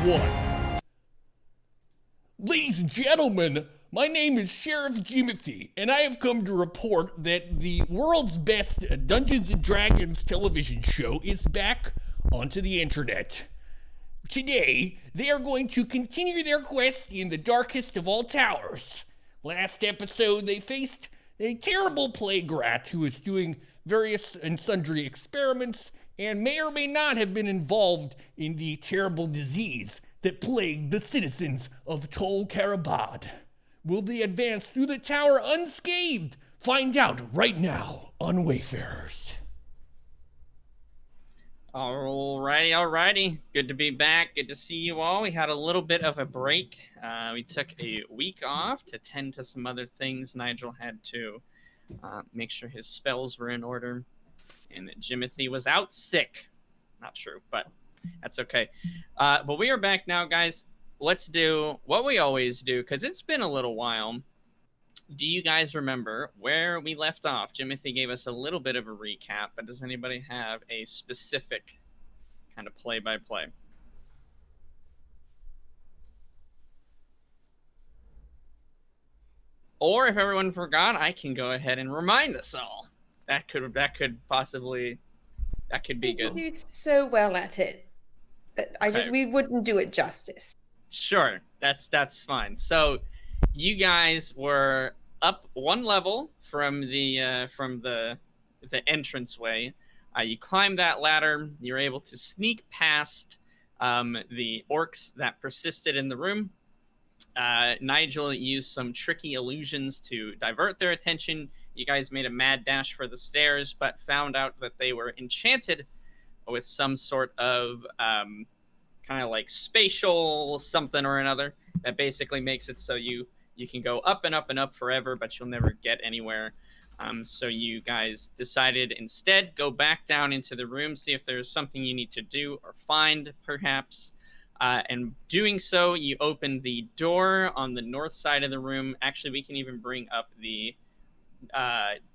1. Ladies and gentlemen, my name is Sheriff Jimothy, and I have come to report that the world's best Dungeons & Dragons television show is back onto the internet. Today, they are going to continue their quest in the darkest of all towers. Last episode, they faced a terrible plague rat who was doing various and sundry experiments and may or may not have been involved in the terrible disease that plagued the citizens of Tol Karabad. Will they advance through the tower unscathed? Find out right now on Wayfarers. Alrighty. Good to be back. Good to see you all. We had a little bit of a break. We took a week off to tend to some other things. Nigel had to make sure his spells were in order, and that Jimothy was out sick. Not true, but that's okay. But we are back now, guys. Let's do what we always do, because it's been a little while. Do you guys remember where we left off? Jimothy gave us a little bit of a recap, but does anybody have a specific kind of play-by-play? Or if everyone forgot, I can go ahead and remind us all. That could possibly be good. You do so well at it that we wouldn't do it justice. Sure, that's fine. So, you guys were up one level from the entranceway. You climbed that ladder. You're able to sneak past the orcs that persisted in the room. Nigel used some tricky illusions to divert their attention. You guys made a mad dash for the stairs, but found out that they were enchanted with some sort of kind of like spatial something or another that basically makes it so you can go up and up and up forever, but you'll never get anywhere. So you guys decided instead go back down into the room, see if there's something you need to do or find, perhaps. And doing so, you open the door on the north side of the room. Actually, we can even bring up the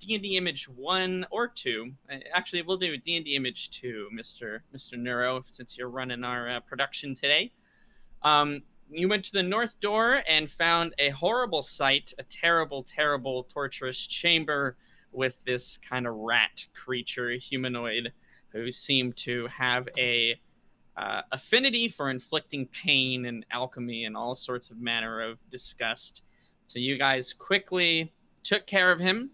D&D image 1 or 2. Actually, we'll do D&D image 2, Mr. Neuro, since you're running our production today. You went to the north door and found a horrible sight, a terrible, terrible, torturous chamber with this kind of rat creature, humanoid, who seemed to have a affinity for inflicting pain and alchemy and all sorts of manner of disgust. So you guys quickly took care of him.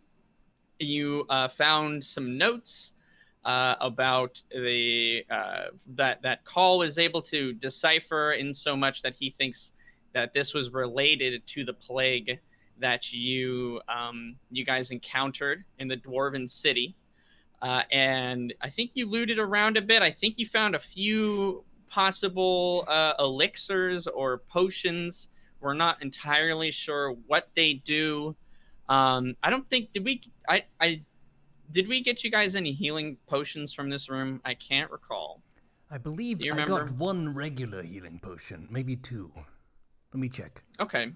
You found some notes about the that Call was able to decipher, in so much that he thinks that this was related to the plague that you guys encountered in the Dwarven City. And I think you looted around a bit. I think you found a few possible elixirs or potions. We're not entirely sure what they do. I don't think did we get you guys any healing potions from this room? I can't recall. I believe I got one regular healing potion, maybe 2. Let me check. Okay.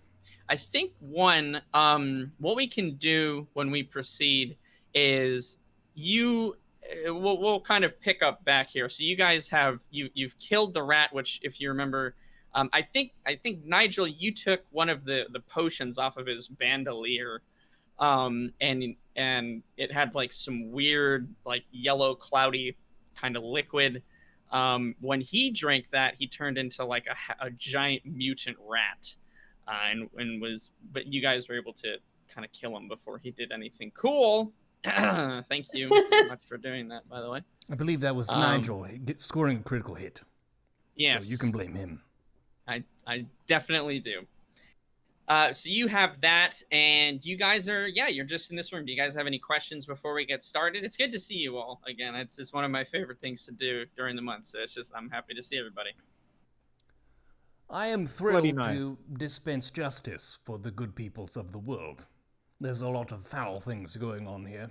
I think one, what we can do when we proceed is we'll kind of pick up back here. So you guys you've killed the rat, which, if you remember, I think Nigel, you took one of the potions off of his bandolier, and it had like some weird, like yellow, cloudy kind of liquid. When he drank that, he turned into like a giant mutant rat, but you guys were able to kind of kill him before he did anything cool. Thank you very much for doing that, by the way. I believe that was Nigel scoring a critical hit. Yes. So you can blame him. I definitely do. So you have that, and you guys you're just in this room. Do you guys have any questions before we get started? It's good to see you all again. It's one of my favorite things to do during the month, so I'm happy to see everybody. I am thrilled to dispense justice for the good peoples of the world. There's a lot of foul things going on here,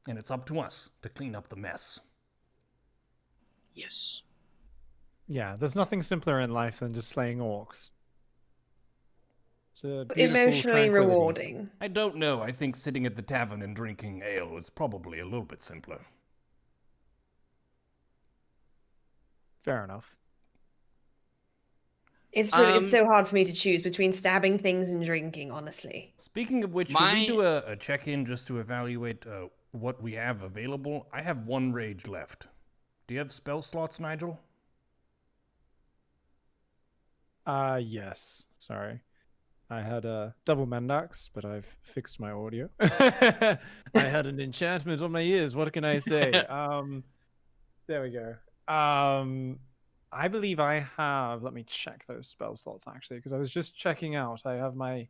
and it's up to us to clean up the mess. Yes. Yeah, there's nothing simpler in life than just slaying orcs. It's emotionally rewarding. I don't know. I think sitting at the tavern and drinking ale is probably a little bit simpler. Fair enough. It's so hard for me to choose between stabbing things and drinking, honestly. Speaking of which, should we do a check-in just to evaluate what we have available? I have 1 rage left. Do you have spell slots, Nigel? Yes. Sorry. I had a double Mendax, but I've fixed my audio. I had an enchantment on my ears. What can I say? There we go. I believe I have. Let me check those spell slots actually, because I was just checking out. I have my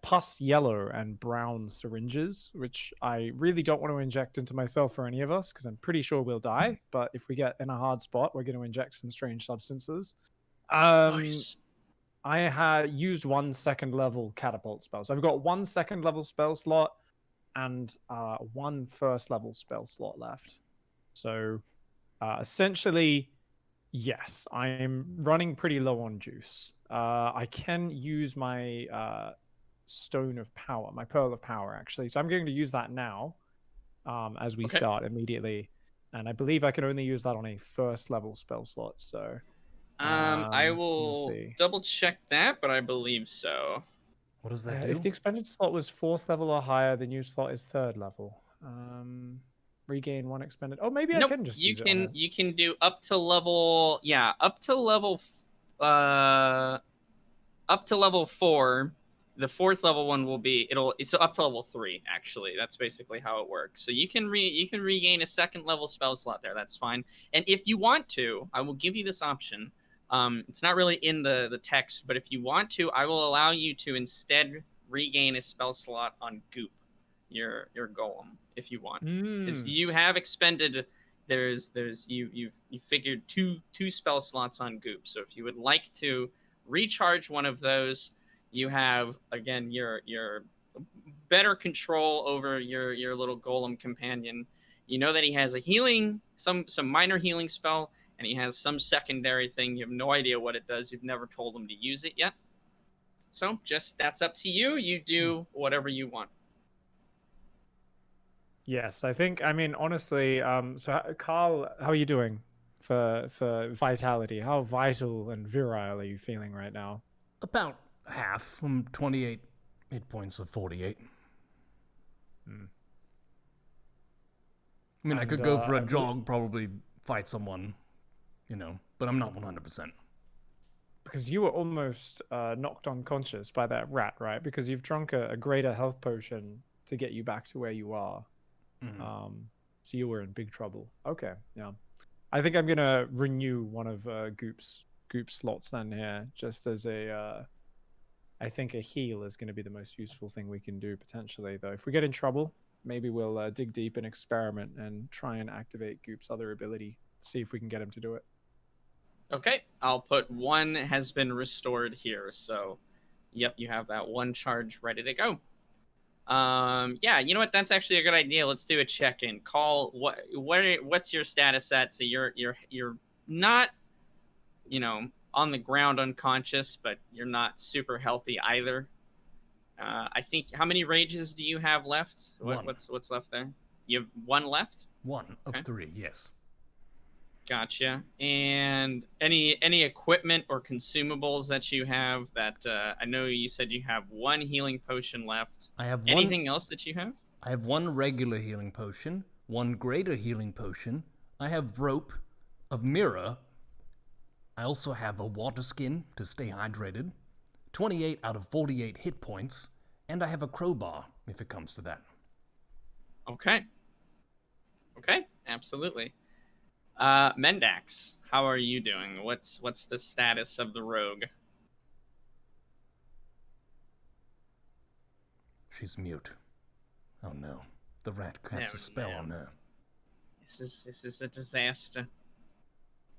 pus yellow and brown syringes, which I really don't want to inject into myself or any of us, because I'm pretty sure we'll die. But if we get in a hard spot, we're going to inject some strange substances. Nice. I had used 1 second level catapult spell. So I've got 1 second level spell slot and 1 first level spell slot left. So essentially, yes, I'm running pretty low on juice. I can use my stone of power, my pearl of power, actually. So I'm going to use that now as we start immediately. And I believe I can only use that on a first level spell slot. So I will double check that, but I believe so. What does that do? If the expended slot was 4th level or higher, the new slot is 3rd level. Regain 1 expended. Oh, maybe I can just use it. You can do up to level 4. The 4th level one will be it's up to level 3 actually. That's basically how it works. So you can regain a 2nd level spell slot there. That's fine. And if you want to, I will give you this option. It's not really in the text, but if you want to, I will allow you to instead regain a spell slot on Goop, your golem, if you want, because you have expended. You figured two spell slots on Goop. So if you would like to recharge one of those, you have again your better control over your little golem companion. You know that he has a healing, some minor healing spell. And he has some secondary thing. You have no idea what it does. You've never told him to use it yet. So that's up to you. You do whatever you want. Yes, I mean, honestly, so Carl, how are you doing for vitality? How vital and virile are you feeling right now? About half, from 28 hit points of 48. I mean, I could go for a jog, probably fight someone. But I'm not 100%. Because you were almost knocked unconscious by that rat, right? Because you've drunk a greater health potion to get you back to where you are. So you were in big trouble. Okay, yeah. I think I'm gonna renew one of Goop's slots then here, just as I think a heal is going to be the most useful thing we can do potentially. Though, if we get in trouble, maybe we'll dig deep and experiment and try and activate Goop's other ability. See if we can get him to do it. Okay, I'll put 1 has been restored here. So, yep, you have that 1 charge ready to go. Yeah, you know what? That's actually a good idea. Let's do a check-in. Call what's your status at? So you're not, on the ground unconscious, but you're not super healthy either. I think how many rages do you have left? 1. What's left there? You have 1 left? 1 of 3, yes. Gotcha. And any equipment or consumables that you have that I know you said you have 1 healing potion left. I have anything else that you have? I have 1 regular healing potion, 1 greater healing potion. I have rope of mirror. I also have a water skin to stay hydrated, 28 out of 48 hit points, and I have a crowbar if it comes to that. Okay, absolutely. Mendax, how are you doing? What's the status of the rogue? She's mute. Oh no, the rat cast a spell on her. This is a disaster.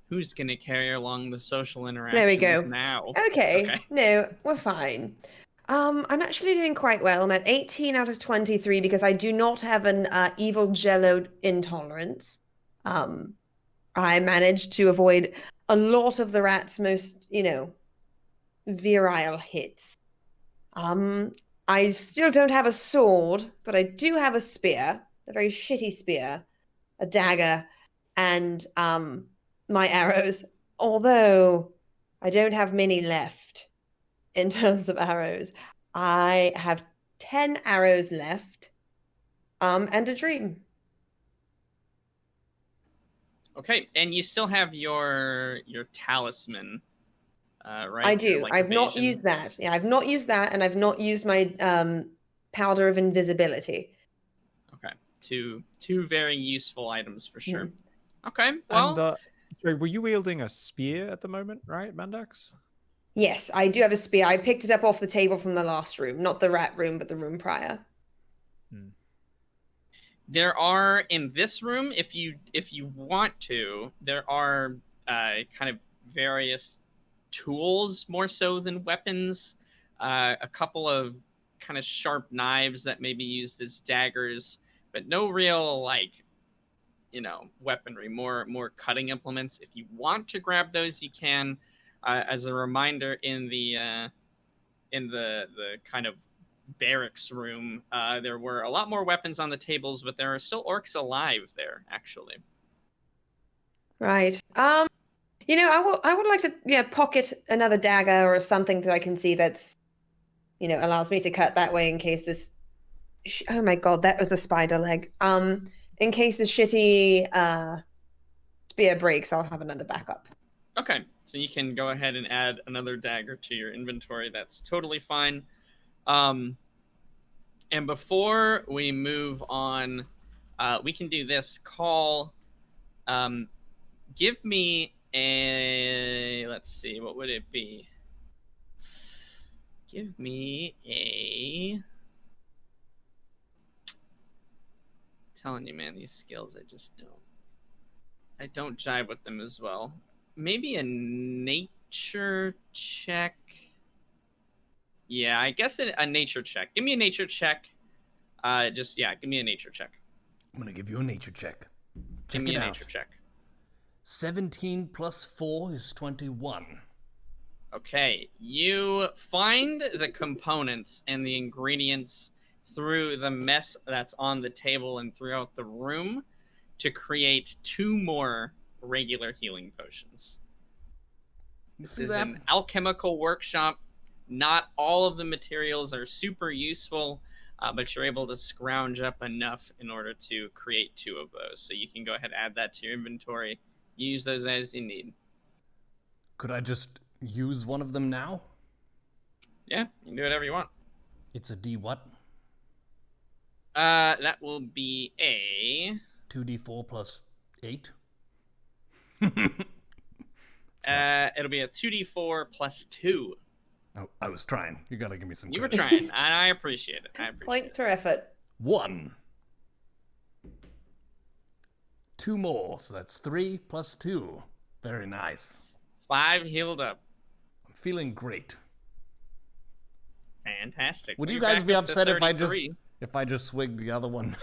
Who's gonna carry along the social interactions there we go. Now? Okay. No, we're fine. I'm actually doing quite well. I'm at 18 out of 23 because I do not have an evil jello intolerance. I managed to avoid a lot of the rat's most, virile hits. I still don't have a sword, but I do have a spear, a very shitty spear, a dagger, and my arrows. Although I don't have many left in terms of arrows. I have 10 arrows left, and a dream. Okay, and you still have your talisman, right? I Your, do. like, I've not evasion? used that. Yeah, I've not used that, and I've not used my powder of invisibility. Okay, two very useful items for sure. Mm. Okay, well, And sorry, were you wielding a spear at the moment, right, Mandax? Yes, I do have a spear. I picked it up off the table from the last room, not the rat room, but the room prior. there are in this room, if you want to, there are kind of various tools more so than weapons. A couple of kind of sharp knives that may be used as daggers, but no real weaponry. More cutting implements. If you want to grab those, you can. As a reminder, in the kind of barracks room, there were a lot more weapons on the tables, but there are still orcs alive there, actually. Right. I would like to, pocket another dagger or something that I can see that's, allows me to cut that way in case this. Oh my god, that was a spider leg. In case the shitty spear breaks, I'll have another backup. Okay, so you can go ahead and add another dagger to your inventory. That's totally fine. And before we move on, we can do this call. Give me a. Let's see, what would it be? Give me a. Telling you, man, these skills I don't jive with them as well. Maybe a nature check. Yeah, I guess a nature check. Give me a nature check. Give me a nature check. I'm gonna give you a nature check. Give me a nature check. 17 plus 4 is 21. Okay, you find the components and the ingredients through the mess that's on the table and throughout the room to create 2 more regular healing potions. This is an alchemical workshop. Not all of the materials are super useful, but you're able to scrounge up enough in order to create 2 of those. So you can go ahead and add that to your inventory. Use those as you need. Could I just use one of them now? Yeah, you can do whatever you want. It's a D what? That will be a 2d4 plus 8. It'll be a 2d4 plus 2. Oh, I was trying. You gotta give me some You were credit. trying, and I appreciate it. Points for effort. 1. 2 more, so that's 3 plus 2. Very nice. 5 healed up. I'm feeling great. Fantastic. Would We're you guys back be up to upset if I 33. just swig the other one?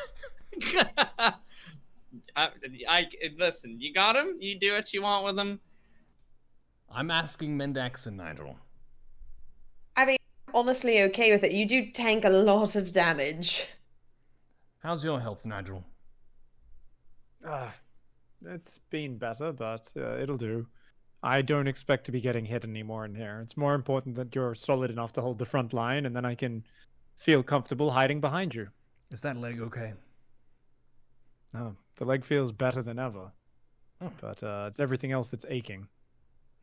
Listen, you got him. You do what you want with him. I'm asking Mendax and Nigel. I mean, honestly okay with it. You do tank a lot of damage. How's your health, Nigel? It's been better, but it'll do. I don't expect to be getting hit anymore in here. It's more important that you're solid enough to hold the front line, and then I can feel comfortable hiding behind you. Is that leg okay? No, the leg feels better than ever. Oh. But it's everything else that's aching.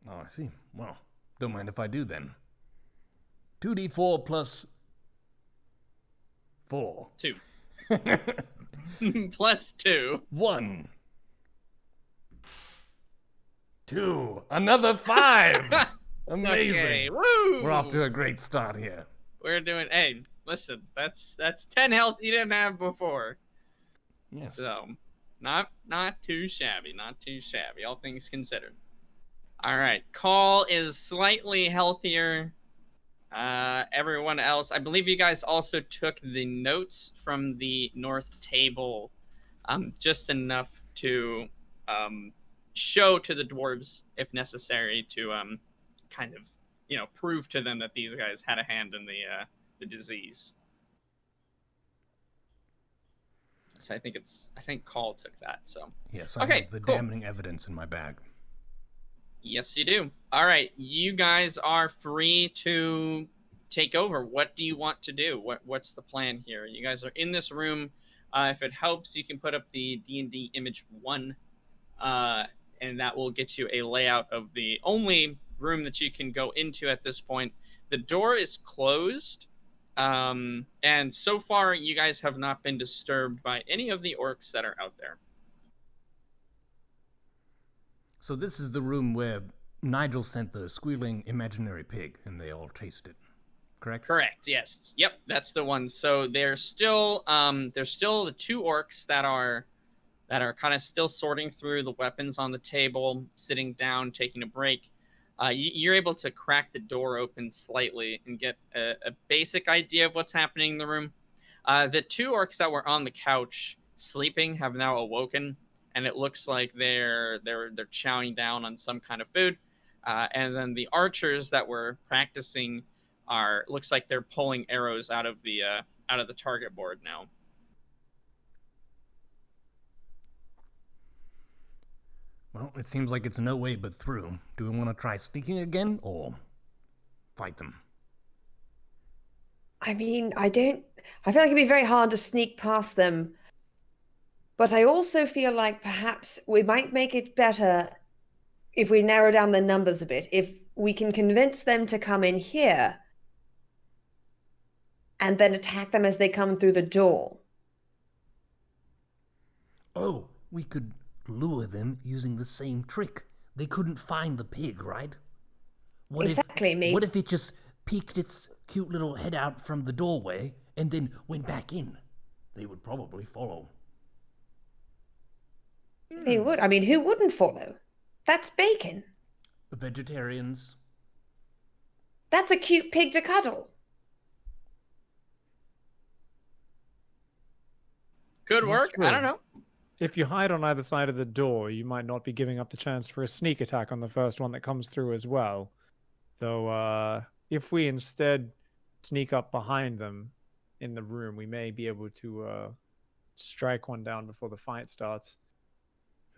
Oh, I see. Well, don't mind if I do then. 2d4 plus 4. 2. Plus 2. 1. 2. Another 5. Amazing. Okay, woo! We're off to a great start here. We're doing. Hey, listen, that's 10 health you didn't have before. Yes. So, not too shabby. Not too shabby. All things considered. All right, Call is slightly healthier. Everyone else, I believe you guys also took the notes from the north table, just enough to show to the dwarves if necessary to kind of prove to them that these guys had a hand in the disease. So I think Call took that. So yes, I okay, have the cool. damning evidence in my bag. Yes, you do. All right, you guys are free to take over. What do you want to do? What's the plan here? You guys are in this room. If it helps, you can put up the D&D image 1, and that will get you a layout of the only room that you can go into at this point. The door is closed, and so far you guys have not been disturbed by any of the orcs that are out there. So this is the room where Nigel sent the squealing imaginary pig, and they all chased it. Correct? Correct. Yes. Yep. That's the one. So there's still the 2 orcs that are kind of still sorting through the weapons on the table, sitting down, taking a break. You're able to crack the door open slightly and get a basic idea of what's happening in the room. The 2 orcs that were on the couch sleeping have now awoken, and it looks like they're chowing down on some kind of food. And then the archers that were practicing looks like they're pulling arrows out of the target board now. Well, it seems like it's no way but through. Do we want to try sneaking again, or fight them? I mean, I feel like it'd be very hard to sneak past them. But I also feel like perhaps we might make it better if we narrow down the numbers a bit. If we can convince them to come in here and then attack them as they come through the door. Oh, we could lure them using the same trick. They couldn't find the pig, right? What if it just peeked its cute little head out from the doorway and then went back in? They would probably follow. They would. I mean, who wouldn't follow? That's bacon. The vegetarians. That's a cute pig to cuddle. Could work. I don't know. If you hide on either side of the door, you might not be giving up the chance for a sneak attack on the first one that comes through as well. Though, if we instead sneak up behind them in the room, we may be able to strike one down before the fight starts.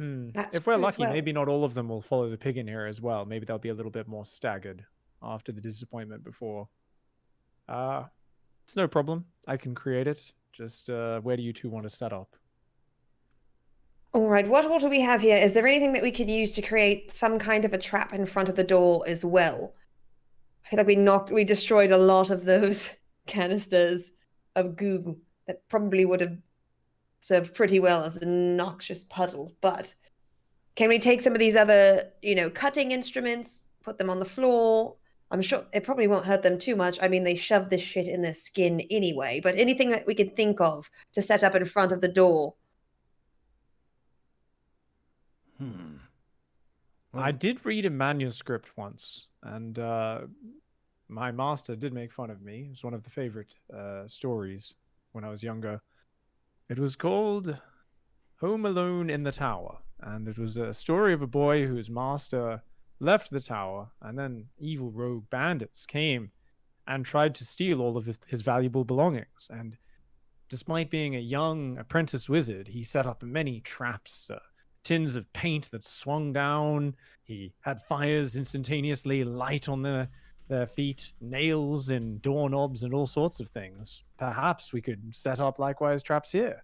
If we're lucky, maybe not all of them will follow the pig in here as well. Maybe they'll be a little bit more staggered after the disappointment before. It's no problem. I can create it. Just where do you 2 want to set up? All right, what do we have here? Is there anything that we could use to create some kind of a trap in front of the door as well? I feel like we destroyed a lot of those canisters of goo that probably would have served pretty well as a noxious puddle. But can we take some of these other, cutting instruments, put them on the floor? I'm sure it probably won't hurt them too much. I mean, they shoved this shit in their skin anyway. But anything that we could think of to set up in front of the door. I did read a manuscript once, and my master did make fun of me. It was one of the favorite stories when I was younger. It was called Home Alone in the Tower, and it was a story of a boy whose master left the tower, and then evil rogue bandits came and tried to steal all of his valuable belongings. And despite being a young apprentice wizard, he set up many traps, tins of paint that swung down. He had fires instantaneously light on their feet, nails in doorknobs, and all sorts of things. Perhaps we could set up likewise traps here.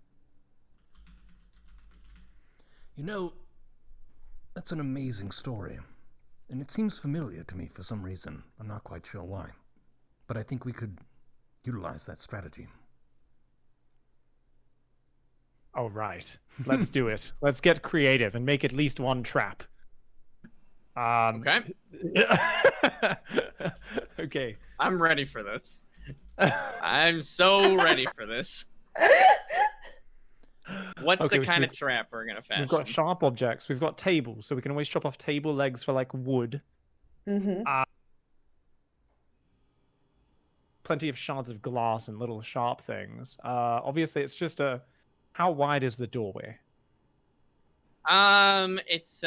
That's an amazing story. And it seems familiar to me for some reason. I'm not quite sure why. But I think we could utilize that strategy. Oh, right. Let's do it. Let's get creative and make at least one trap. Okay. Okay. I'm ready for this. I'm so ready for this. What's the kind of trap we're gonna fashion? We've got sharp objects. We've got tables, so we can always chop off table legs for like wood. Plenty of shards of glass and little sharp things. Obviously, it's just how wide is the doorway? It's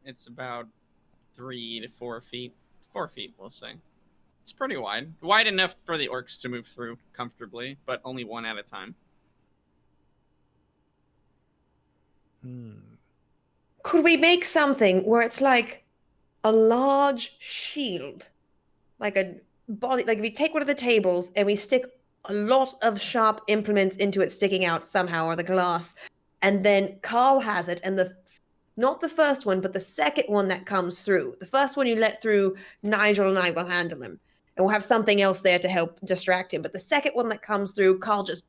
it's about 3 to 4 feet. 4 feet, we'll say. It's pretty wide. Wide enough for the orcs to move through comfortably, but only one at a time. Could we make something where it's like a large shield, like a body, like if we take one of the tables and we stick a lot of sharp implements into it sticking out somehow, or the glass, and then Carl has it, and not the first one, but the second one that comes through. The first one you let through, Nigel and I will handle him, and we'll have something else there to help distract him. But the second one that comes through, Carl just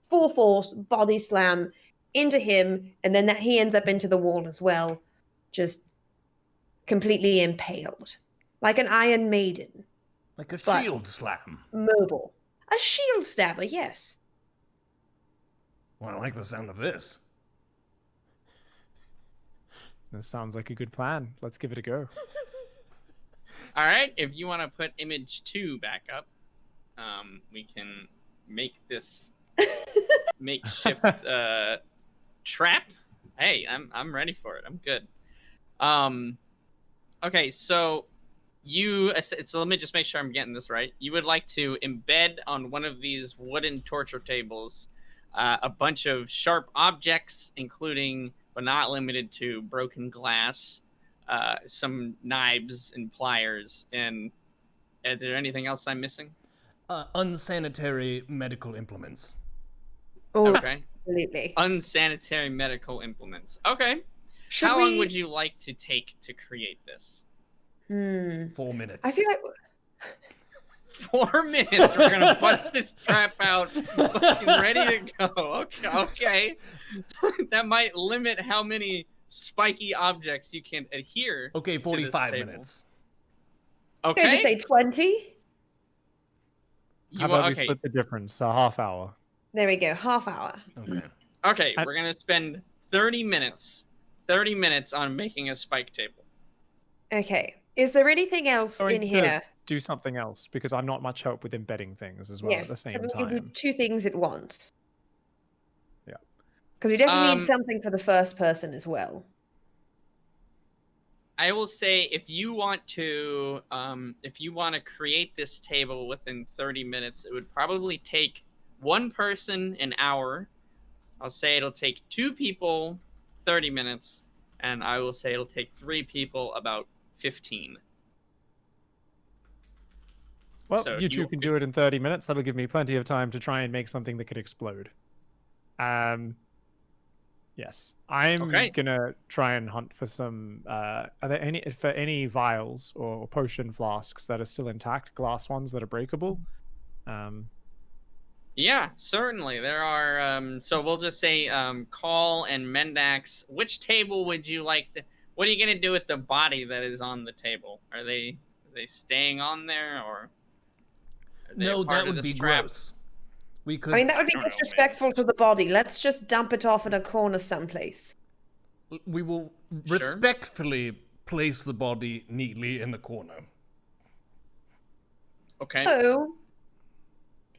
full force body slam into him, and then that he ends up into the wall as well, just completely impaled, like an Iron Maiden. Like a But- shield slam. Mobile. A shield stabber, yes. Well, I like the sound of this. This sounds like a good plan. Let's give it a go. All right, if you want to put image 2 back up, we can make this makeshift trap. Hey, I'm ready for it. I'm good. Okay, so let me just make sure I'm getting this right. You would like to embed on one of these wooden torture tables a bunch of sharp objects, including but not limited to broken glass, some knives and pliers, and is there anything else I'm missing? Unsanitary medical implements. Oh, Okay. absolutely. Unsanitary medical implements. Okay. Should How we... long would you like to take to create this? 4 minutes. I feel like 4 minutes. We're gonna bust this trap out, fucking ready to go. Okay. That might limit how many spiky objects you can adhere. Okay, to this 45 table. minutes. I'm going to Okay. say 20. How about we split the difference? A half hour. There we go, half hour. Okay. Okay, we're gonna spend 30 minutes. 30 minutes on making a spike table. Okay. Is there anything else Going in to here? do something else because I'm not much help with embedding things as well Yes, at the so same we can do time. 2 things at once. Yeah. Because we definitely Um, need something for the first person as well. I will say if you want to create this table within 30 minutes, it would probably take one person an hour. I'll say it'll take 2 people 30 minutes, and I will say it'll take 3 people about 15. Well, So you two can do it in 30 minutes. That'll give me plenty of time to try and make something that could explode. Yes, I'm Okay. gonna try and hunt for some. Are there any vials or potion flasks that are still intact, glass ones that are breakable? Yeah, certainly. There are, so we'll just say Call and Mendax. Which table would you like to... What are you going to do with the body that is on the table? Are they staying on there, or... Are they a No, part that of would this be trap? gross. We could. I mean, that would be I don't know, disrespectful to the body. Let's just dump it off in a corner someplace. We will Sure. respectfully place the body neatly in the corner. Okay. Oh.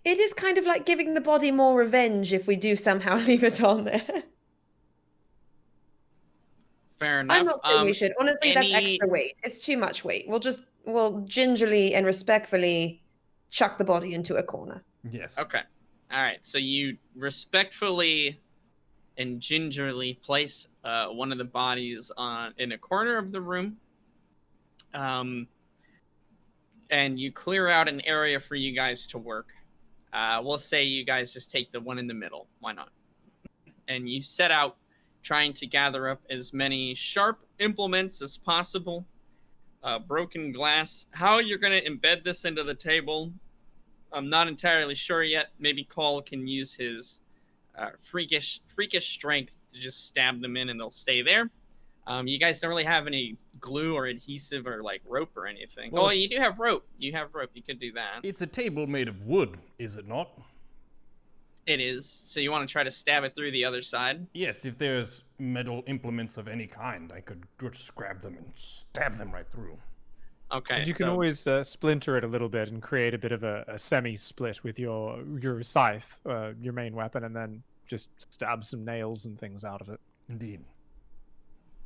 It is kind of like giving the body more revenge if we do somehow leave it on there. Fair enough. I'm not saying we should. Honestly, that's any- extra weight. It's too much weight. We'll gingerly and respectfully chuck the body into a corner. Yes. Okay. All right. So you respectfully and gingerly place one of the bodies in a corner of the room. And you clear out an area for you guys to work. We'll say you guys just take the one in the middle. Why not? And you set out trying to gather up as many sharp implements as possible. Broken glass. How you're going to embed this into the table, I'm not entirely sure yet. Maybe Cole can use his freakish strength to just stab them in and they'll stay there. You guys don't really have any glue or adhesive or like rope or anything. Well, Oh, you do have rope. You have rope. You could do that. It's a table made of wood, is it not? It is. So you want to try to stab it through the other side? Yes, if there's metal implements of any kind, I could just grab them and stab them right through. Okay. And you can always splinter it a little bit and create a bit of a semi-split with your scythe, your main weapon, and then just stab some nails and things out of it. Indeed.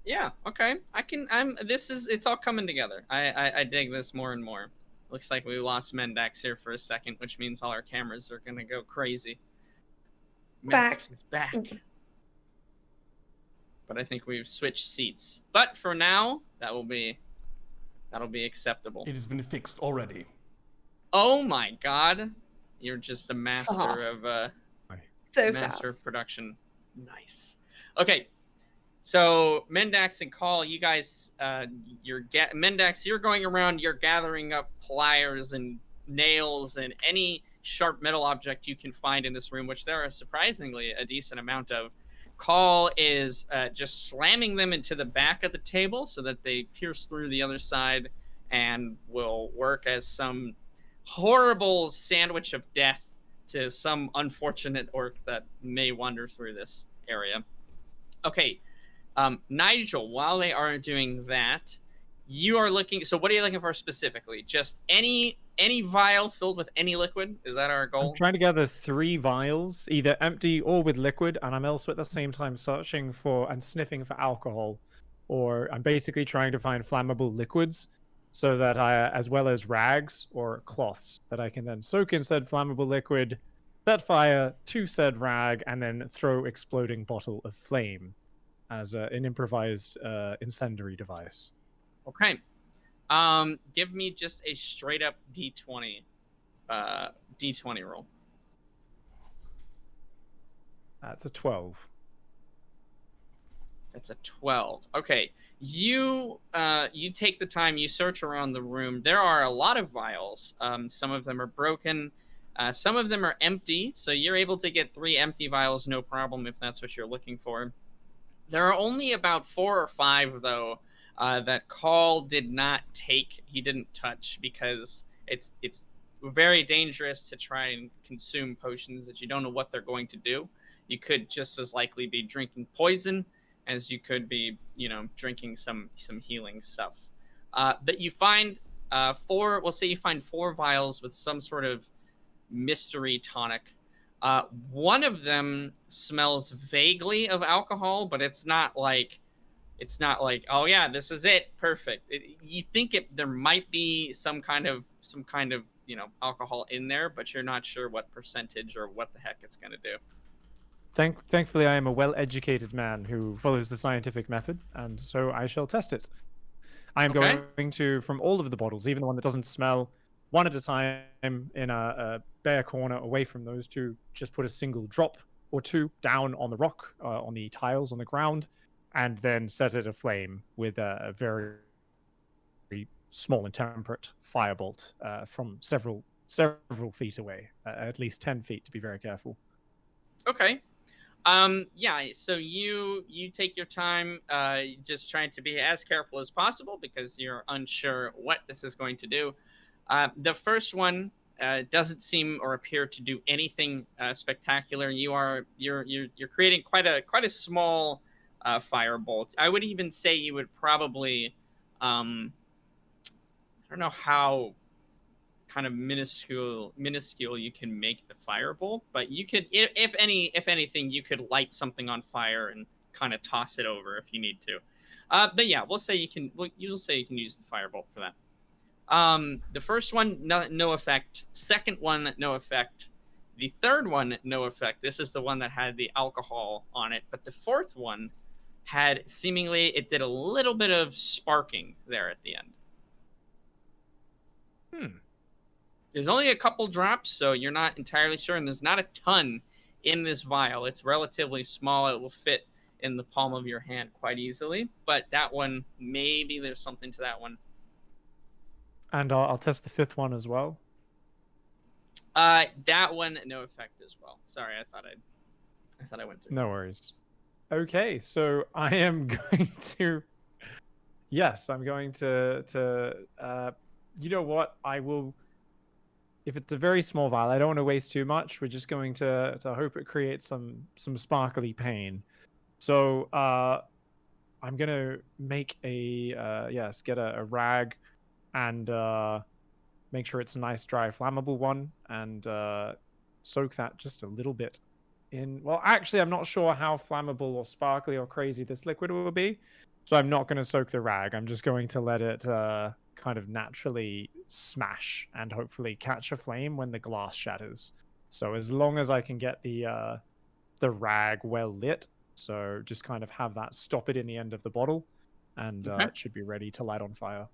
Yeah. Okay. It's all coming together. I dig this more and more. Looks like we lost Mendax here for a second, which means all our cameras are gonna go crazy. Back. Mendax is back. but I think we've switched seats. But for now, that'll be acceptable. It has been fixed already. Oh my god. You're just a master Fast. of So master of fast. production. Nice. Okay. So Mendax and Call, you guys Mendax, you're going around, you're gathering up pliers and nails and any sharp metal object you can find in this room, which there are surprisingly a decent amount of. Call is just slamming them into the back of the table so that they pierce through the other side and will work as some horrible sandwich of death to some unfortunate orc that may wander through this area. Okay, Nigel, while they are doing that, you are looking. So, what are you looking for specifically? Just any vial filled with any liquid? Is that our goal? I'm trying to gather 3 vials, either empty or with liquid, and I'm also at the same time searching for and sniffing for alcohol, or I'm basically trying to find flammable liquids, so that as well as rags or cloths, that I can then soak in said flammable liquid, set fire to said rag, and then throw exploding bottle of flame as an improvised incendiary device. Okay. Give me just a straight up D20 roll. That's a 12. That's a 12. Okay. You take the time, you search around the room. There are a lot of vials. Some of them are broken. Some of them are empty, so you're able to get 3 empty vials, no problem, if that's what you're looking for. There are only about 4 or 5, though, that Call did not take. He didn't touch because it's very dangerous to try and consume potions that you don't know what they're going to do. You could just as likely be drinking poison as you could be, drinking some healing stuff. But you find 4. We'll say you find 4 vials with some sort of mystery tonic. One of them smells vaguely of alcohol, but it's not like, oh yeah, this is it, perfect. You think there might be some kind of alcohol in there, but you're not sure what percentage or what the heck it's going to do. Thankfully, I am a well-educated man who follows the scientific method, and so I shall test it. I am going to, from all of the bottles, even the one that doesn't smell, one at a time in a bare corner away from those two, just put a single drop or 2 down on the rock, on the tiles on the ground, and then set it aflame with a very, very small and temperate firebolt from several feet away, at least 10 feet to be very careful. Okay. Yeah, so you take your time, just trying to be as careful as possible because you're unsure what this is going to do. The first one doesn't seem or appear to do anything spectacular. You're creating quite a small firebolt. I would even say you would probably I don't know how kind of minuscule you can make the firebolt, but you could, if anything, you could light something on fire and kind of toss it over if you need to. But yeah, you'll say you can use the firebolt for that. The first one, no effect. Second one, no effect. The third one, no effect. This is the one that had the alcohol on it. But the fourth one had it did a little bit of sparking there at the end. There's only a couple drops, so you're not entirely sure, and there's not a ton in this vial. It's relatively small. It will fit in the palm of your hand quite easily. But that one, maybe there's something to that one. And I'll test the 5th one as well. That one, no effect as well. Sorry, I thought I went through. No worries. Okay, so I am going to. Yes, I'm going to. You know what? I will. If it's a very small vial, I don't want to waste too much. We're just going to hope it creates some sparkly pain. So I'm gonna make get a rag and make sure it's a nice dry flammable one and soak that just a little bit in. Well, actually, I'm not sure how flammable or sparkly or crazy this liquid will be, so I'm not going to soak the rag. I'm just going to let it kind of naturally smash and hopefully catch a flame when the glass shatters. So as long as I can get the rag well lit So just kind of have that, stop it in the end of the bottle, and it should be ready to light on fire.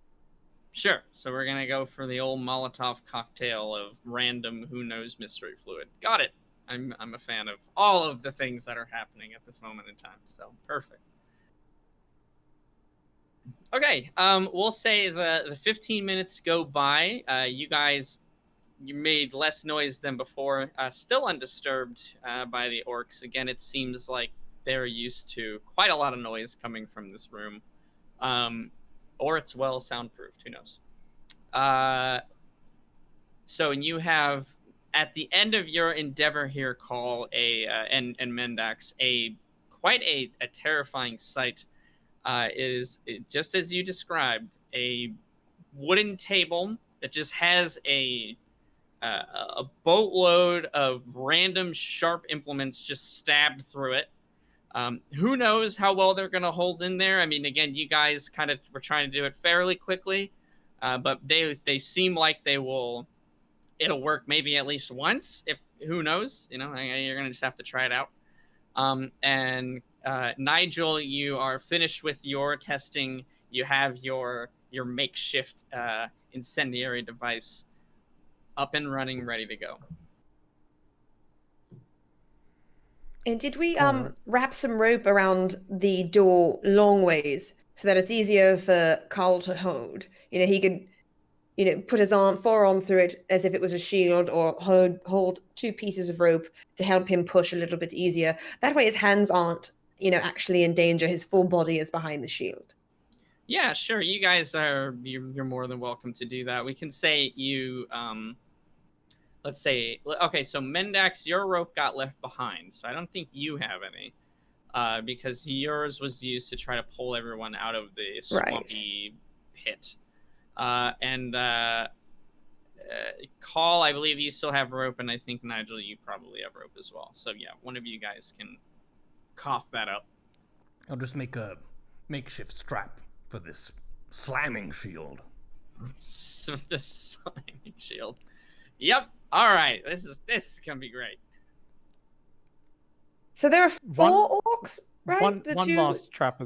Sure. So we're gonna go for the old Molotov cocktail of random who knows mystery fluid. Got it. I'm a fan of all of the things that are happening at this moment in time. So perfect. Okay. We'll say the 15 minutes go by. You made less noise than before. Still undisturbed by the orcs. Again, it seems like they're used to quite a lot of noise coming from this room. Or it's well soundproofed, who knows. So you have, at the end of your endeavor here, Call, and Mendax, quite a terrifying sight is, just as you described, a wooden table that just has a boatload of random sharp implements just stabbed through it. Who knows how well they're going to hold in there? I mean, again, you guys kind of were trying to do it fairly quickly, but they seem like it'll work maybe at least once. If who knows, you're going to just have to try it out. And Nigel, you are finished with your testing. You have your makeshift incendiary device up and running, ready to go. And did we wrap some rope around the door long ways so that it's easier for Carl to hold? He could, put his forearm through it as if it was a shield, or hold two pieces of rope to help him push a little bit easier. That way his hands aren't, actually in danger. His full body is behind the shield. Yeah, sure. You guys you're more than welcome to do that. We can say you let's say, okay, so Mendax, your rope got left behind, so I don't think you have any, because yours was used to try to pull everyone out of the swampy pit. And Call, I believe you still have rope, and I think, Nigel, you probably have rope as well. So yeah, one of you guys can cough that up. I'll just make a makeshift strap for this slamming shield. So the slamming shield. Yep. All right. This is gonna be great. So there are four orcs, right? One last trap.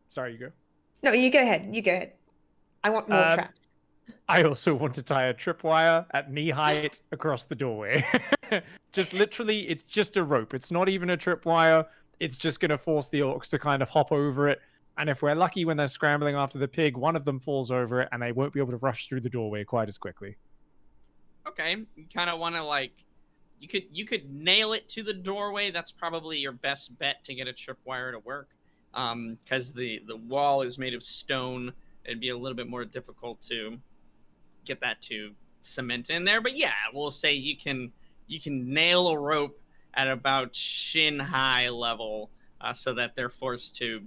Sorry, you go. No, you go ahead. I want more traps. I also want to tie a tripwire at knee height across the doorway. Just literally, it's just a rope. It's not even a tripwire. It's just going to force the orcs to kind of hop over it. And if we're lucky, when they're scrambling after the pig, one of them falls over it and they won't be able to rush through the doorway quite as quickly. Okay. You kind of want to, you could nail it to the doorway. That's probably your best bet to get a tripwire to work. Because the wall is made of stone. It'd be a little bit more difficult to get that to cement in there. But yeah, we'll say you can nail a rope at about shin high level, so that they're forced to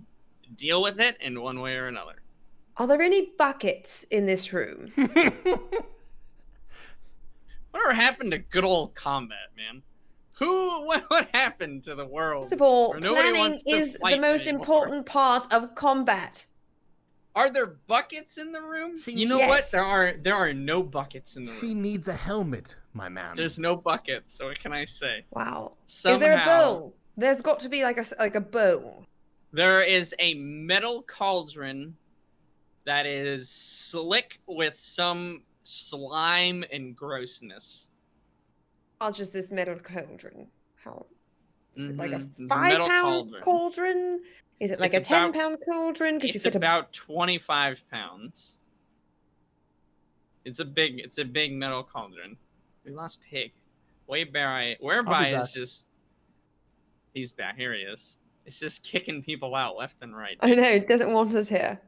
deal with it in one way or another. Are there any buckets in this room? Whatever happened to good old combat, man? What happened to the world? First of all, planning is the most important part of combat. Are there buckets in the room? What? There are no buckets in the room. She needs a helmet, my man. There's no buckets, so what can I say? Wow. Somehow, is there a bowl? There's got to be like a bowl. There is a metal cauldron that is slick with some slime and grossness. How just this metal cauldron? How is it like a It's 5-pound cauldron? Is it like a 10-pound cauldron? It's about 25 pounds. It's a big metal cauldron. We lost Pig. Whereby is just... He's back. Here he is. It's just kicking people out left and right. I know. It doesn't want us here.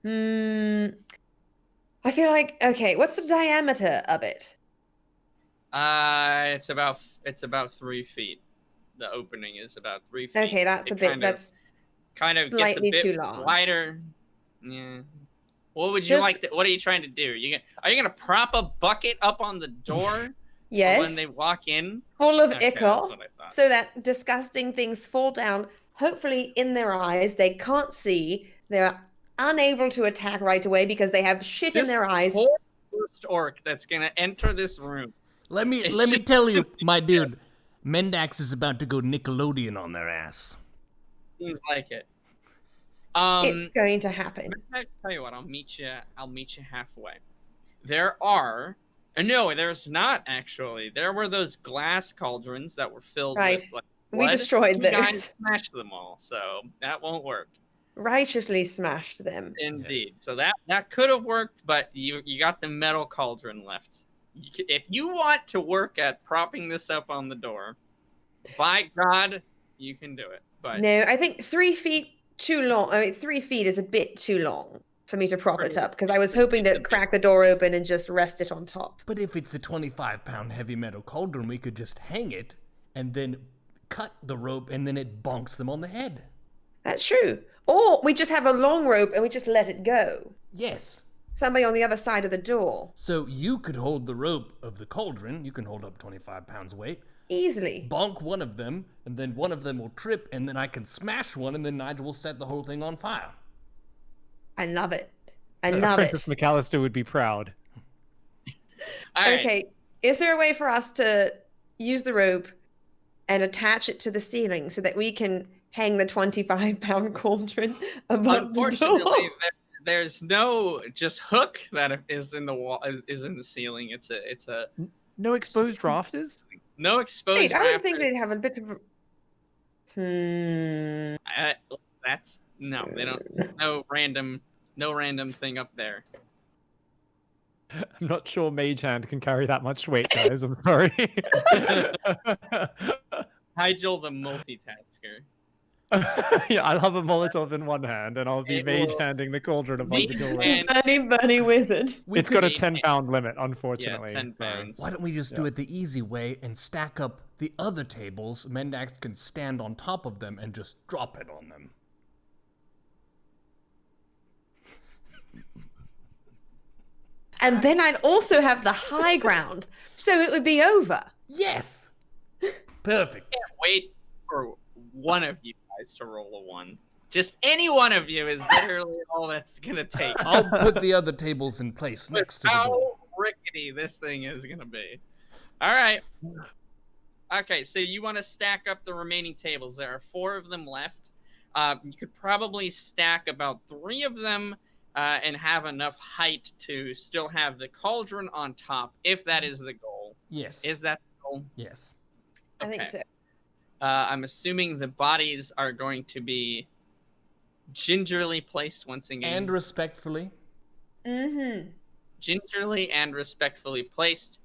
I feel like... Okay, what's the diameter of it? It's about 3 feet. The opening is about 3 feet. Okay, that's slightly gets a bit too large. Wider. Yeah. What would you like? What are you trying to do? Are you gonna prop a bucket up on the door? Yes. When they walk in, full of ichor, so that disgusting things fall down. Hopefully, in their eyes, they can't see. They're unable to attack right away because they have shit in their eyes. First orc that's gonna enter this room. Let me tell you, my dude. Mendax is about to go Nickelodeon on their ass. Seems like it. It's going to happen. I'll tell you what. I'll meet you halfway. There are. No, there's not actually. There were those glass cauldrons that were filled Right. with. Like, We blood. destroyed You those. guys smashed them all, so that won't work. Righteously smashed them. Indeed. Yes. So that could have worked, but you got the metal cauldron left. If you want to work at propping this up on the door, by God, you can do it. But no, I think 3 feet too long. I mean, 3 feet is a bit too long for me to prop it up, because I was hoping to crack the door open and just rest it on top. But if it's a 25-pound heavy metal cauldron, we could just hang it and then cut the rope, and then it bonks them on the head. That's true. Or we just have a long rope and we just let it go. Yes. Somebody on the other side of the door. So you could hold the rope of the cauldron. You can hold up 25 pounds weight. Easily. Bonk one of them, and then one of them will trip, and then I can smash one, and then Nigel will set the whole thing on fire. I love it. I love Apprentice it. McAllister would be proud. all right. Okay. Is there a way for us to use the rope and attach it to the ceiling so that we can hang the 25-pound cauldron above the door? Unfortunately, there's no just hook that is in the wall, is in the ceiling. It's a No exposed rafters? no exposed. Wait, I would think rafters. they'd have a bit of. That's no, they don't. No random thing up there. I'm not sure Mage Hand can carry that much weight, guys. I'm sorry. Nigel the multitasker. Yeah, I'll have a Molotov in one hand, and I'll be It Mage will- Handing the cauldron above the Mage doorway. Hand- Bunny wizard. We It's got a could- 10-pound limit, Yeah, unfortunately. 10 so- pounds. Why don't we just do it the easy way and stack up the other tables? Mendax can stand on top of them and just drop it on them. And then I'd also have the high ground, so it would be over. Yes! Perfect. Can't wait for one of you guys to roll a 1. Just any one of you is literally all that's gonna take. I'll put the other tables in place next to the How door. rickety this thing is gonna be. All right. Okay, so you want to stack up the remaining tables. There are 4 of them left. You could probably stack about 3 of them and have enough height to still have the cauldron on top, if that is the goal. Yes. Is that the goal? Yes. I think Okay. so. I'm assuming the bodies are going to be gingerly placed once again. And respectfully. Mm-hmm. Gingerly and respectfully placed.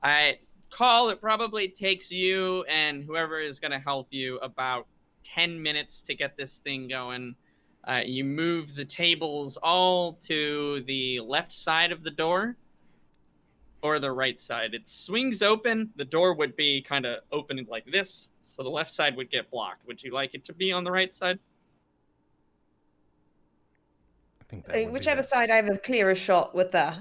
I call it probably takes you and whoever is going to help you about 10 minutes to get this thing going. You move the tables all to the left side of the door or the right side. It swings open. The door would be kind of open like this, so the left side would get blocked. Would you like it to be on the right side? I think that would be Whichever best. side I have a clearer shot with the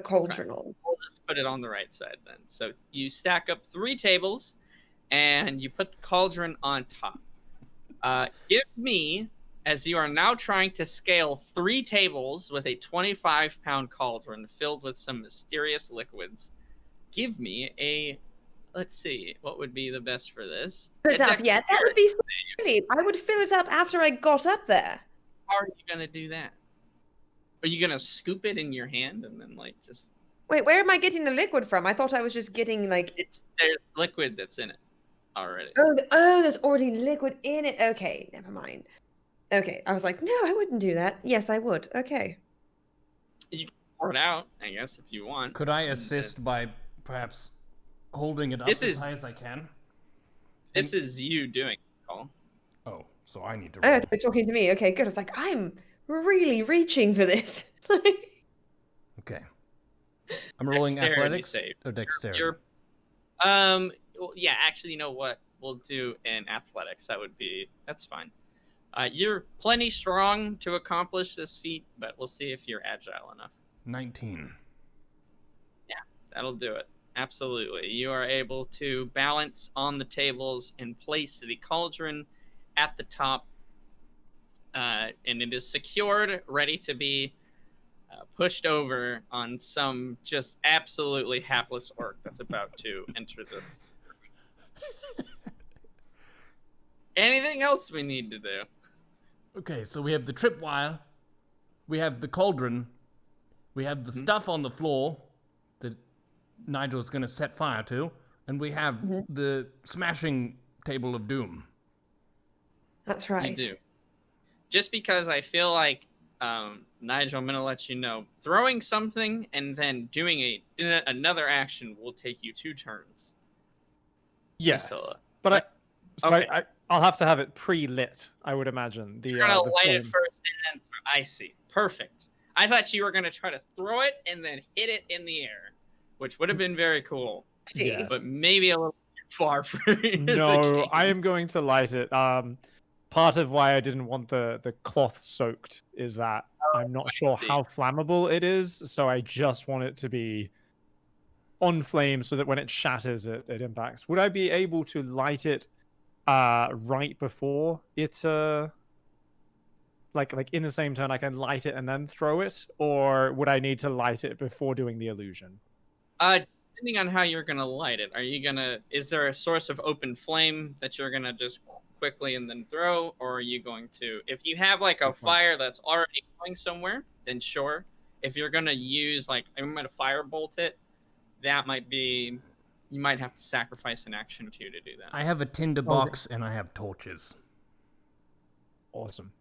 cauldron on. We'll just put it on the right side then. So you stack up 3 tables and you put the cauldron on top. Give me, as you are now trying to scale 3 tables with a 25-pound cauldron filled with some mysterious liquids, give me a, let's see, what would be the best for this? Fill it up, yeah, that would be silly. I would fill it up after I got up there. How are you going to do that? Are you going to scoop it in your hand and then, like, just... Wait, where am I getting the liquid from? I thought I was just getting, like... There's liquid that's in it already. Oh, there's already liquid in it. Okay, never mind. Okay, I was like, no, I wouldn't do that. Yes, I would. Okay. You can pour it out, I guess, if you want. Could I assist by perhaps holding it up This as is- high as I can? This is you doing it, Cole. Oh, so I need to Oh, roll. they're talking to me. Okay, good. I was like, I'm really reaching for this. Okay. I'm rolling Dexterity athletics save. or dexterity. You're, well, yeah, actually, you know what? We'll do in athletics. That's fine. You're plenty strong to accomplish this feat, but we'll see if you're agile enough. 19. That'll do it. Absolutely. You are able to balance on the tables and place the cauldron at the top. And it is secured, ready to be pushed over on some just absolutely hapless orc that's about to enter the... Anything else we need to do? Okay, so we have the tripwire, we have the cauldron, we have the stuff on the floor that Nigel's gonna set fire to, and we have the smashing table of doom. That's right. You do. Just because I feel like, Nigel, I'm going to let you know, throwing something and then doing another action will take you 2 turns. Yes, Just but okay. I'll have to have it pre-lit, I would imagine. You're going to light flame. it first and then I see. Perfect. I thought you were going to try to throw it and then hit it in the air, which would have been very cool. Jeez. But maybe a little too far for me. No, I am going to light it. Part of why I didn't want the cloth soaked is that I'm not sure how flammable it is, so I just want it to be on flame so that when it shatters, it impacts. Would I be able to light it right before it like in the same turn I can light it and then throw it, or would I need to light it before doing the illusion? Depending on how you're gonna light it, is there a source of open flame that you're gonna just quickly and then throw, or are you going to, if you have like a fire that's already going somewhere, then sure. If you're gonna use like, I'm gonna firebolt it, that might be, you might have to sacrifice an action or 2 to do that. I have a tinder box and I have torches. Awesome.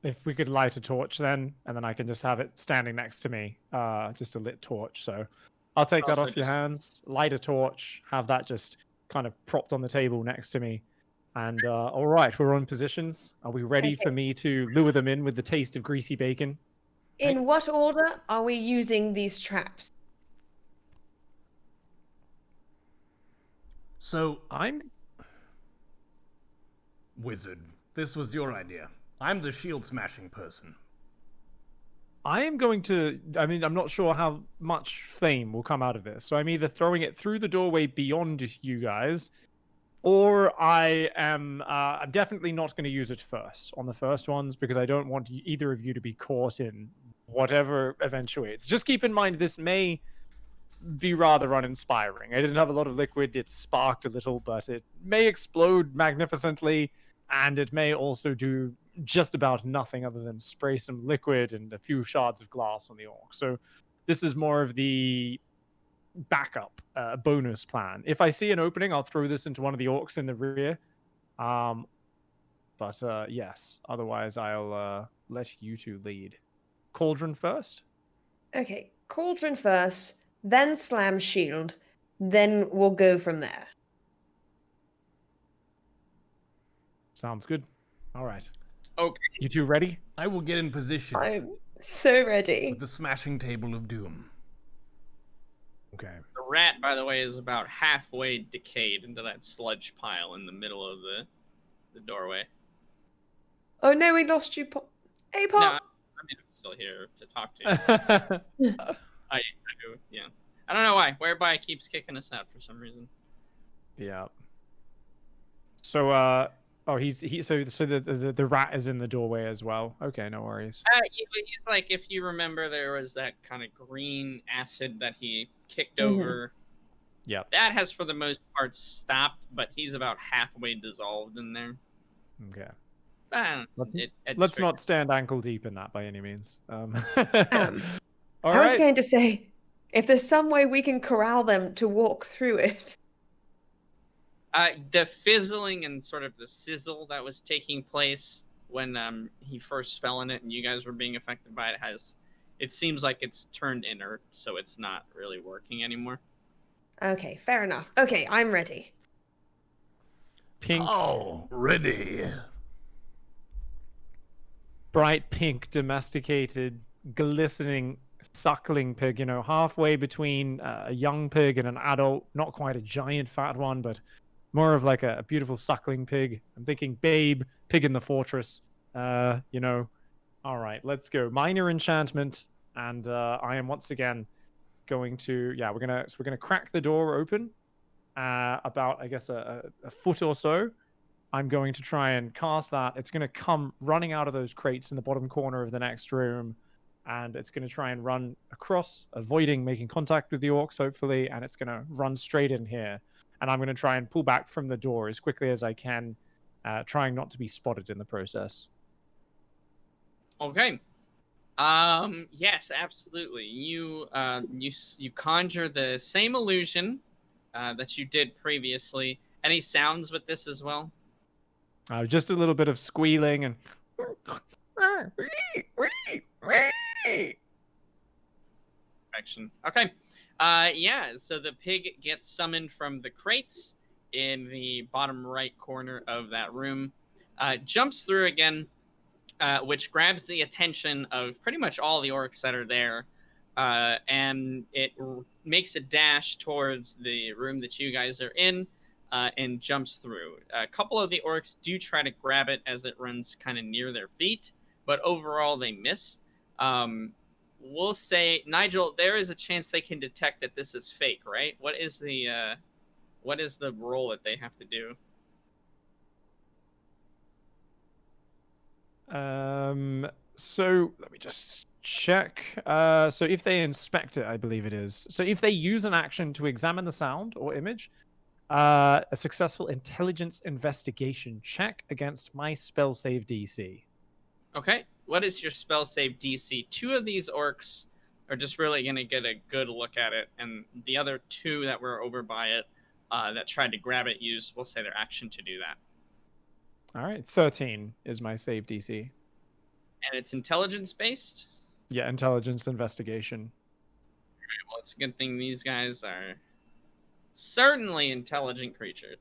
If we could light a torch then, and then I can just have it standing next to me, just a lit torch. So I'll take that off your hands, light a torch, have that just kind of propped on the table next to me. And all right, we're on positions. Are we ready for me to lure them in with the taste of greasy bacon? In what order are we using these traps? So I'm wizard. This was your idea. I'm the shield smashing person. I am going to, I mean, I'm not sure how much flame will come out of this. So I'm either throwing it through the doorway beyond you guys, or I'm definitely not going to use it first on the first ones, because I don't want either of you to be caught in whatever eventuates. Just keep in mind, this may be rather uninspiring. I didn't have a lot of liquid. It sparked a little, but it may explode magnificently, and it may also do just about nothing other than spray some liquid and a few shards of glass on the orc. So this is more of the backup bonus plan. If I see an opening, I'll throw this into one of the orcs in the rear. But yes, otherwise I'll let you two lead. Cauldron first? Okay, cauldron first, then slam shield, then we'll go from there. Sounds good. All right. Okay. You two ready? I will get in position I'm so ready. with the smashing table of doom. Okay. The rat, by the way, is about halfway decayed into that sludge pile in the middle of the doorway. Oh no, we lost you, Pop. Hey, Pop! No, I mean, I'm still here to talk to you. I do, yeah. I don't know why. Whereby keeps kicking us out for some reason. Yeah. So, oh, so the rat is in the doorway as well. Okay, no worries. He's like, if you remember, there was that kind of green acid that he kicked over. Yep. That has, for the most part, stopped, but he's about halfway dissolved in there. Okay. Let's not stand ankle deep in that by any means. All I was going to say, if there's some way we can corral them to walk through it. The fizzling and sort of the sizzle that was taking place when he first fell in it and you guys were being affected by it it seems like it's turned inert, so it's not really working anymore. Okay, fair enough. Okay, I'm ready. Pink. Oh, ready. Bright pink, domesticated, glistening, suckling pig, you know, halfway between a young pig and an adult, not quite a giant fat one, but more of like a beautiful suckling pig. I'm thinking Babe, Pig in the Fortress, you know. All right, let's go. Minor enchantment, and I am once again going to, we're gonna crack the door open about, I guess, a foot or so. I'm going to try and cast that. It's going to come running out of those crates in the bottom corner of the next room, and it's going to try and run across, avoiding making contact with the orcs, hopefully, and it's going to run straight in here. and I'm going to try and pull back from the door as quickly as I can, trying not to be spotted in the process. Okay. Yes, absolutely. You conjure the same illusion that you did previously. Any sounds with this as well? Just a little bit of squealing and Action. Okay. Yeah, so the pig gets summoned from the crates in the bottom right corner of that room, jumps through again, which grabs the attention of pretty much all the orcs that are there, and it makes a dash towards the room that you guys are in, and jumps through. A couple of the orcs do try to grab it as it runs kind of near their feet, but overall they miss. We'll say, Nigel, there is a chance they can detect that this is fake, right? What is the role that they have to do? So let me just check. So if they inspect it, I believe it is. So if they use an action to examine the sound or image, a successful intelligence investigation check against my spell save DC. Okay. What is your spell save DC? Two of these orcs are just really going to get a good look at it, and the other two that were over by it that tried to grab it used, we'll say, their action to do that. All right, 13 is my save DC. And it's intelligence based? Yeah, intelligence investigation. All right, well, it's a good thing these guys are certainly intelligent creatures.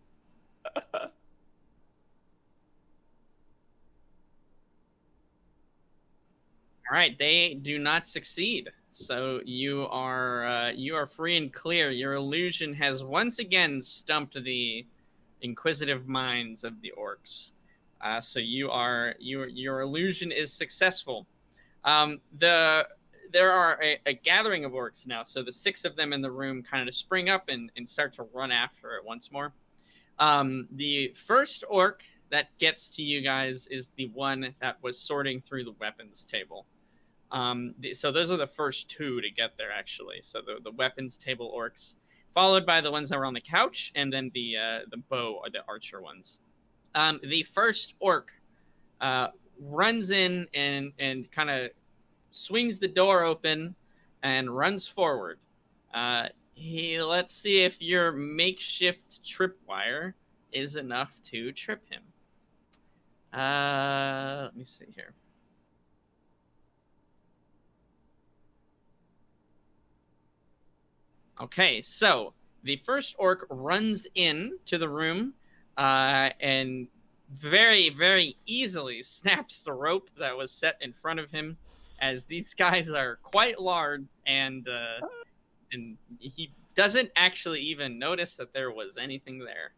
All right, they do not succeed. So you are free and clear. Your illusion has once again stumped the inquisitive minds of the orcs. So your illusion is successful. There are a gathering of orcs now. So the 6 of them in the room kind of spring up and start to run after it once more. The first orc that gets to you guys is the one that was sorting through the weapons table. So those are the first 2 to get there, actually. So the weapons table orcs, followed by the ones that were on the couch, and then the bow or the archer ones. The first orc runs in and kind of swings the door open and runs forward. Let's see if your makeshift tripwire is enough to trip him. Let me see here. Okay, so the first orc runs in to the room and very, very easily snaps the rope that was set in front of him, as these guys are quite large, and he doesn't actually even notice that there was anything there.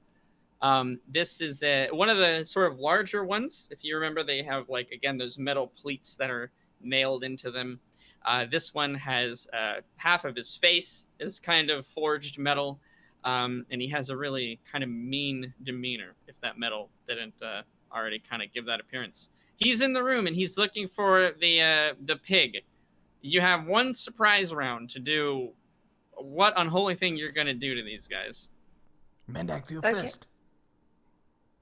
This is one of the sort of larger ones. If you remember, they have, like, again, those metal pleats that are nailed into them. This one has half of his face is kind of forged metal, and he has a really kind of mean demeanor, if that metal didn't already kind of give that appearance. He's in the room, and he's looking for the pig. You have one surprise round to do what unholy thing you're going to do to these guys. Mendax, your Okay. fist.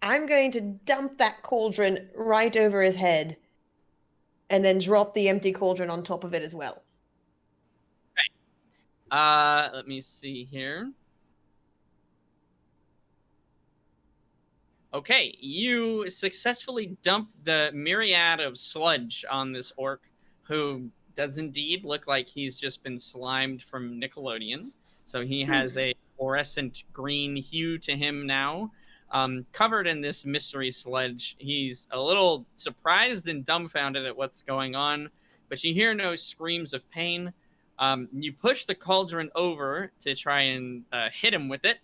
I'm going to dump that cauldron right over his head and then drop the empty cauldron on top of it as well. Let me see here. Okay, you successfully dump the myriad of sludge on this orc, who does indeed look like he's just been slimed from Nickelodeon. So he has a fluorescent green hue to him now. Covered in this mystery sludge. He's a little surprised and dumbfounded at what's going on, but you hear no screams of pain. You push the cauldron over to try and hit him with it.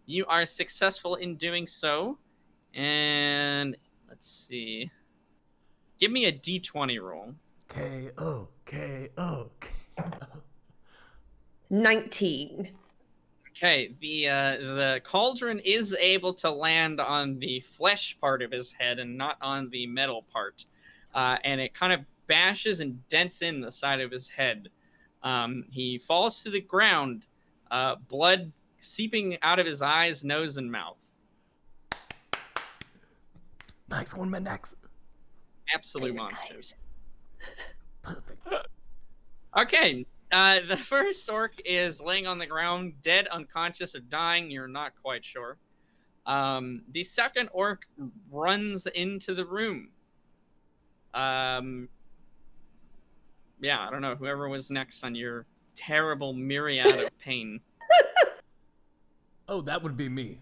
You are successful in doing so. And let's see. Give me a D20 roll. K-O, K-O, K-O. 19. Okay, the cauldron is able to land on the flesh part of his head and not on the metal part, and it kind of bashes and dents in the side of his head. He falls to the ground, blood seeping out of his eyes, nose, and mouth. Nice one, Mendax. Absolute monsters. Perfect. Okay, the first orc is laying on the ground, dead, unconscious, or dying. You're not quite sure. The second orc runs into the room. Yeah, I don't know. Whoever was next on your terrible myriad of pain. Oh, that would be me.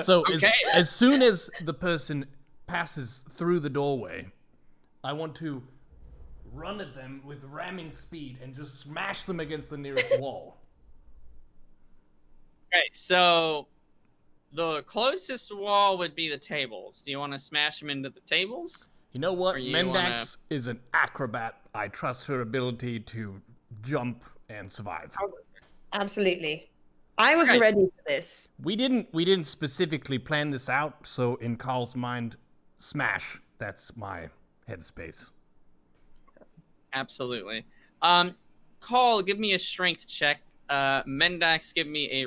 So Okay. as soon as the person passes through the doorway, I want to run at them with ramming speed and just smash them against the nearest wall. Okay, so the closest wall would be the tables. Do you want to smash them into the tables? You know what? Or you Mendax is an acrobat. I trust her ability to jump and survive. Absolutely. I was Okay. ready for this. We didn't specifically plan this out, so in Carl's mind, smash. That's my headspace. Absolutely. Call, give me a strength check. Mendax, give me a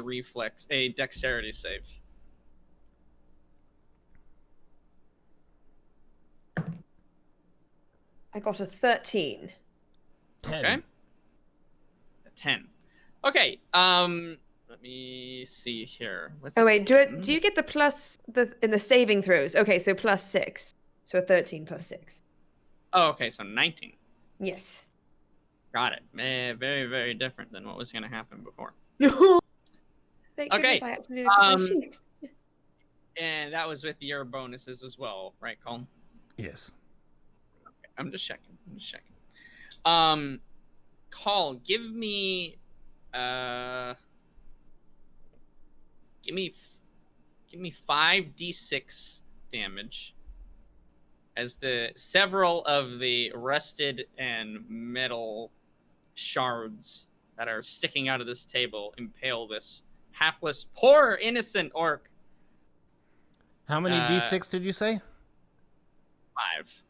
dexterity save. I got a 13. 10. Okay. A 10. Okay. Let me see here. Oh wait, do you get the plus in the saving throws? Okay, so plus 6. So a 13 plus 6. Oh, okay, so 19. Yes. Got it. Very, very different than what was going to happen before. Thank Okay, goodness I actually looked at my sheet. And that was with your bonuses as well, right, Colin? Yes. Okay, I'm just checking. Call, give me 5d6 damage as the several of the rusted and metal shards that are sticking out of this table impale this hapless, poor, innocent orc. How many d6 did you say? 5.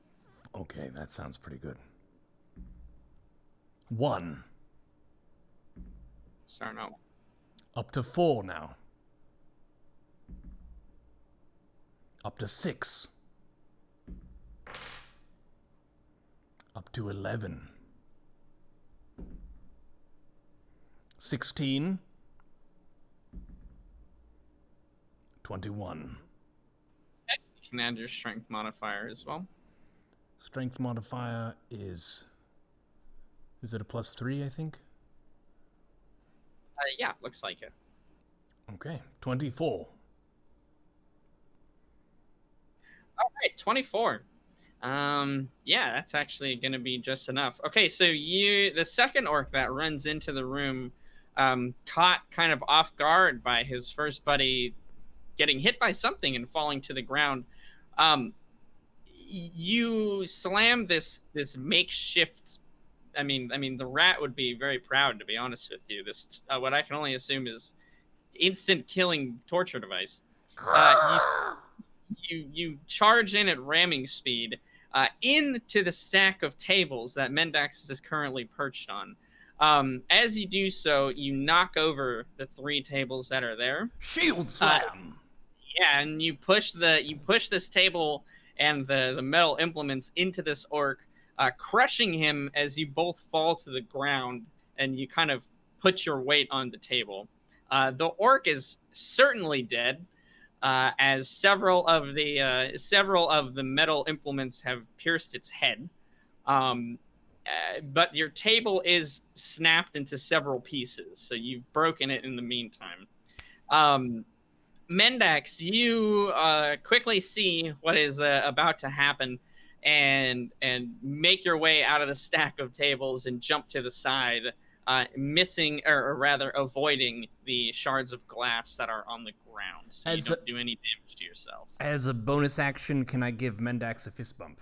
Okay, that sounds pretty good. 1. Starting out. Up to 4 now. Up to 6. Up to 11. 16. 21. You can add your strength modifier as well. Strength modifier is it a +3, I think? Yeah, looks like it. Okay, 24. All right, 24. Yeah, that's actually going to be just enough. Okay, so the second orc that runs into the room, caught kind of off guard by his first buddy getting hit by something and falling to the ground. You slam this makeshift. I mean, the rat would be very proud, to be honest with you. This, what I can only assume is instant killing torture device. You charge in at ramming speed into the stack of tables that Mendax is currently perched on. As you do so, you knock over the 3 tables that are there. Shield slam. Yeah, and you push this table and the metal implements into this orc, crushing him as you both fall to the ground, and you kind of put your weight on the table. The orc is certainly dead, as several of the metal implements have pierced its head. But your table is snapped into several pieces, so you've broken it in the meantime. Mendax, you quickly see what is about to happen, and make your way out of the stack of tables and jump to the side, missing, or rather avoiding the shards of glass that are on the ground, so you don't do any damage to yourself. As a bonus action, can I give Mendax a fist bump?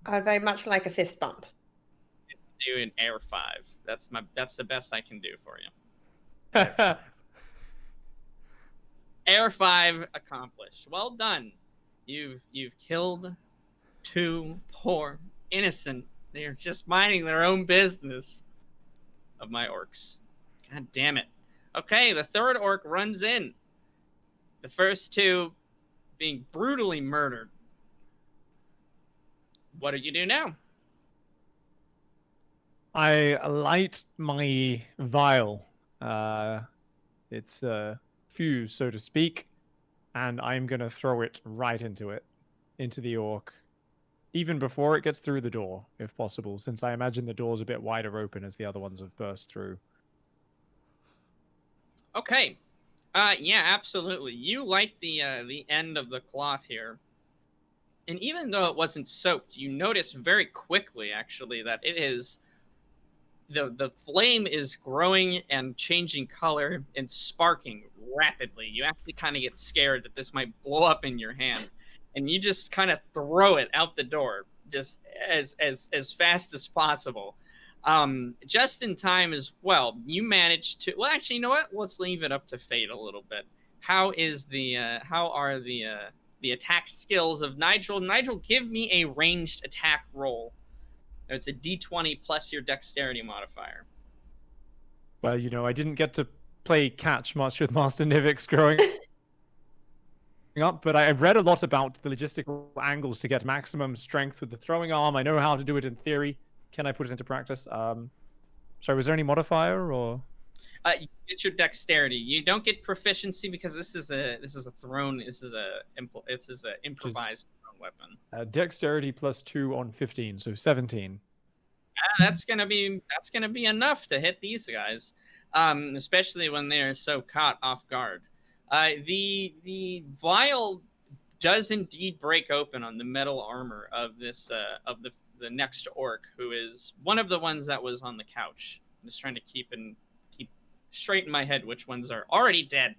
I would very much like a fist bump. Do an air 5. That's the best I can do for you. Air 5 accomplished. Well done. You've killed 2 poor innocent. They're just minding their own business of my orcs. God damn it. Okay, the third orc runs in. The first two being brutally murdered. What do you do now? I light my vial. It's a fuse, so to speak, and I'm gonna throw it right into the orc, even before it gets through the door, if possible, since I imagine the door's a bit wider open as the other ones have burst through. Okay. Yeah, absolutely. You light the end of the cloth here. And even though it wasn't soaked, you notice very quickly actually that it is the flame is growing and changing color and sparking rapidly. You actually kind of get scared that this might blow up in your hand, and you just kind of throw it out the door just as fast as possible. Just in time as well. You manage to. Well, actually, you know what? Let's leave it up to fate a little bit. How are the attack skills of Nigel? Nigel, give me a ranged attack roll. It's a d20 plus your dexterity modifier. Well, I didn't get to play catch much with Master Nivix growing up, but I've read a lot about the logistical angles to get maximum strength with the throwing arm. I know how to do it in theory. Can I put it into practice? Sorry, was there any modifier or? You get your dexterity. You don't get proficiency because this is a thrown. This is a improvised thrown weapon. Dexterity plus 2 on 15, so 17. That's gonna be enough to hit these guys, especially when they are so caught off guard. The vial does indeed break open on the metal armor of this of the next orc, who is one of the ones that was on the couch. I'm just trying to keep straight in my head which ones are already dead.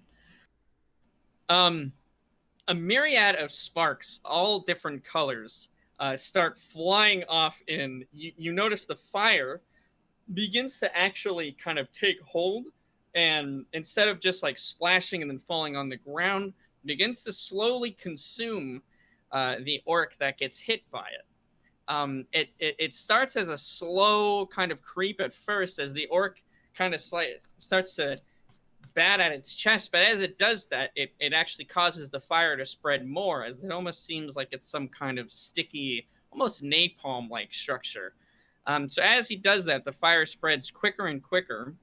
A myriad of sparks, all different colors, start flying off in. You notice the fire begins to actually kind of take hold, and instead of just like splashing and then falling on the ground, begins to slowly consume the orc that gets hit by it. It starts as a slow kind of creep at first, as the orc kind of starts to bat at its chest, but as it does that, it actually causes the fire to spread more, as it almost seems like it's some kind of sticky, almost napalm-like structure. So as he does that, the fire spreads quicker and quicker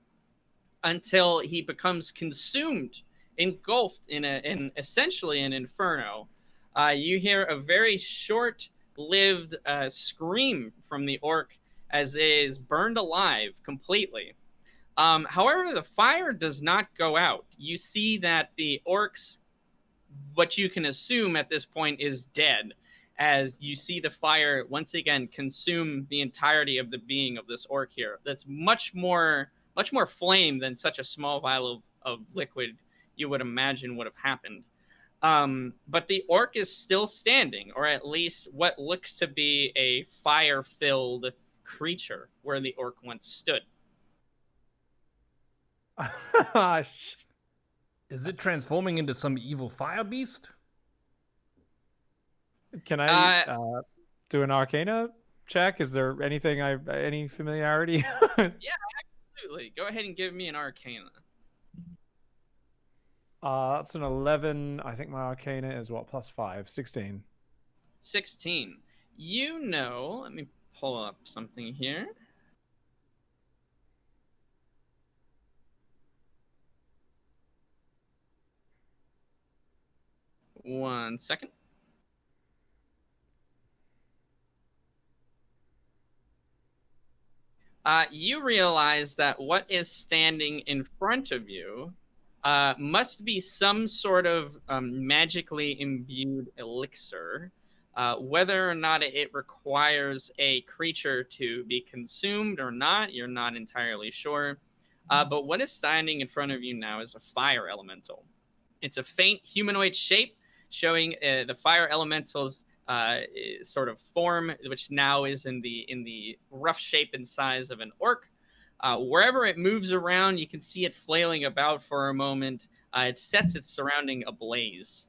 until he becomes consumed, engulfed in essentially an inferno. You hear a very short-lived scream from the orc as it is burned alive completely. However, the fire does not go out. You see that the orcs, what you can assume at this point, is dead, as you see the fire once again consume the entirety of the being of this orc here. That's much more flame than such a small vial of liquid you would imagine would have happened. But the orc is still standing, or at least what looks to be a fire-filled creature where the orc once stood. Is it transforming into some evil fire beast? Can I do an Arcana check? Is there anything any familiarity? Yeah, absolutely. Go ahead and give me an Arcana. That's an 11. I think my Arcana is what, plus 5, 16. 16. Let me pull up something here. One second. You realize that what is standing in front of you must be some sort of magically imbued elixir. Whether or not it requires a creature to be consumed or not, you're not entirely sure. But what is standing in front of you now is a fire elemental. It's a faint humanoid shape, showing the fire elemental's sort of form, which now is in the rough shape and size of an orc. Wherever it moves around, you can see it flailing about for a moment. It sets its surrounding ablaze,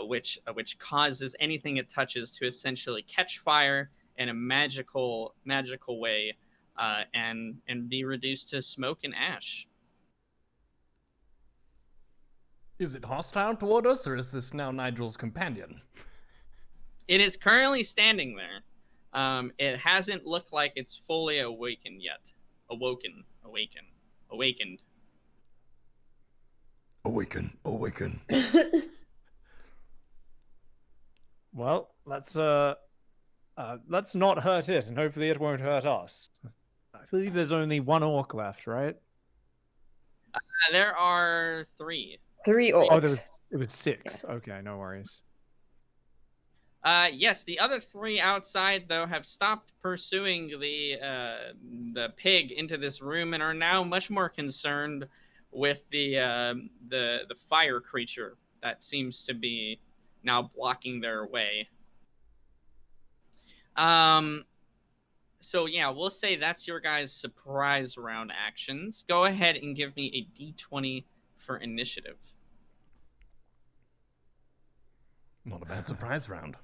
which causes anything it touches to essentially catch fire in a magical way, and be reduced to smoke and ash. Is it hostile toward us, or is this now Nigel's companion? It is currently standing there. It hasn't looked like it's fully awakened yet. Awakened. Awaken. Well, let's not hurt it, and hopefully it won't hurt us. I believe there's only one orc left, right? There are 3. 3 orcs. Oh, it was 6. Yeah. Okay, no worries. Yes, the other 3 outside though have stopped pursuing the pig into this room and are now much more concerned with the fire creature that seems to be now blocking their way. So yeah, we'll say that's your guys' surprise round actions. Go ahead and give me a d20 for initiative. Not a bad surprise round.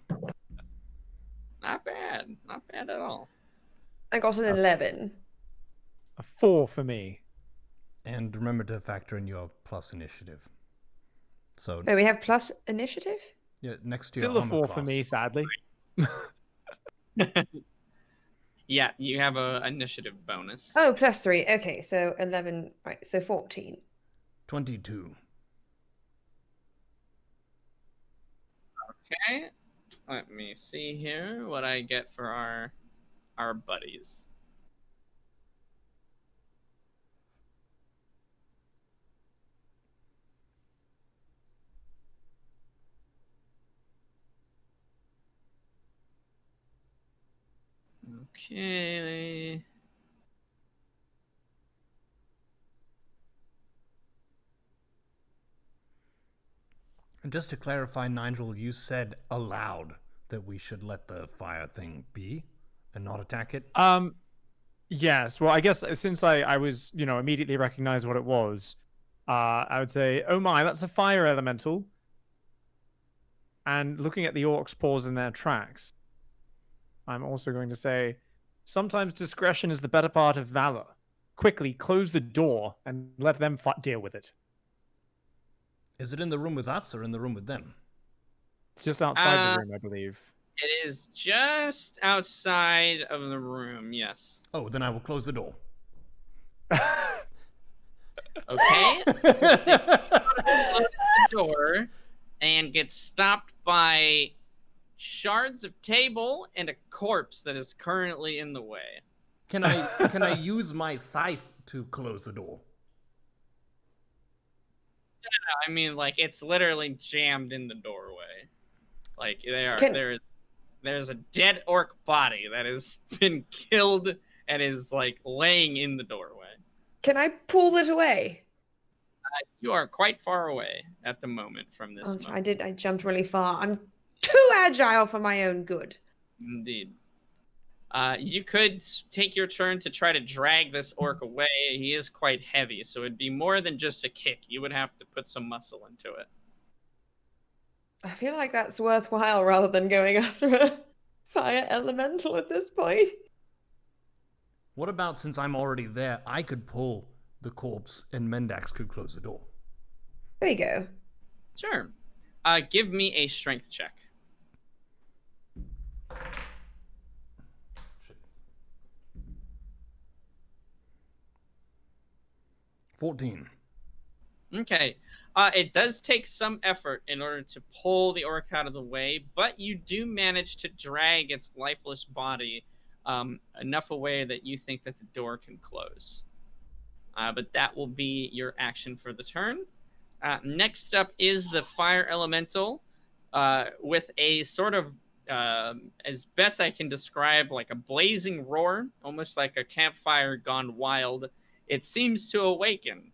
Not bad at all. I got an 11. A 4 for me. And remember to factor in your plus initiative. So Oh, we have plus initiative? yeah, next to Still your a armor 4 class. for me, sadly. Yeah, you have a initiative bonus. Oh, plus 3. Okay, so 11. Right, so 14. 22. Okay. Let me see here what I get for our buddies. Okay. And just to clarify, Nigel, you said aloud that we should let the fire thing be and not attack it? Yes. Well, I guess since I was, immediately recognized what it was, I would say, oh my, that's a fire elemental. And looking at the orcs pause in their tracks, I'm also going to say, sometimes discretion is the better part of valor. Quickly close the door and let them deal with it. Is it in the room with us or in the room with them? It's just outside the room, I believe. It is just outside of the room, yes. Oh, then I will close the door. Okay. Close the door and get stopped by shards of table and a corpse that is currently in the way. Can I use my scythe to close the door? I mean, like, it's literally jammed in the doorway. Like, there's a dead orc body that has been killed and is, like, laying in the doorway. Can I pull it away? You are quite far away at the moment from this. Oh, I jumped really far. I'm too agile for my own good. Indeed. You could take your turn to try to drag this orc away. He is quite heavy, so it'd be more than just a kick. You would have to put some muscle into it. I feel like that's worthwhile rather than going after a fire elemental at this point. What about, since I'm already there, I could pull the corpse and Mendax could close the door? There you go. Sure. Give me a strength check. Shit. 14. Okay. It does take some effort in order to pull the orc out of the way, but you do manage to drag its lifeless body enough away that you think that the door can close. But that will be your action for the turn. Next up is the fire elemental with a sort of, as best I can describe, like a blazing roar, almost like a campfire gone wild. It seems to awaken.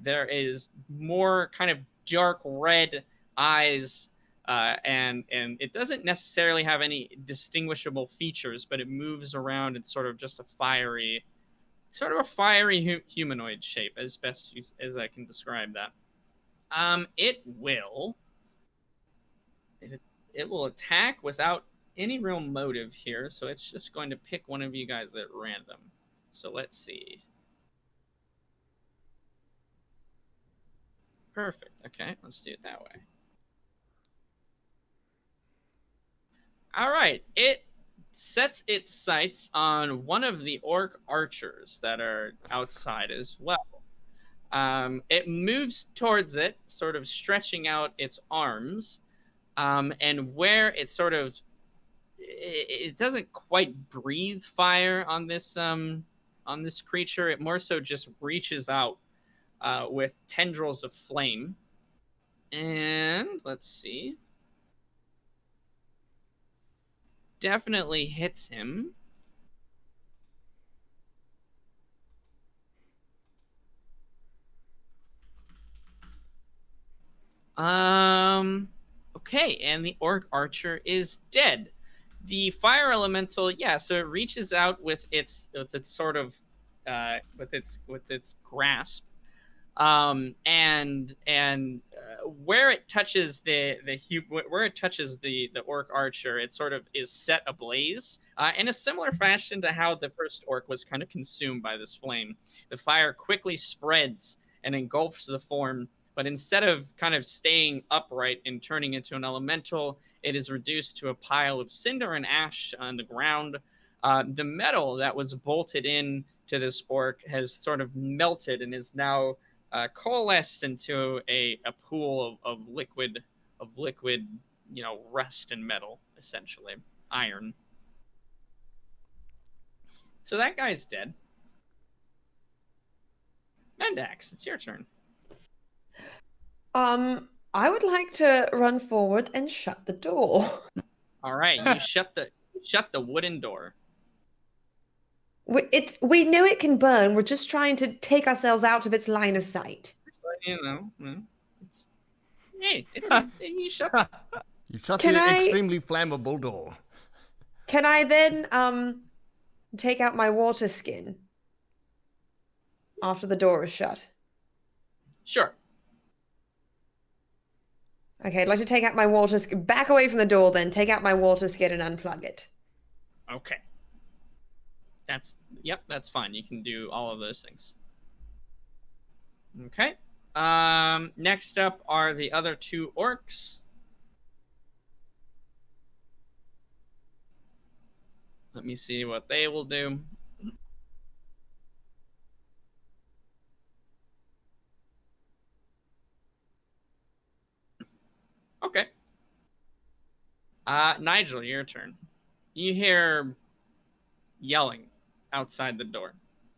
There is more kind of dark red eyes, and it doesn't necessarily have any distinguishable features, but it moves around in sort of just a fiery humanoid shape, as best as I can describe that. It will attack without any real motive here, so it's just going to pick one of you guys at random. So let's see. Perfect. Okay, let's do it that way. All right. It sets its sights on one of the orc archers that are outside as well. It moves towards it, sort of stretching out its arms, and where it sort of it doesn't quite breathe fire on this creature. It more so just reaches out with tendrils of flame. And let's see. Definitely hits him. Okay, and the orc archer is dead. The fire elemental, yeah, so it reaches out with its sort of with its grasp, and where it touches where it touches the orc archer, it sort of is set ablaze in a similar fashion to how the first orc was kind of consumed by this flame. The fire quickly spreads and engulfs the form, but instead of kind of staying upright and turning into an elemental, it is reduced to a pile of cinder and ash on the ground. The metal that was bolted in to this orc has sort of melted and is now coalesced into a pool of liquid, rust and metal, essentially iron. So that guy's dead. Mendax, it's your turn. I would like to run forward and shut the door. All right, you shut the wooden door. We know it can burn. We're just trying to take ourselves out of its line of sight. You shut. You shut Can the I- extremely flammable door. Can I then take out my water skin after the door is shut? Sure. Okay, I'd like to take out my water skin. Back away from the door, then take out my water skin and unplug it. Okay. That's fine. You can do all of those things. Okay. Next up are the other two orcs. Let me see what they will do. Okay. Nigel, your turn. You hear yelling outside the door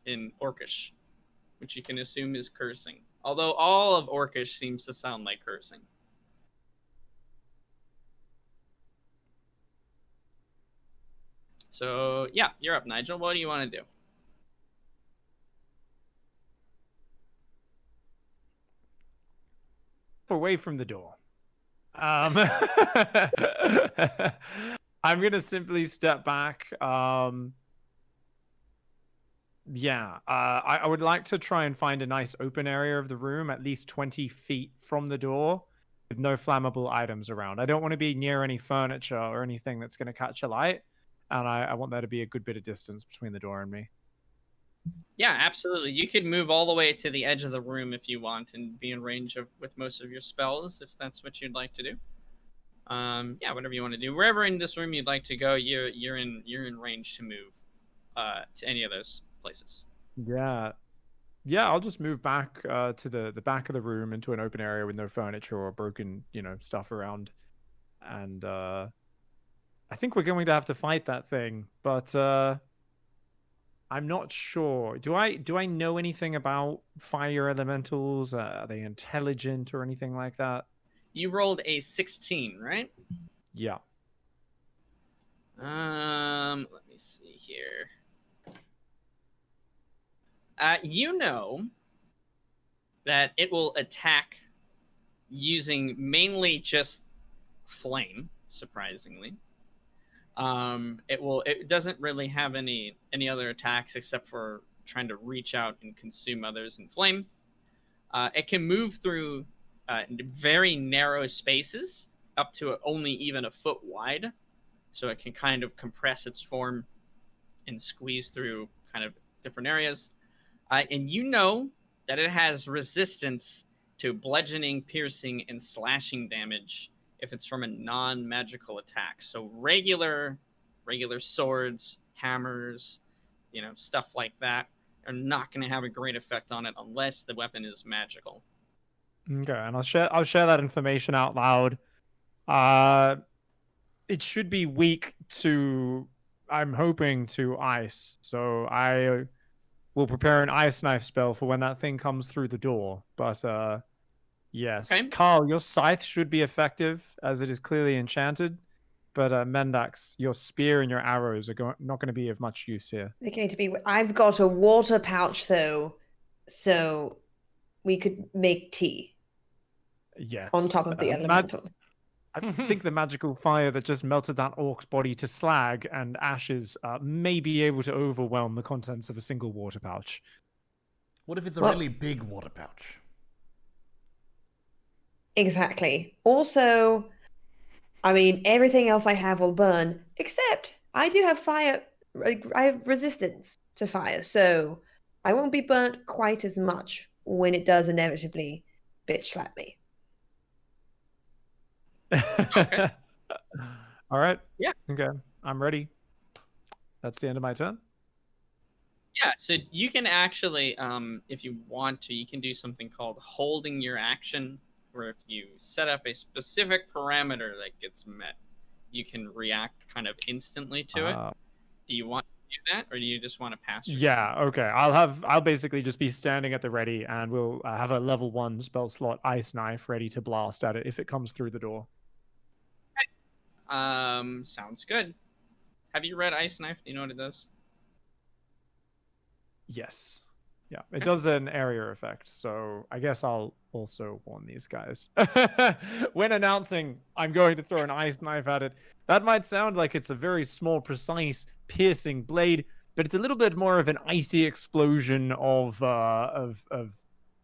in Orcish, which you can assume is cursing. Although all of Orcish seems to sound like cursing. So, yeah, you're up, Nigel. What do you want to do? Away from the door. I'm gonna simply step back. I would like to try and find a nice open area of the room, at least 20 feet from the door, with no flammable items around. I don't want to be near any furniture or anything that's going to catch a light, and I want there to be a good bit of distance between the door and me. Yeah, absolutely. You could move all the way to the edge of the room if you want and be in range with most of your spells, if that's what you'd like to do. Yeah, whatever you want to do. Wherever in this room you'd like to go, you're in range to move to any of those places. Yeah, I'll just move back to the back of the room into an open area with no furniture or broken, stuff around. And I think we're going to have to fight that thing, but I'm not sure. Do I know anything about fire elementals? Are they intelligent or anything like that? You rolled a 16, right? Yeah. Let me see here. You know that it will attack using mainly just flame, surprisingly. It doesn't really have any other attacks except for trying to reach out and consume others in flame. It can move through very narrow spaces up to only even a foot wide, so it can kind of compress its form and squeeze through kind of different areas. And you know that it has resistance to bludgeoning, piercing, and slashing damage if it's from a non-magical attack. So regular swords, hammers, stuff like that are not going to have a great effect on it unless the weapon is magical. Okay, and I'll share that information out loud. It should be weak to, I'm hoping, to ice. So I will prepare an ice knife spell for when that thing comes through the door. But yes, Okay. Carl, your scythe should be effective as it is clearly enchanted. But Mendax, your spear and your arrows are not going to be of much use here. They're going to be. I've got a water pouch though, so we could make tea Yes. on top of the elemental. I think the magical fire that just melted that orc's body to slag and ashes may be able to overwhelm the contents of a single water pouch. What if it's a really big water pouch? Exactly. Also, I mean, everything else I have will burn, except I do have fire. I have resistance to fire, so I won't be burnt quite as much when it does inevitably bitch slap me. Okay. All right. Yeah. Okay. I'm ready. That's the end of my turn. Yeah, so you can actually, if you want to, you can do something called holding your action, where if you set up a specific parameter that gets met, you can react kind of instantly to it. Do you want to do that, or do you just want to pass your turn? Yeah, okay. I'll basically just be standing at the ready, and we'll have a level 1 spell slot ice knife ready to blast at it if it comes through the door. Sounds good. Have you read Ice Knife? Do you know what it does? Yes. Yeah, it does an area effect, so I guess I'll also warn these guys. When announcing I'm going to throw an ice knife at it, that might sound like it's a very small, precise, piercing blade, but it's a little bit more of an icy explosion of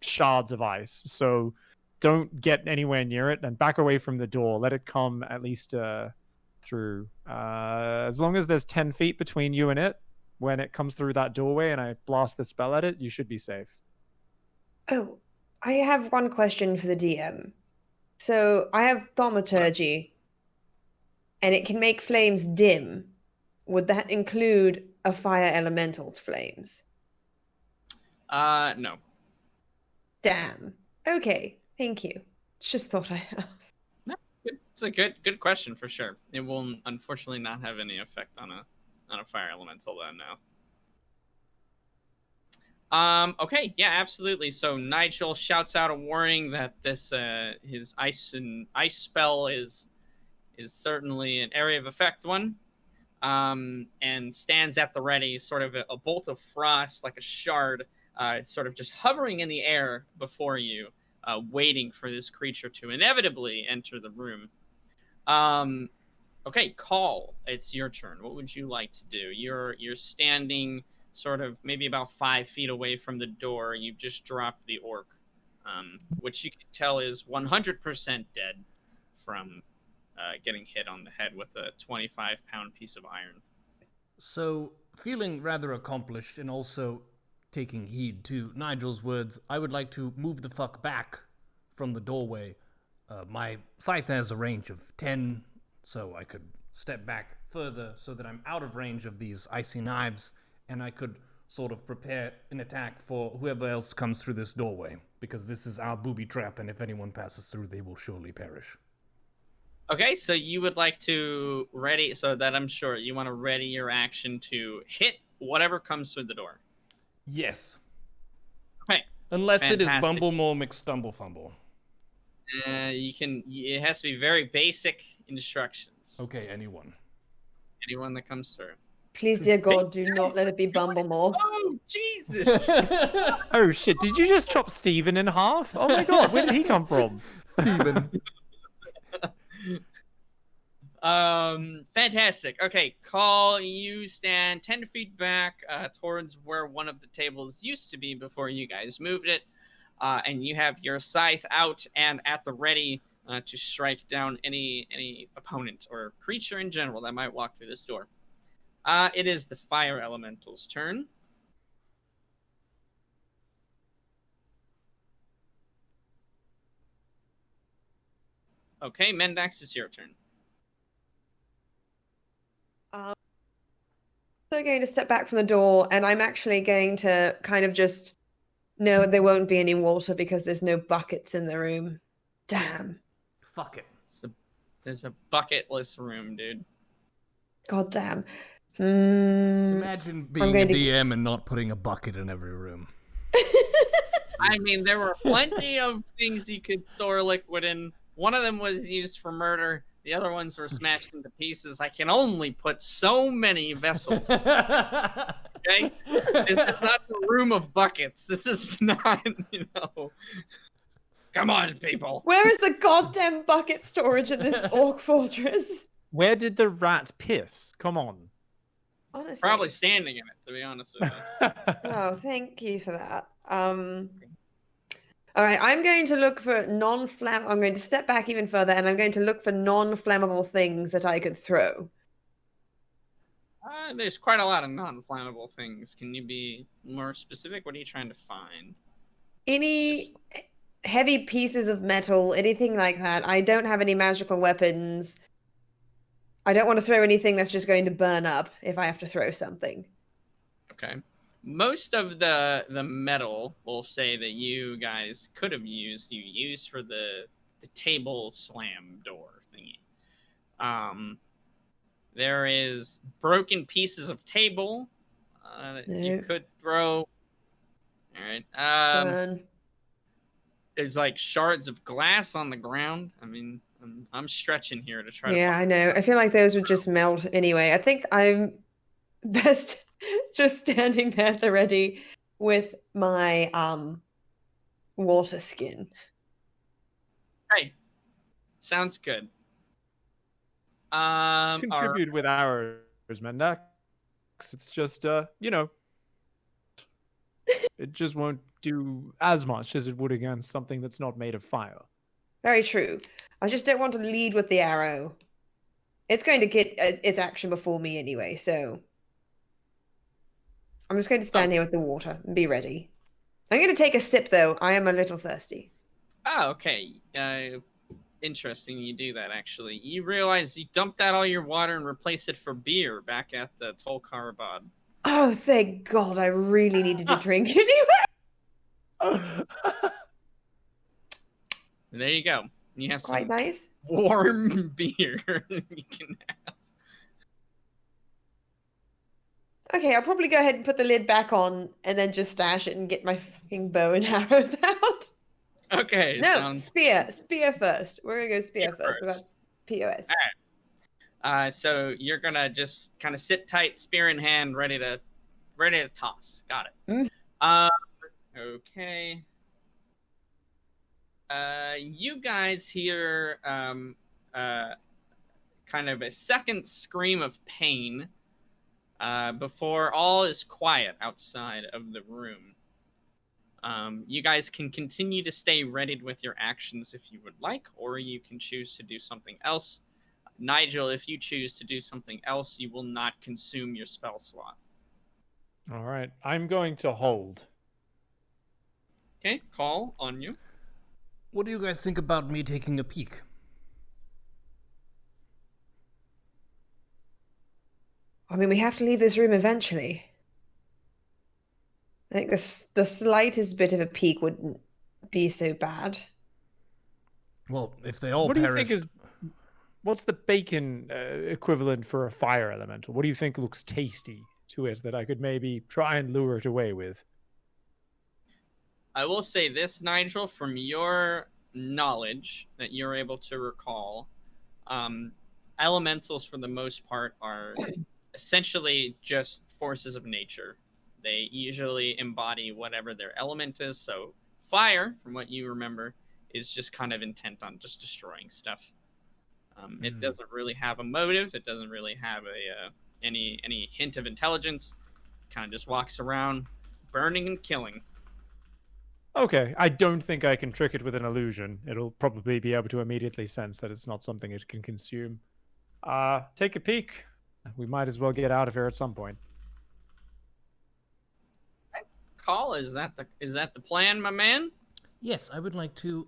shards of ice. So don't get anywhere near it and back away from the door. Let it come at least through. As long as there's 10 feet between you and it, when it comes through that doorway and I blast the spell at it, you should be safe. Oh, I have one question for the DM. So I have thaumaturgy, and it can make flames dim. Would that include a fire elemental's flames? No. Damn. Okay, thank you. Just thought I'd ask. No, it's a good question for sure. It will unfortunately not have any effect on a fire elemental then now. Okay, yeah, absolutely. So Nigel shouts out a warning that this his ice spell is certainly an area of effect one. And stands at the ready, sort of a bolt of frost, like a shard, sort of just hovering in the air before you, waiting for this creature to inevitably enter the room. Okay, Call, it's your turn. What would you like to do? You're standing sort of maybe about 5 feet away from the door. You've just dropped the orc, which you can tell is 100% dead from getting hit on the head with a 25-pound piece of iron. So, feeling rather accomplished and also taking heed to Nigel's words, I would like to move the fuck back from the doorway. My scythe has a range of 10, so I could step back further so that I'm out of range of these icy knives, and I could sort of prepare an attack for whoever else comes through this doorway, because this is our booby trap, and if anyone passes through, they will surely perish. Okay, so you would like to ready, so that I'm sure you want to ready your action to hit whatever comes through the door. Yes. Okay. Unless Fantastic. it is Bumble More McStumble Fumble. It has to be very basic instructions. Okay, anyone that comes through. Please, dear God, do not let it be Bumblemore. Oh, Jesus! Oh, shit. Did you just chop Steven in half? Oh, my God. Where did he come from? Steven. Fantastic. Okay, Call, you stand 10 feet back towards where one of the tables used to be before you guys moved it, and you have your scythe out and at the ready to strike down any opponent or creature in general that might walk through this door. It is the fire elemental's turn. Okay, Mendax, it's your turn. So going to step back from the door, and I'm actually going to kind of just... No, there won't be any water because there's no buckets in the room. Damn. Fuck it. There's a bucketless room, dude. God damn. Imagine being a going to- DM and not putting a bucket in every room. I mean, there were plenty of things you could store liquid in. One of them was used for murder. The other ones were smashed into pieces. I can only put so many vessels. Okay? This is not the room of buckets. This is not, you know. Come on, people. Where is the goddamn bucket storage in this orc fortress? Where did the rat piss? Come on. Honestly. Probably standing in it, to be honest with you. Oh, thank you for that. All right, I'm going to look for non-flamm. I'm going to step back even further, and I'm going to look for non-flammable things that I could throw. There's quite a lot of non-flammable things. Can you be more specific? What are you trying to find? Any heavy pieces of metal, anything like that. I don't have any magical weapons. I don't want to throw anything that's just going to burn up if I have to throw something. Okay. Most of the metal, we'll say, that you guys could have used, you used for the table slam door thingy. There is broken pieces of table that you Nope. could throw. All right. Burn. There's like shards of glass on the ground. I mean, I'm stretching here to try to Yeah, find I know. I feel like those would just melt anyway. I think I'm best just standing there at the ready with my water skin. Hey, sounds good. All Contribute with arrows, Mendax. It's just, you know, it just won't do as much as it would against something that's not made of fire. Very true. I just don't want to lead with the arrow. It's going to get its action before me anyway, so I'm just going to stand here with the water and be ready. I'm going to take a sip, though. I am a little thirsty. Oh, okay. Interesting you do that, actually. You realize you dumped out all your water and replaced it for beer back at the Tolkarabad. Oh, thank God. I really needed to drink anyway. There you go. You have Quite some nice. warm beer you can have. Okay, I'll probably go ahead and put the lid back on and then just stash it and get my fucking bow and arrows out. Okay. No, spear. Spear first. We're going to go spear first. first. Without POS. All right. So you're gonna just kind of sit tight, spear in hand, ready to toss. Got it. Okay. You guys hear kind of a second scream of pain before all is quiet outside of the room. You guys can continue to stay readied with your actions if you would like, or you can choose to do something else. Nigel, if you choose to do something else, you will not consume your spell slot. All right, I'm going to hold. Okay, call on you. What do you guys think about me taking a peek? I mean, we have to leave this room eventually. I think the slightest bit of a peek wouldn't be so bad. Well, if they all What do you perish... think is... What's the bacon equivalent for a fire elemental? What do you think looks tasty to it that I could maybe try and lure it away with? I will say this, Nigel, from your knowledge that you're able to recall, elementals for the most part are essentially just forces of nature. They usually embody whatever their element is. So fire, from what you remember, is just kind of intent on just destroying stuff. It doesn't really have a motive. It doesn't really have any hint of intelligence. Kind of just walks around burning and killing. Okay, I don't think I can trick it with an illusion. It'll probably be able to immediately sense that it's not something it can consume. Take a peek. We might as well get out of here at some point. Call, is that the plan, my man? Yes, I would like to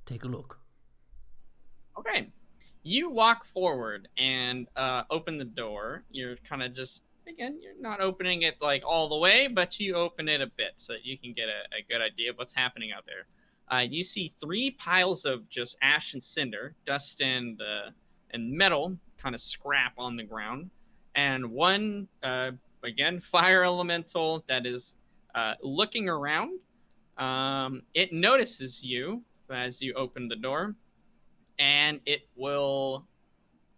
take a look. You walk forward and open the door. You're kind of just, again, you're not opening it like all the way, but you open it a bit so that you can get a good idea of what's happening out there. You see 3 piles of just ash and cinder, dust and metal, kind of scrap on the ground, and one again fire elemental that is looking around. It notices you as you open the door, and it will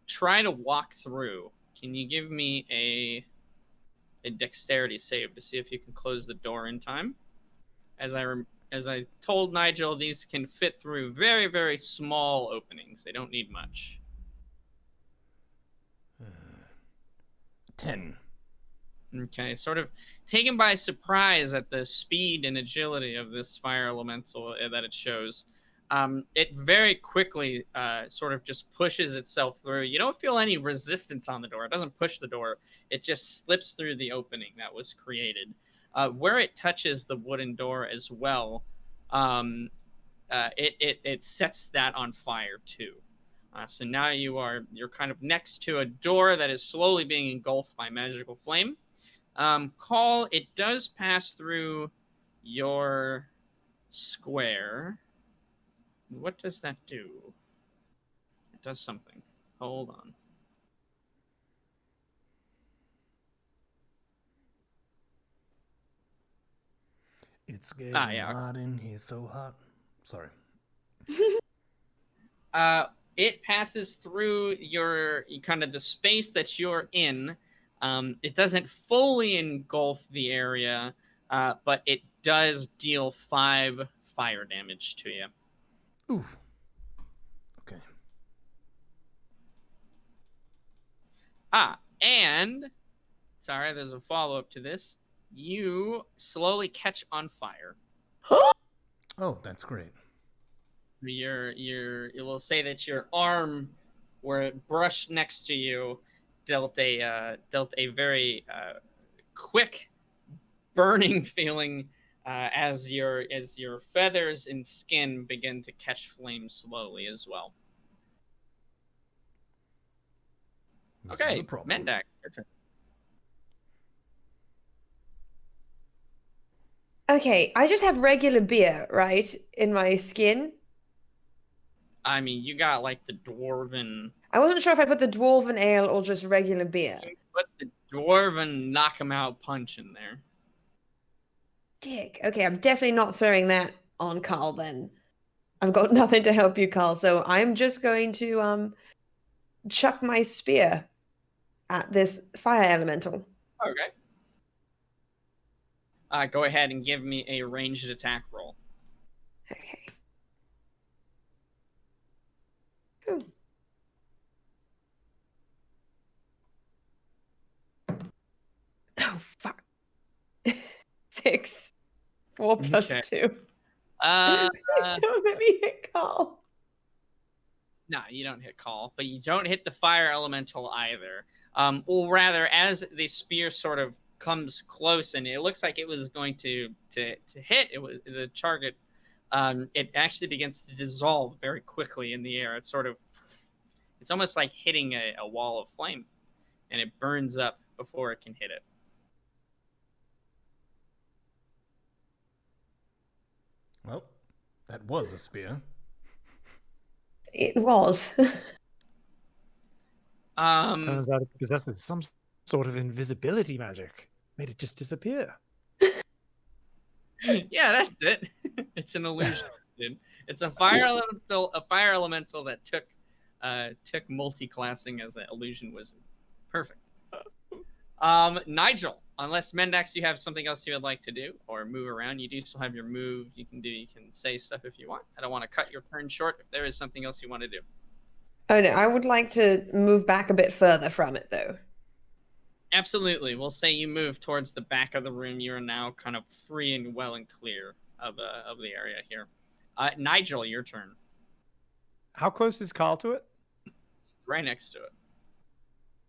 try to walk through. Can you give me a dexterity save to see if you can close the door in time? As I told Nigel, these can fit through very, very small openings. They don't need much. 10. Okay, sort of taken by surprise at the speed and agility of this fire elemental that it shows. It very quickly sort of just pushes itself through. You don't feel any resistance on the door. It doesn't push the door. It just slips through the opening that was created. Where it touches the wooden door as well, it sets that on fire too. So now you're kind of next to a door that is slowly being engulfed by magical flame. Call, it does pass through your square. What does that do? It does something. Hold on. It's getting yeah. hot in here, so hot. Sorry. It passes through your kind of the space that you're in. It doesn't fully engulf the area, but it does deal 5 fire damage to you. Oof. Okay. And sorry, there's a follow-up to this. You slowly catch on fire. Oh, that's great. It will say that your arm, where it brushed next to you, dealt a very quick burning feeling as your feathers and skin begin to catch flame slowly as well. This Okay, is a problem. Mendak, your turn. Okay, I just have regular beer, right, in my skin. I mean, you got like the dwarven. I wasn't sure if I put the dwarven ale or just regular beer. You put the dwarven knock 'em out punch in there. Dick. Okay, I'm definitely not throwing that on Carl then. I've got nothing to help you, Carl, so I'm just going to chuck my spear at this fire elemental. Okay. Go ahead and give me a ranged attack roll. Okay. Ooh. Oh, fuck. 6. 4 plus Okay. 2. Uh, Please don't let me hit Carl. No, you don't hit Call, but you don't hit the fire elemental either. Or rather, as the spear sort of comes close, and it looks like it was going to hit the target, it actually begins to dissolve very quickly in the air. It's almost like hitting a wall of flame, and it burns up before it can hit it. Well, that was a spear. It was. Turns out it possesses some sort of invisibility magic. Made it just disappear. Yeah, that's it. It's an illusion, dude. It's a fire elemental that took multi-classing as an illusion wizard. Perfect. Nigel, unless Mendax, you have something else you would like to do or move around, you do still have your move. You can say stuff if you want. I don't want to cut your turn short if there is something else you want to do. Oh no, I would like to move back a bit further from it though. Absolutely. We'll say you move towards the back of the room. You are now kind of free and well and clear of the area here. Nigel, your turn. How close is Carl to it? Right next to it.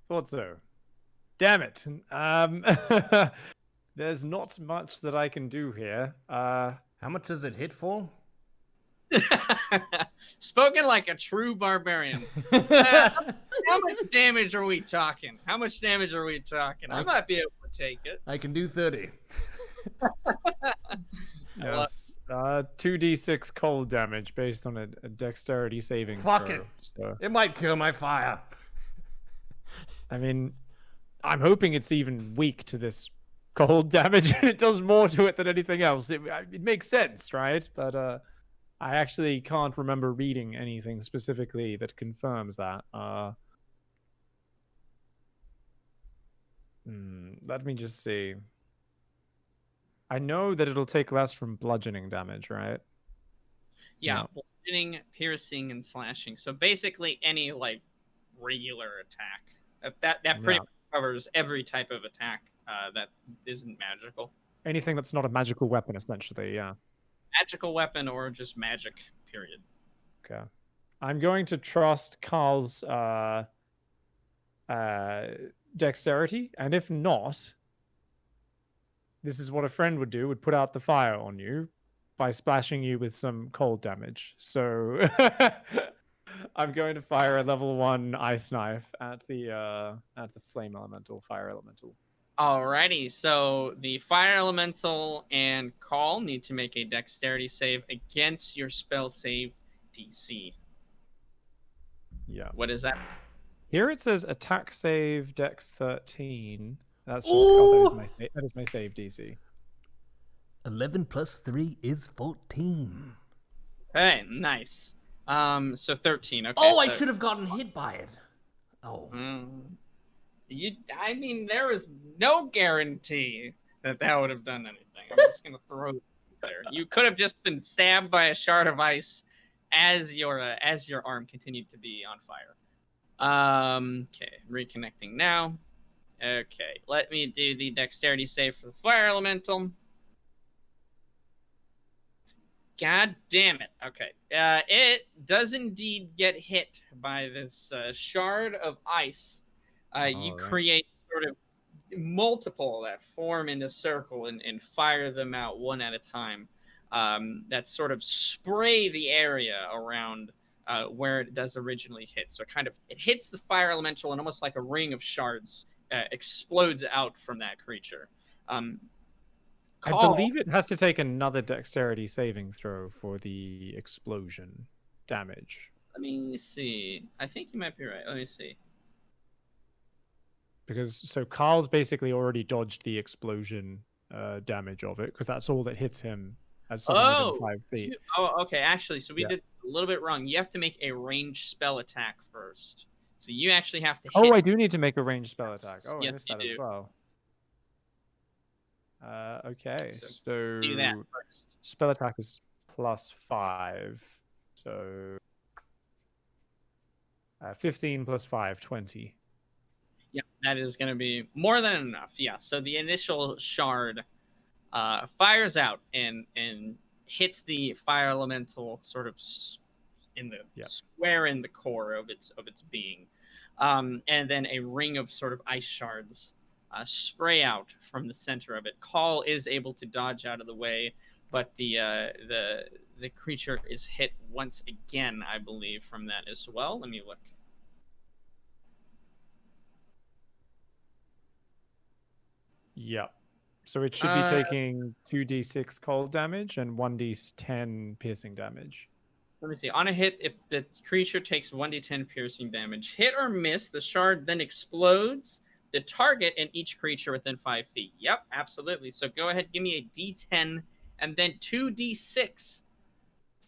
Thought so. Damn it. There's not much that I can do here. How much does it hit for? Spoken like a true barbarian. How much damage are we talking? How much damage are we talking? I might be able to take it. I can do 30. Yes. 2d6 cold damage based on a dexterity saving Fuck throw. it. So, It might kill my fire. I mean, I'm hoping it's even weak to this cold damage and it does more to it than anything else. It makes sense, right? But I actually can't remember reading anything specifically that confirms that. Let me just see. I know that it'll take less from bludgeoning damage, right? Yeah, No. bludgeoning, piercing, and slashing. So basically any like regular attack. That pretty much covers every type of attack that isn't magical. Anything that's not a magical weapon, essentially, yeah. Magical weapon or just magic, period. Okay. I'm going to trust Carl's dexterity, and if not, this is what a friend would do, would put out the fire on you by splashing you with some cold damage. So I'm going to fire a level 1 ice knife at the flame elemental, fire elemental. Alrighty, so the fire elemental and Call need to make a dexterity save against your spell save DC. Yeah. What is that? Here it says attack save dex 13. That's just that is my save DC. 11 plus 3 is 14. Hey, nice. So 13. Okay. Oh, I should have gotten hit by it. Oh. I mean, there was no guarantee that would have done anything. I'm just gonna throw it there. You could have just been stabbed by a shard of ice as your arm continued to be on fire. Okay, reconnecting now. Okay, let me do the dexterity save for the fire elemental. God damn it. Okay. It does indeed get hit by this shard of ice. You create sort of multiple that form in a circle and fire them out one at a time. That sort of spray the area around where it does originally hit. So it hits the fire elemental and almost like a ring of shards explodes out from that creature. I believe it has to take another dexterity saving throw for the explosion damage. Let me see. I think you might be right. Let me see. Because so Carl's basically already dodged the explosion damage of it, because that's all that hits him as someone within 5 feet. Okay. Actually, so we did a little bit wrong. You have to make a ranged spell attack first. So you actually have to hit. Oh, I do need to make a ranged spell attack. Oh, yes, I missed that as well. Okay, so do that first. Spell attack is +5. So 15 plus 5, 20. Yeah, that is going to be more than enough. Yeah, so the initial shard fires out and hits the fire elemental sort of in the square in the core of its being. And then a ring of sort of ice shards spray out from the center of it. Call is able to dodge out of the way, but the creature is hit once again, I believe, from that as well. Let me look. Yep. So it should be taking 2d6 cold damage and 1d10 piercing damage. Let me see. On a hit, if the creature takes 1d10 piercing damage, hit or miss, the shard then explodes the target and each creature within 5 feet. Yep, absolutely. So go ahead, give me a d10 and then 2d6.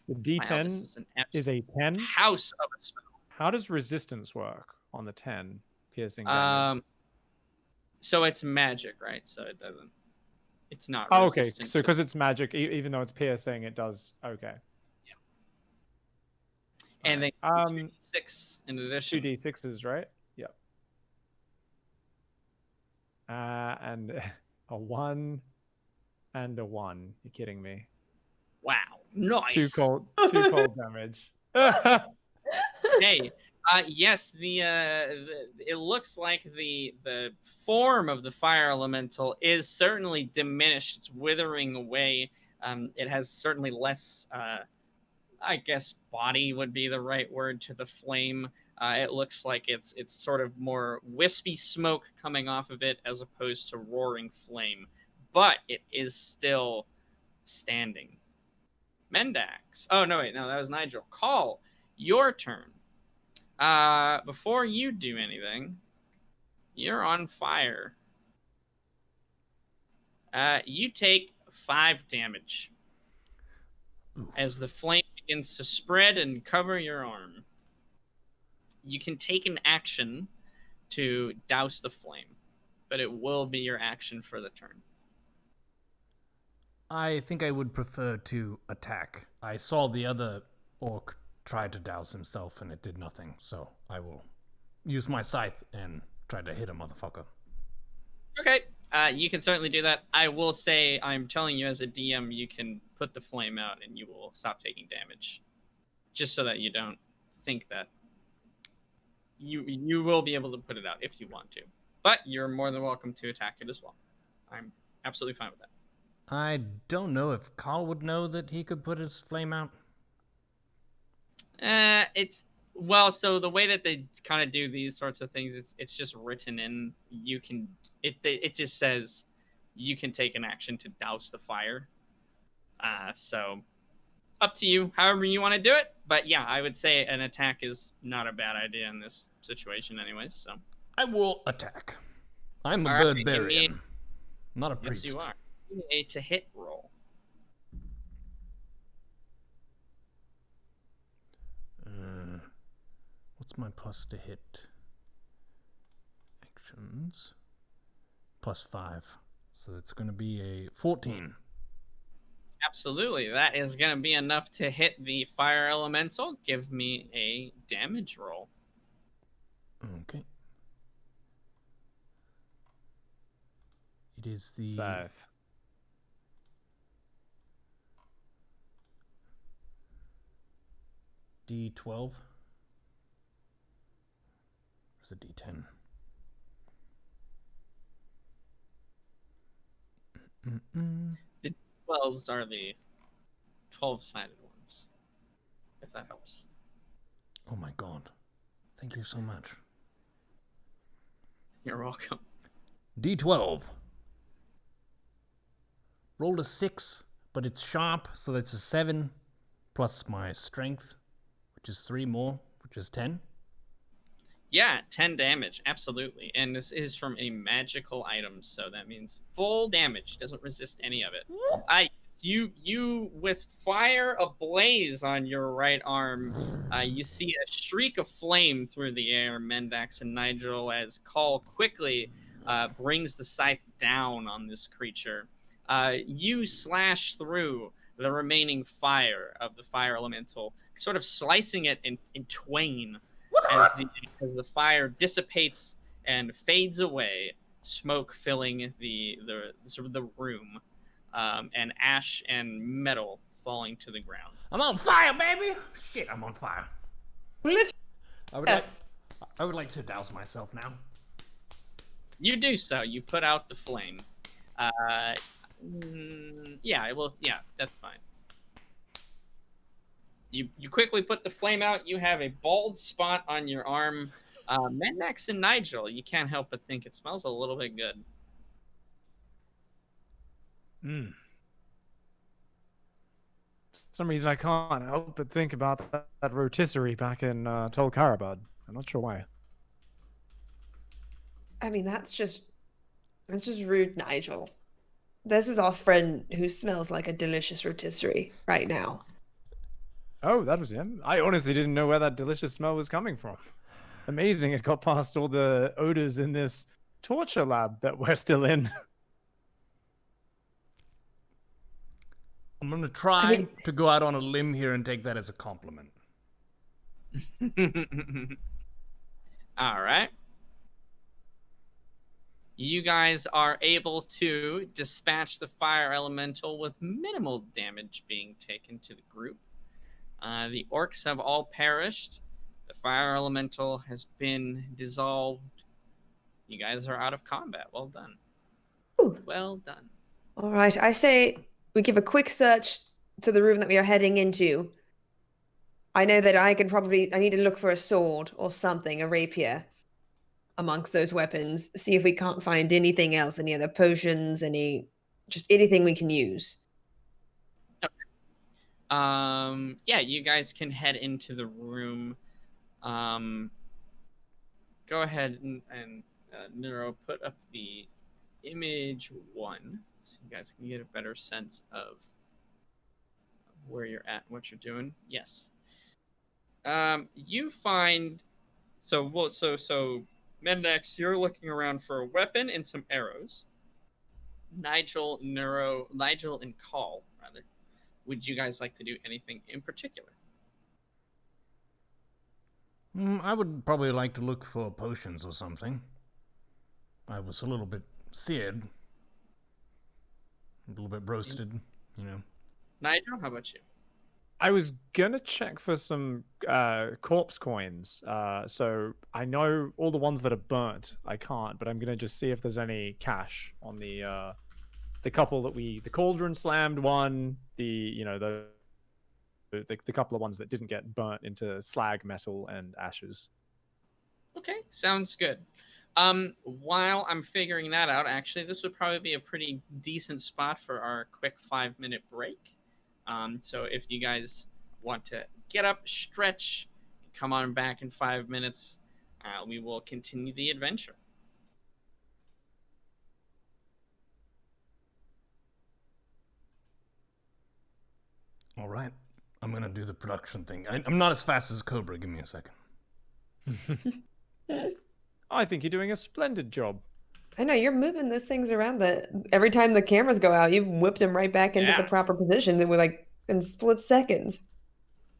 The d10 is a 10? House of a spell. How does resistance work on the 10 piercing damage? So it's magic, right? So it doesn't. It's not. Oh, okay. So because it's magic, even though it's piercing, it does. Okay. Yeah. And then 2d6 in addition. 2d6s, right? Yep. And a 1 and a 1. You're kidding me. Wow. Nice. 2 cold damage. Hey. Yes, it looks like the form of the fire elemental is certainly diminished. It's withering away. It has certainly less I guess body would be the right word to the flame. It looks like it's sort of more wispy smoke coming off of it as opposed to roaring flame, but it is still standing. Mendax. Oh no, wait, no, that was Nigel. Call, your turn. Before you do anything, you're on fire. You take 5 damage as the flame begins to spread and cover your arm. You can take an action to douse the flame, but it will be your action for the turn. I think I would prefer to attack. I saw the other orc try to douse himself and it did nothing, so I will use my scythe and try to hit a motherfucker. Okay, you can certainly do that. I will say, I'm telling you as a DM, you can put the flame out and you will stop taking damage. Just so that you don't think that you will be able to put it out if you want to. But you're more than welcome to attack it as well. I'm absolutely fine with that. I don't know if Carl would know that he could put his flame out. So the way that they kind of do these sorts of things, it's just written in. You can it just says you can take an action to douse the fire. So up to you, however you want to do it. But yeah, I would say an attack is not a bad idea in this situation, anyways. So I will attack. I'm a All right, barbarian, not a priest. Yes, you are. A to hit roll. What's my plus to hit? Actions. +5. So it's going to be a 14. Absolutely. That is going to be enough to hit the fire elemental. Give me a damage roll. Okay. It is the... Scythe. D12. It's a D10. The 12s are the 12-sided ones, if that helps. Oh my god. Thank you so much. You're welcome. D12. Rolled a 6, but it's sharp, so that's a 7, plus my strength, which is 3 more, which is 10. Yeah, 10 damage, absolutely. And this is from a magical item, so that means full damage. Doesn't resist any of it. You with fire ablaze on your right arm, you see a streak of flame through the air, Mendax and Nigel, as Call quickly brings the scythe down on this creature. You slash through the remaining fire of the fire elemental, sort of slicing it in twain as the fire dissipates and fades away, smoke filling the sort of the room, and ash and metal falling to the ground. I'm on fire, baby! Shit, I'm on fire. I would like to douse myself now. You do so. You put out the flame. Yeah, it will. Yeah, that's fine. You quickly put the flame out. You have a bald spot on your arm. Mendax and Nigel, you can't help but think it smells a little bit good. For some reason, I can't help but think about that rotisserie back in Tol Karabad. I'm not sure why. I mean, that's just rude, Nigel. This is our friend who smells like a delicious rotisserie right now. Oh, that was him. I honestly didn't know where that delicious smell was coming from. Amazing it got past all the odors in this torture lab that we're still in. I'm going to try to go out on a limb here and take that as a compliment. All right. You guys are able to dispatch the fire elemental with minimal damage being taken to the group. The orcs have all perished. The fire elemental has been dissolved. You guys are out of combat. Well done. Ooh. Well done. All right, I say we give a quick search to the room that we are heading into. I know that I need to look for a sword or something, a rapier, amongst those weapons. See if we can't find anything else, any other potions, just anything we can use. Yeah, you guys can head into the room. Go ahead and Neuro, put up the image 1 so you guys can get a better sense of where you're at, what you're doing. Yes. You find so Mendex, you're looking around for a weapon and some arrows. Nigel and Call, rather. Would you guys like to do anything in particular? I would probably like to look for potions or something. I was a little bit seared. A little bit roasted, you know. Nigel, how about you? I was gonna check for some corpse coins. So I know all the ones that are burnt. I can't, but I'm gonna just see if there's any cash on the couple that the cauldron slammed one. The couple of ones that didn't get burnt into slag, metal, and ashes. Okay, sounds good. While I'm figuring that out, actually, this would probably be a pretty decent spot for our quick 5-minute break. So if you guys want to get up, stretch, come on back in 5 minutes, we will continue the adventure. All right. I'm going to do the production thing. I'm not as fast as Cobra. Give me a second. I think you're doing a splendid job. I know, you're moving those things around. Every time the cameras go out, you've whipped them right back into the proper position that we're in split seconds.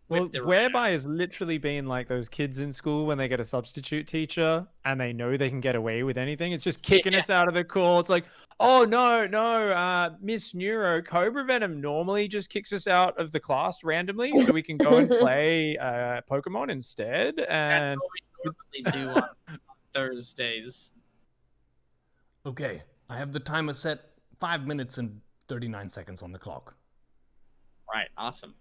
Well, Whereby is literally being like those kids in school when they get a substitute teacher and they know they can get away with anything. It's just kicking us out of the court. It's like, oh, no, Miss Neuro, Cobra Venom normally just kicks us out of the class randomly so we can go and play Pokemon instead. And that's what we normally do on Thursdays. Okay, I have the timer set 5 minutes and 39 seconds on the clock. Right, awesome.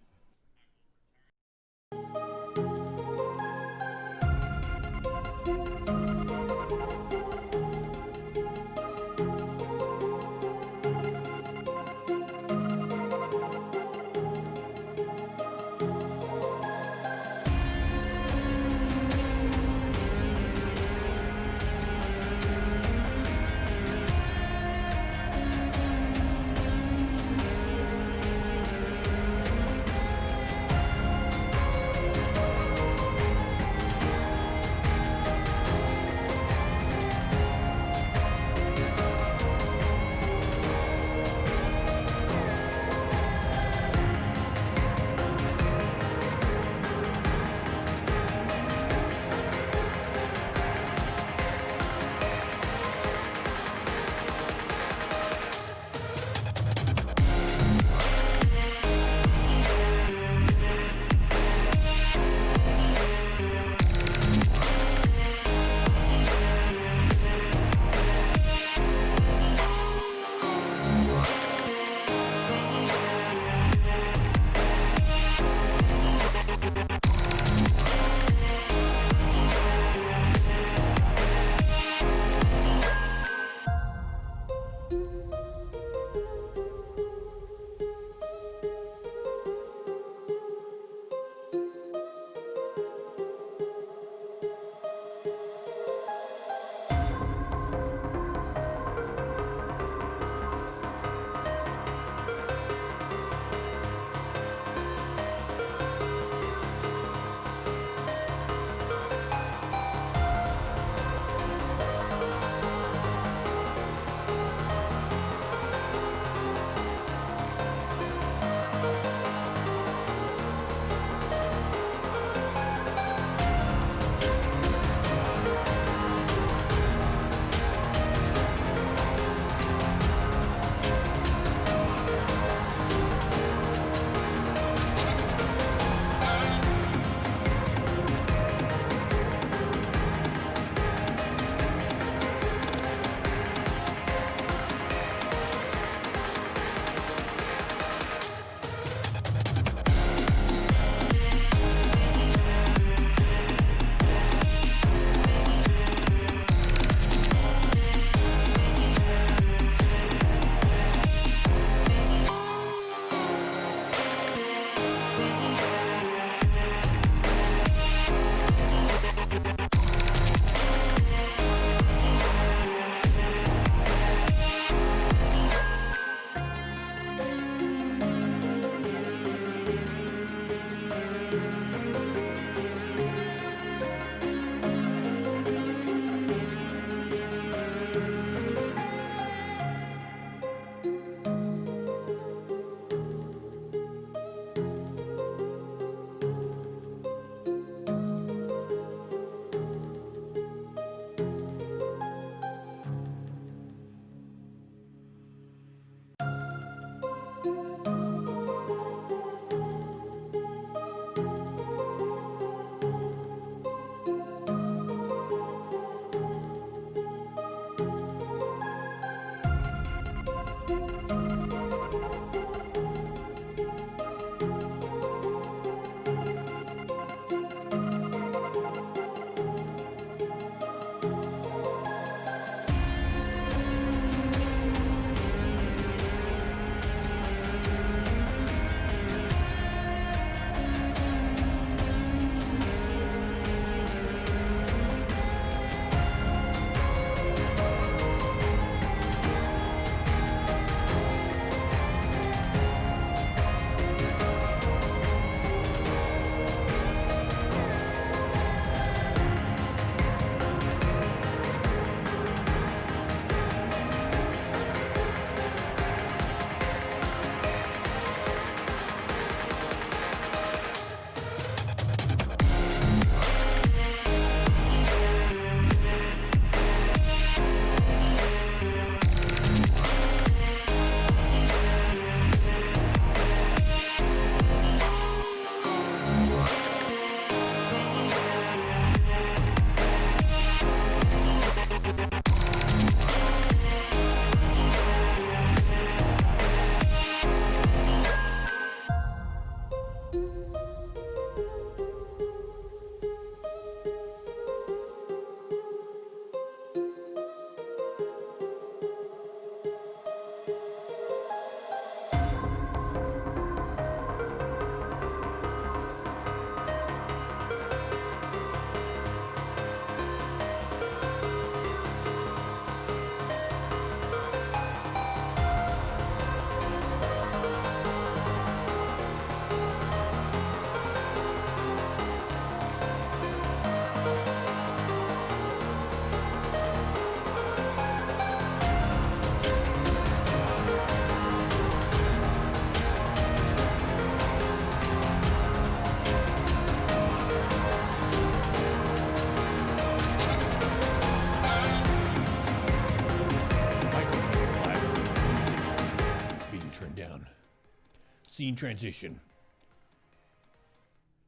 scene transition.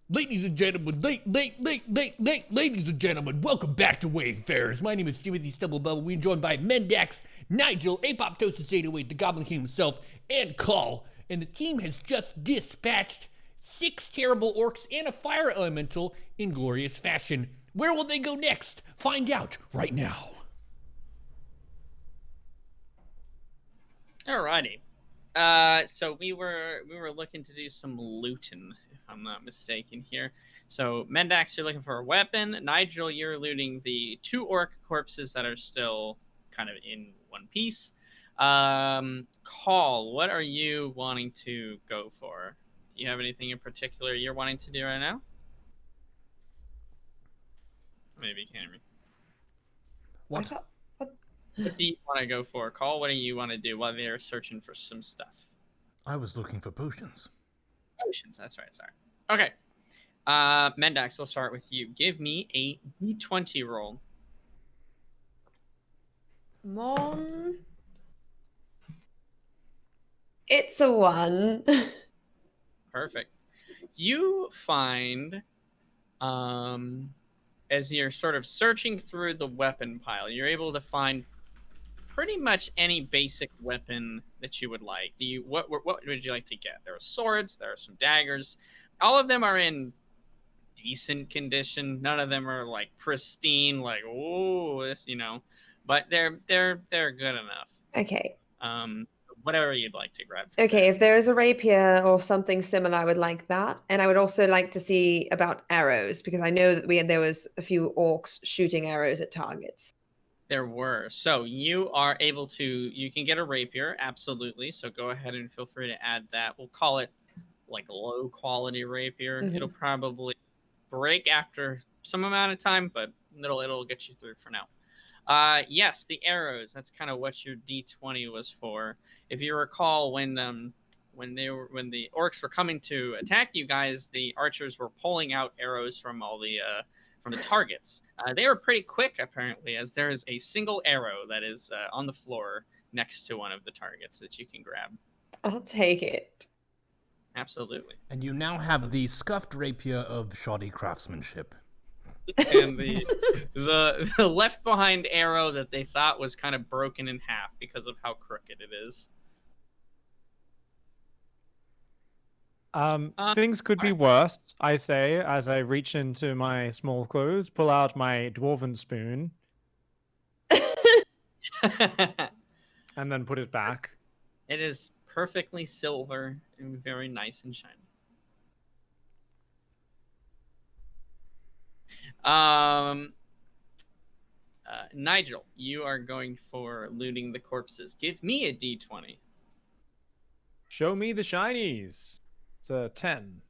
Ladies and gentlemen, ladies and gentlemen, welcome back to Wayfarers. My name is Timothy Stubblebubble. We're joined by Mendax, Nigel, Apoptosis 808, the Goblin King himself, and Call. And the team has just dispatched 6 terrible orcs and a fire elemental in glorious fashion. Where will they go next? Find out right now. Alrighty. So we were looking to do some looting, if I'm not mistaken here. So Mendax, you're looking for a weapon. Nigel, you're looting the 2 orc corpses that are still kind of in one piece. Call, what are you wanting to go for? Do you have anything in particular you're wanting to do right now? Maybe you can't hear me. What? What do you want to go for? Call, what do you want to do while they're searching for some stuff? I was looking for potions. Potions, that's right, sorry. Okay. Mendax, we'll start with you. Give me a d20 roll. Come on. It's a 1. Perfect. You find, as you're sort of searching through the weapon pile, you're able to find pretty much any basic weapon that you would like. What would you like to get? There are swords, there are some daggers. All of them are in decent condition. None of them are like pristine, like this, but they're good enough. Okay. Whatever you'd like to grab. Okay, if there is a rapier or something similar, I would like that. And I would also like to see about arrows, because I know that there was a few orcs shooting arrows at targets. There were. So you are able to, you can get a rapier, absolutely. So go ahead and feel free to add that. We'll call it like a low quality rapier. Mhm. It'll probably break after some amount of time, but it'll get you through for now. Yes, the arrows. That's kind of what your D20 was for. If you recall, when the orcs were coming to attack you guys, the archers were pulling out arrows from all the from the targets. They were pretty quick, apparently, as there is a single arrow that is on the floor next to one of the targets that you can grab. I'll take it. Absolutely. And you now have the scuffed rapier of shoddy craftsmanship. And the left behind arrow that they thought was kind of broken in half because of how crooked it is. Things could be worse, I say, as I reach into my small clothes, pull out my dwarven spoon, and then put it back. It is perfectly silver and very nice and shiny. Nigel, you are going for looting the corpses. Give me a d20. Show me the shinies. It's a 10.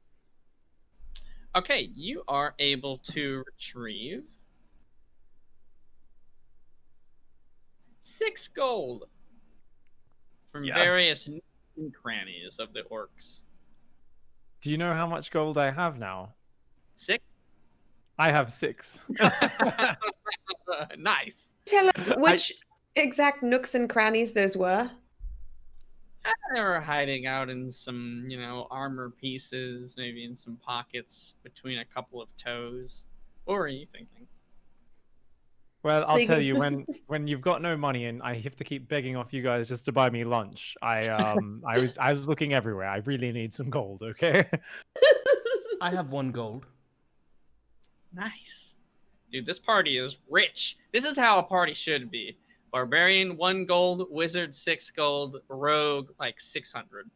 Okay, you are able to retrieve 6 gold from various nooks and crannies of the orcs. Do you know how much gold I have now? 6? I have 6. Nice. Tell us which exact nooks and crannies those were. They were hiding out in some, armor pieces, maybe in some pockets between a couple of toes. What were you thinking? Well, I'll tell you, when you've got no money and I have to keep begging off you guys just to buy me lunch, I was looking everywhere. I really need some gold, okay? I have 1 gold. Nice. Dude, this party is rich. This is how a party should be. Barbarian 1 gold, wizard 6 gold, rogue like 600.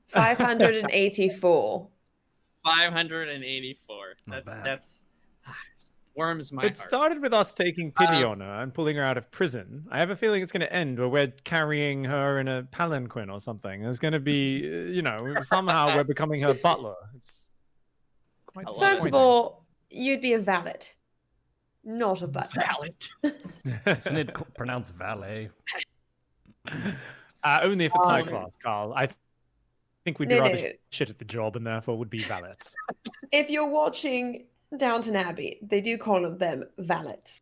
584. 584. That's warms my heart. It started with us taking pity on her and pulling her out of prison. I have a feeling it's going to end where we're carrying her in a palanquin or something. There's going to be, somehow we're becoming her butler. It's quite First of all, you'd be a valet, not a butler. Valet. Isn't it pronounced valet? Only if it's high class, Carl. I think we'd be rather shit at the job and therefore would be valets. If you're watching Downton Abbey, they do call them valets.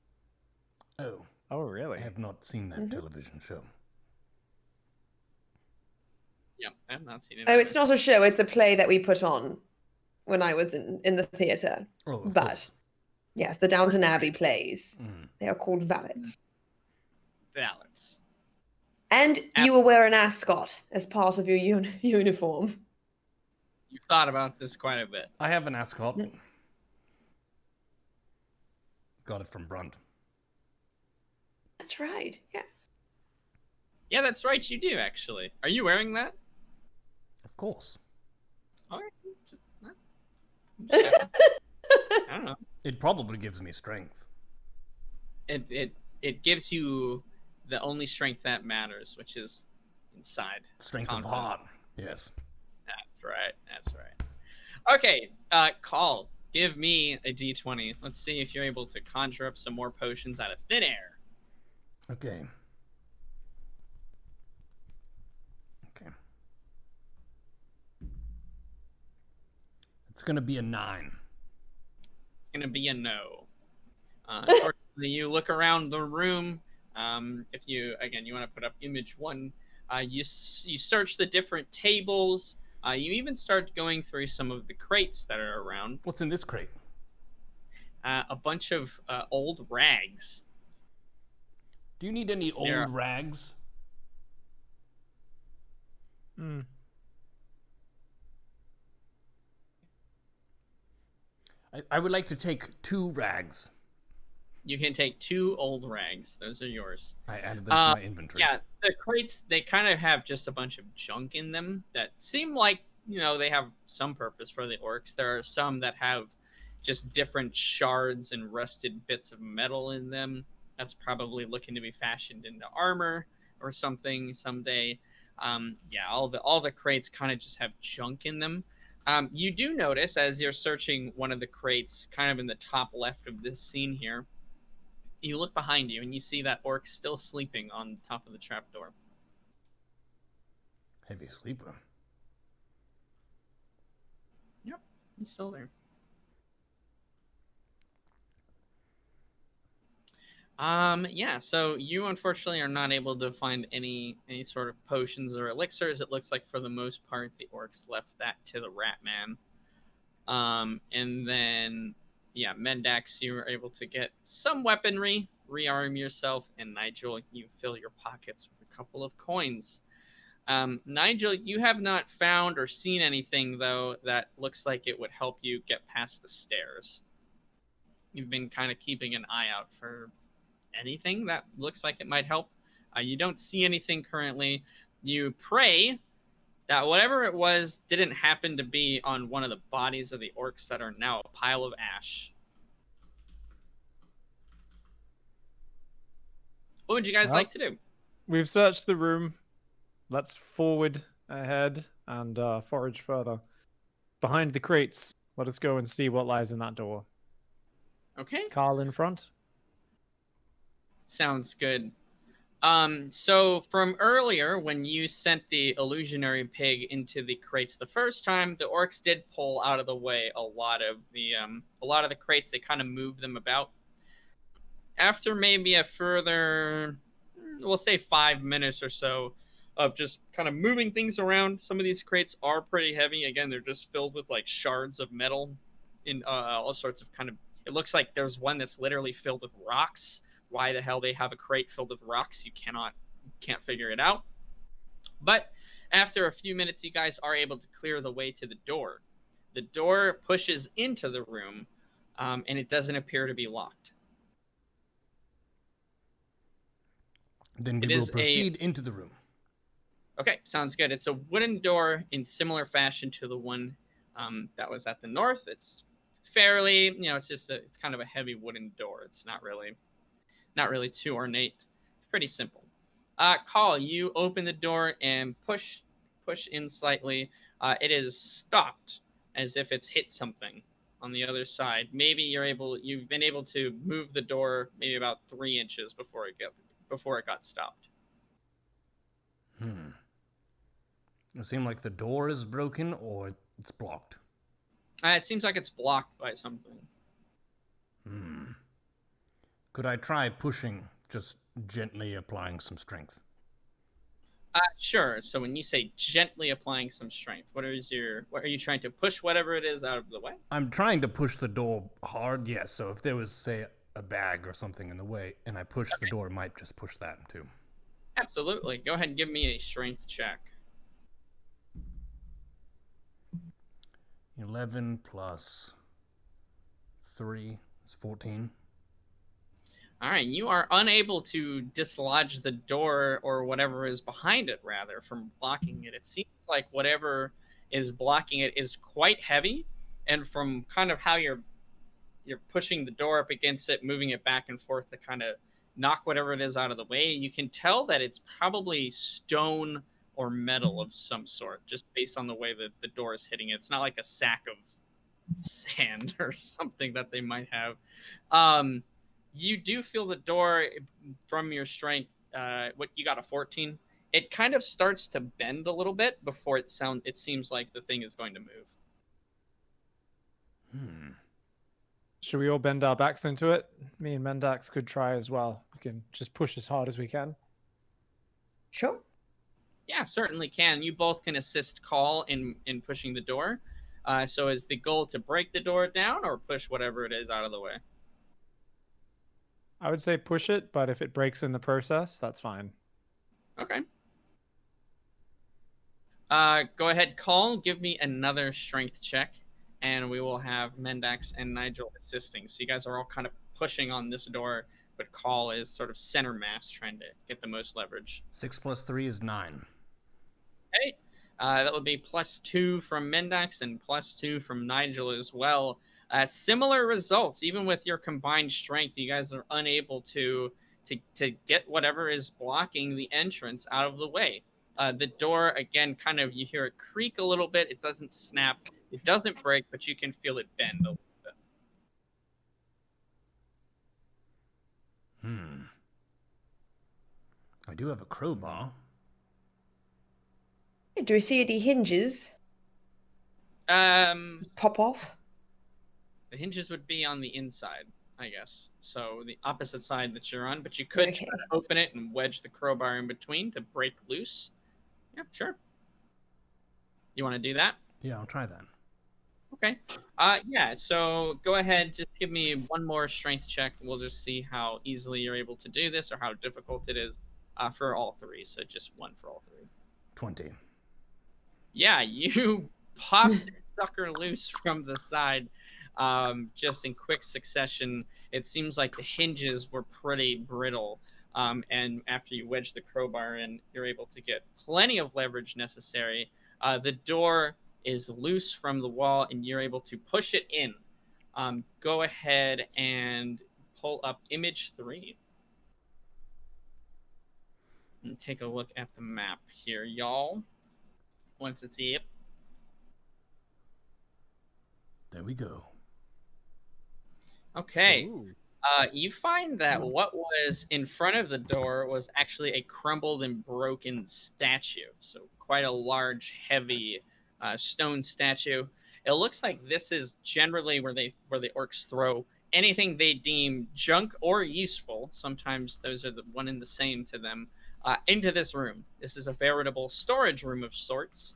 Oh, really? I have not seen that television show. Yeah, I have not seen it. Oh, it's not a show, it's a play that we put on when I was in the theatre. Oh, of But course. yes, the Downton Abbey plays. Mm. They are called valets. Balance. And you will wear an ascot as part of your uniform. You've thought about this quite a bit. I have an ascot. Got it from Brunt. That's right. Yeah. Yeah, that's right. You do actually. Are you wearing that? Of course. All right. I don't know. It probably gives me strength. It gives you the only strength that matters, which is inside. Strength Confident. of heart. Yes. That's right. That's right. Okay, Call. Give me a d20. Let's see if you're able to conjure up some more potions out of thin air. Okay. Okay. It's gonna be a 9. It's gonna be a no. Unfortunately, you look around the room. If you want to put up image 1, you search the different tables. You even start going through some of the crates that are around. What's in this crate? A bunch of old rags. Do you need any old Yeah. rags? Hmm. I would like to take 2 rags. You can take 2 old rags. Those are yours. I added them to my inventory. Yeah, the crates, they kind of have just a bunch of junk in them that seem like, they have some purpose for the orcs. There are some that have just different shards and rusted bits of metal in them. That's probably looking to be fashioned into armor or something someday. All the crates kind of just have junk in them. You do notice as you're searching one of the crates, kind of in the top left of this scene here, you look behind you and you see that orc still sleeping on top of the trapdoor. Heavy sleeper. Yep, he's still there. So you unfortunately are not able to find any sort of potions or elixirs. It looks like for the most part the orcs left that to the rat man. And then Mendax, you were able to get some weaponry, rearm yourself, and Nigel, you fill your pockets with a couple of coins. Nigel, you have not found or seen anything though that looks like it would help you get past the stairs. You've been kind of keeping an eye out for anything that looks like it might help. You don't see anything currently. You pray that whatever it was didn't happen to be on one of the bodies of the orcs that are now a pile of ash. What would you guys like to do? We've searched the room. Let's forward ahead and forage further. Behind the crates, let us go and see what lies in that door. Okay. Carl in front. Sounds good. So from earlier, when you sent the illusionary pig into the crates the first time, the orcs did pull out of the way a lot of the crates. They kind of moved them about. After maybe a further, we'll say 5 minutes or so of just kind of moving things around, some of these crates are pretty heavy. Again, they're just filled with like shards of metal in all sorts of kind of. It looks like there's one that's literally filled with rocks. Why the hell they have a crate filled with rocks, you can't figure it out. But after a few minutes, you guys are able to clear the way to the door. The door pushes into the room, and it doesn't appear to be locked. Then we will proceed into the room. Okay, sounds good. It's a wooden door in similar fashion to the one that was at the north. It's fairly, it's kind of a heavy wooden door. It's not really too ornate. It's pretty simple. Call, you open the door and push in slightly. It is stopped as if it's hit something on the other side. Maybe you've been able to move the door maybe about 3 inches before it got stopped. It seems like the door is broken or it's blocked. It seems like it's blocked by something. Could I try pushing, just gently applying some strength? Sure. So when you say gently applying some strength, what are you trying to push whatever it is out of the way? I'm trying to push the door hard, yes. So if there was, say, a bag or something in the way, and I push the door, it might just push that too. Absolutely. Go ahead and give me a strength check. 11 plus 3 is 14. All right, you are unable to dislodge the door or whatever is behind it, rather, from blocking it. It seems like whatever is blocking it is quite heavy, and from kind of how you're pushing the door up against it, moving it back and forth to kind of knock whatever it is out of the way, you can tell that it's probably stone or metal of some sort, just based on the way that the door is hitting it. It's not like a sack of sand or something that they might have. You do feel the door from your strength. What you got, a 14? It kind of starts to bend a little bit before it seems like the thing is going to move. Should we all bend our backs into it? Me and Mendax could try as well. We can just push as hard as we can. Sure. Yeah, certainly can. You both can assist Call in pushing the door. So is the goal to break the door down or push whatever it is out of the way? I would say push it, but if it breaks in the process, that's fine. Okay. Go ahead, Call. Give me another strength check, and we will have Mendax and Nigel assisting. So you guys are all kind of pushing on this door, but Call is sort of center mass, trying to get the most leverage. 6 plus 3 is 9. Okay. That would be +2 from Mendax and +2 from Nigel as well. Similar results, even with your combined strength, you guys are unable to get whatever is blocking the entrance out of the way. The door, again, kind of, you hear it creak a little bit. It doesn't snap. It doesn't break, but you can feel it bend a little bit. I do have a crowbar. Do we see any hinges pop off? The hinges would be on the inside, I guess. So the opposite side that you're on, but you could try to open it and wedge the crowbar in between to break loose. Yeah, sure. You want to do that? Yeah, I'll try that. Okay. Yeah, so go ahead, just give me one more strength check. We'll just see how easily you're able to do this or how difficult it is for all three. So just one for all three. 20. Yeah, you popped the sucker loose from the side. Just in quick succession. It seems like the hinges were pretty brittle, and after you wedge the crowbar in, you're able to get plenty of leverage necessary. The door is loose from the wall, and you're able to push it in. Go ahead and pull up image 3. And take a look at the map here, y'all. Once it's up. There we go. Okay. You find that what was in front of the door was actually a crumbled and broken statue. So quite a large, heavy stone statue. It looks like this is generally where the orcs throw anything they deem junk or useful. Sometimes those are the one and the same to them. Into this room. This is a veritable storage room of sorts.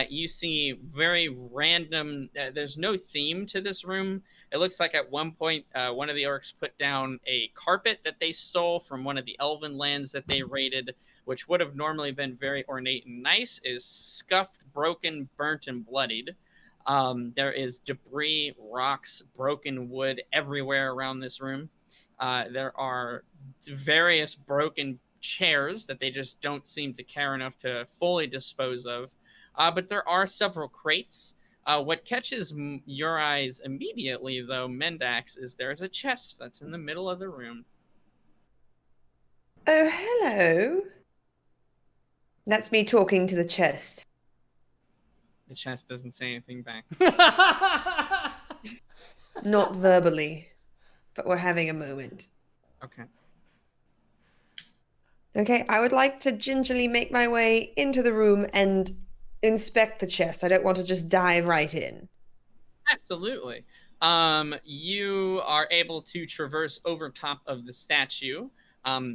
You see very random, there's no theme to this room. It looks like at one point, one of the orcs put down a carpet that they stole from one of the elven lands that they raided, which would have normally been very ornate and nice, is scuffed, broken, burnt, and bloodied. There is debris, rocks, broken wood everywhere around this room. There are various broken chairs that they just don't seem to care enough to fully dispose of. But there are several crates. What catches your eyes immediately, though, Mendax, is there's a chest that's in the middle of the room. Oh, hello. That's me talking to the chest. The chest doesn't say anything back. Not verbally, but we're having a moment. Okay. Okay, I would like to gingerly make my way into the room and inspect the chest. I don't want to just dive right in. Absolutely. You are able to traverse over top of the statue.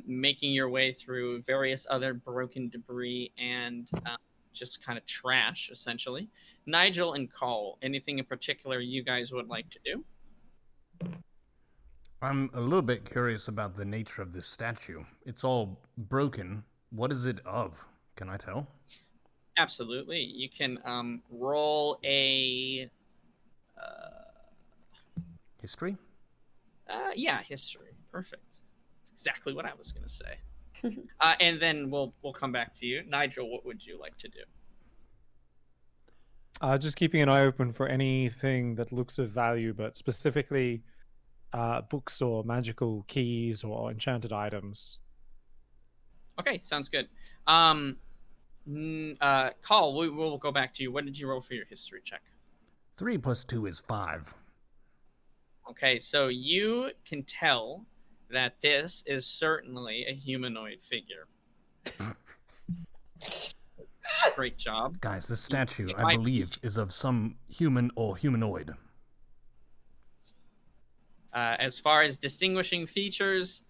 making your way through various other broken debris and just kind of trash, essentially. Nigel and Cole, anything in particular you guys would like to do? I'm a little bit curious about the nature of this statue. It's all broken. What is it of? Can I tell? Absolutely. You can roll a... History? Yeah, history. Perfect. That's exactly what I was going to say. And then we'll come back to you. Nigel, what would you like to do? Just keeping an eye open for anything that looks of value, but specifically books or magical keys or enchanted items. Okay, sounds good. Call, we'll go back to you. What did you roll for your history check? 3 + 2 is 5. Okay, so you can tell that this is certainly a humanoid figure. Great job. Guys, this statue, It I might believe, is of some human or humanoid. As far as distinguishing features,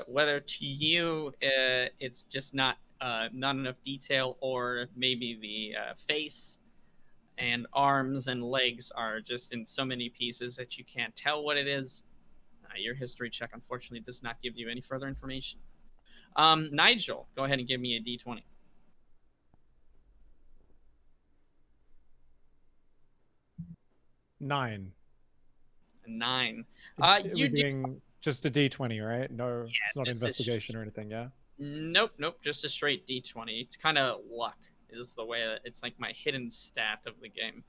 whether to you it's just not enough detail, or maybe the face and arms and legs are just in so many pieces that you can't tell what it is. Your history check, unfortunately, does not give you any further information. Nigel, go ahead and give me a d20. Nine. 9. We're You do. doing just a D20, right? No, it's not just a investigation or anything, yeah? Nope, just a straight d20. It's kind of luck is the way it's like my hidden stat of the game.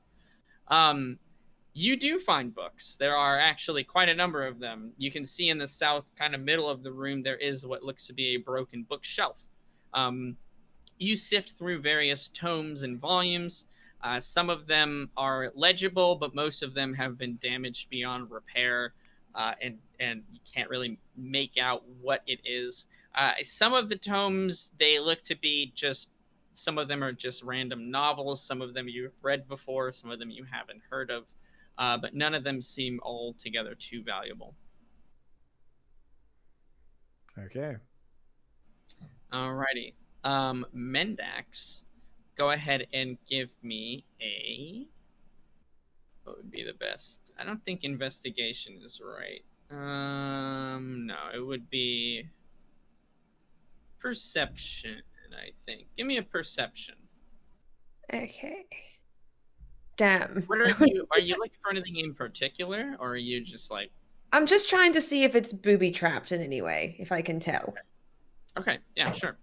You do find books. There are actually quite a number of them. You can see in the south kind of middle of the room there is what looks to be a broken bookshelf. You sift through various tomes and volumes. Some of them are legible, but most of them have been damaged beyond repair, and you can't really make out what it is. Some of the tomes, they look to be just, some of them are just random novels. Some of them you've read before. Some of them you haven't heard of. But none of them seem altogether too valuable. Okay. Alrighty. Mendax, go ahead and give me a... What would be the best? I don't think investigation is right. No, it would be perception, I think. Give me a perception. Okay. Damn. What are you looking for anything in particular, or are you just like... I'm just trying to see if it's booby-trapped in any way, if I can tell. Okay, yeah, sure.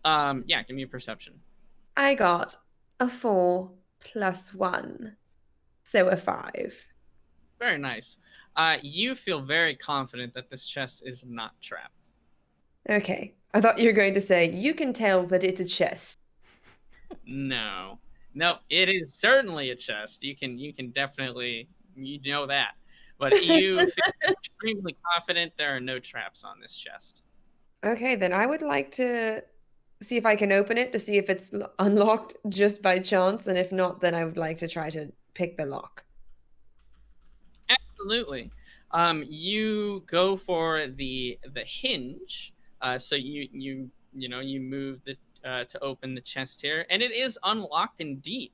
Yeah, give me a perception. I got a 4 + 1, so a 5. Very nice. You feel very confident that this chest is not trapped. Okay. I thought you were going to say, you can tell that it's a chest. No, it is certainly a chest. You can definitely, you know that. But you feel extremely confident there are no traps on this chest. Okay, then I would like to see if I can open it to see if it's unlocked just by chance, and if not, then I would like to try to pick the lock. Absolutely. You go for the hinge. So you move the to open the chest here, and it is unlocked indeed.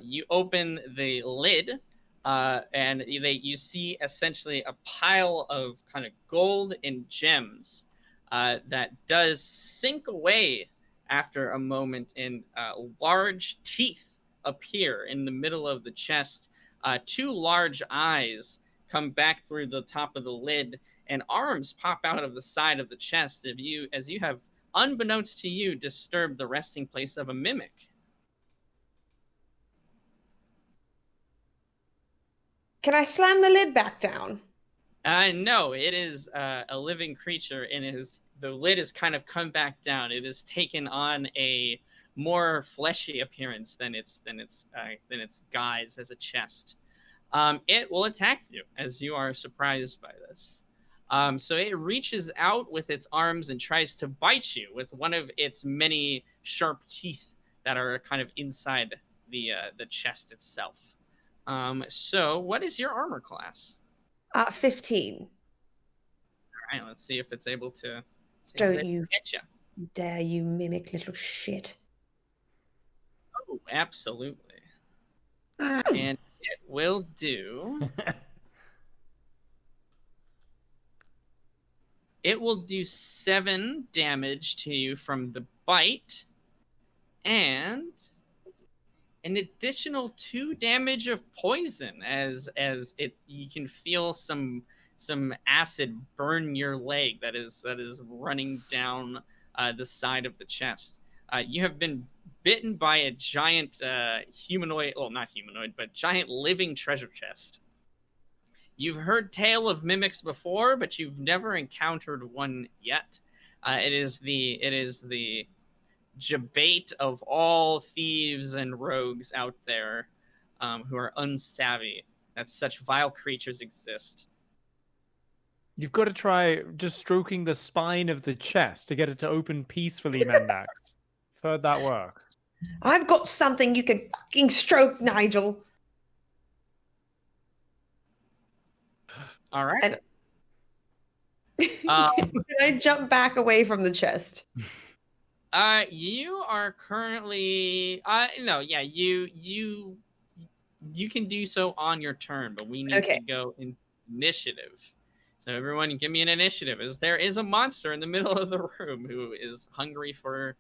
You open the lid, and you see essentially a pile of kind of gold and gems that does sink away after a moment, and large teeth appear in the middle of the chest. 2 large eyes come back through the top of the lid, and arms pop out of the side of the chest as you have, unbeknownst to you, disturbed the resting place of a mimic. Can I slam the lid back down? No, it is a living creature, and the lid has kind of come back down. It has taken on a more fleshy appearance than its guise as a chest. It will attack you as you are surprised by this. So it reaches out with its arms and tries to bite you with one of its many sharp teeth that are kind of inside the chest itself. So what is your armor class? 15. right, let's see if it's able to. Don't you hit you? dare, you mimic little shit. Oh, absolutely. And it will do. It will do 7 damage to you from the bite, and an additional 2 damage of poison as you can feel some acid burn your leg that is running down the side of the chest. You have been bitten by a giant humanoid, well, not humanoid, but giant living treasure chest. You've heard tale of mimics before, but you've never encountered one yet. It is the debate of all thieves and rogues out there who are unsavvy that such vile creatures exist. You've got to try just stroking the spine of the chest to get it to open peacefully, Mendax. Heard that works. I've got something you can fucking stroke, Nigel. All right. And Um, can I jump back away from the chest? You are currently no, yeah, you can do so on your turn, but we need to go in initiative. So everyone give me an initiative, as there is a monster in the middle of the room who is hungry for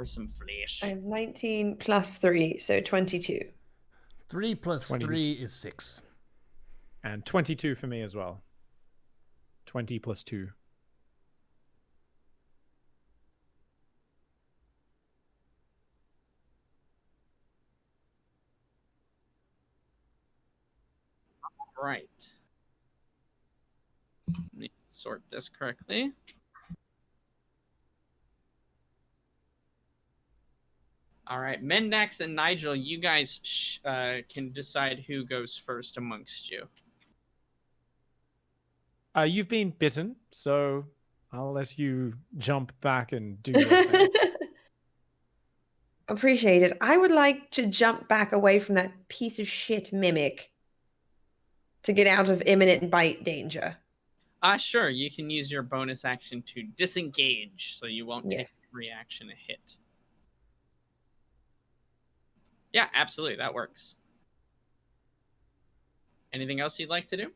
some flesh. I have 19 plus 3, so 22. 3 plus 22. 3 is 6. And 22 for me as well. 20 plus 2. Right. Let me sort this correctly. All right, Mendax and Nigel, you guys can decide who goes first amongst you. You've been bitten, so I'll let you jump back and do your thing. Appreciate it. I would like to jump back away from that piece of shit mimic to get out of imminent bite danger. Sure, you can use your bonus action to disengage, so you won't take reaction a hit. Yeah, absolutely, that works. Anything else you'd like to do?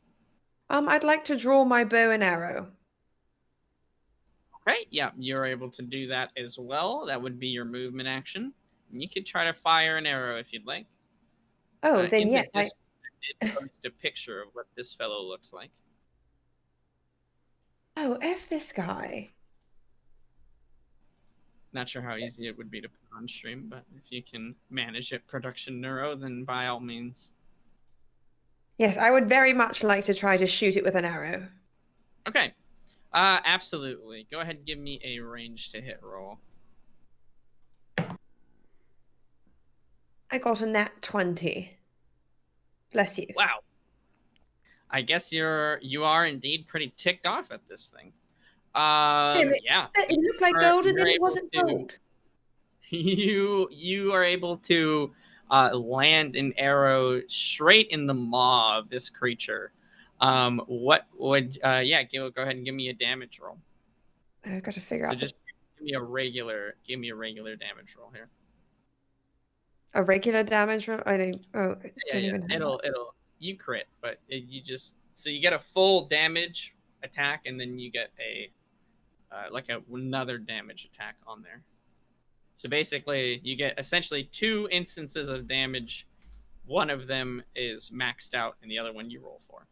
I'd like to draw my bow and arrow. Okay, yeah, you're able to do that as well. That would be your movement action. And you could try to fire an arrow if you'd like. Oh, then yes. I did post a picture of what this fellow looks like. Oh, F this guy. Not sure how easy it would be to put on stream, but if you can manage it, production Neuro, then by all means. Yes, I would very much like to try to shoot it with an arrow. Okay. Absolutely. Go ahead and give me a range to hit roll. I got a nat 20. Bless you. Wow. I guess you are indeed pretty ticked off at this thing. Yeah. It looked like gold and then it wasn't gold. You are able to land an arrow straight in the maw of this creature. What would go ahead and give me a damage roll. I've got to figure out. Just give me a regular damage roll here. A regular damage roll? I don't. Oh, don't even. It'll you crit, but you get a full damage attack, and then you get a another damage attack on there. So basically, you get essentially 2 instances of damage. One of them is maxed out, and the other one you roll for.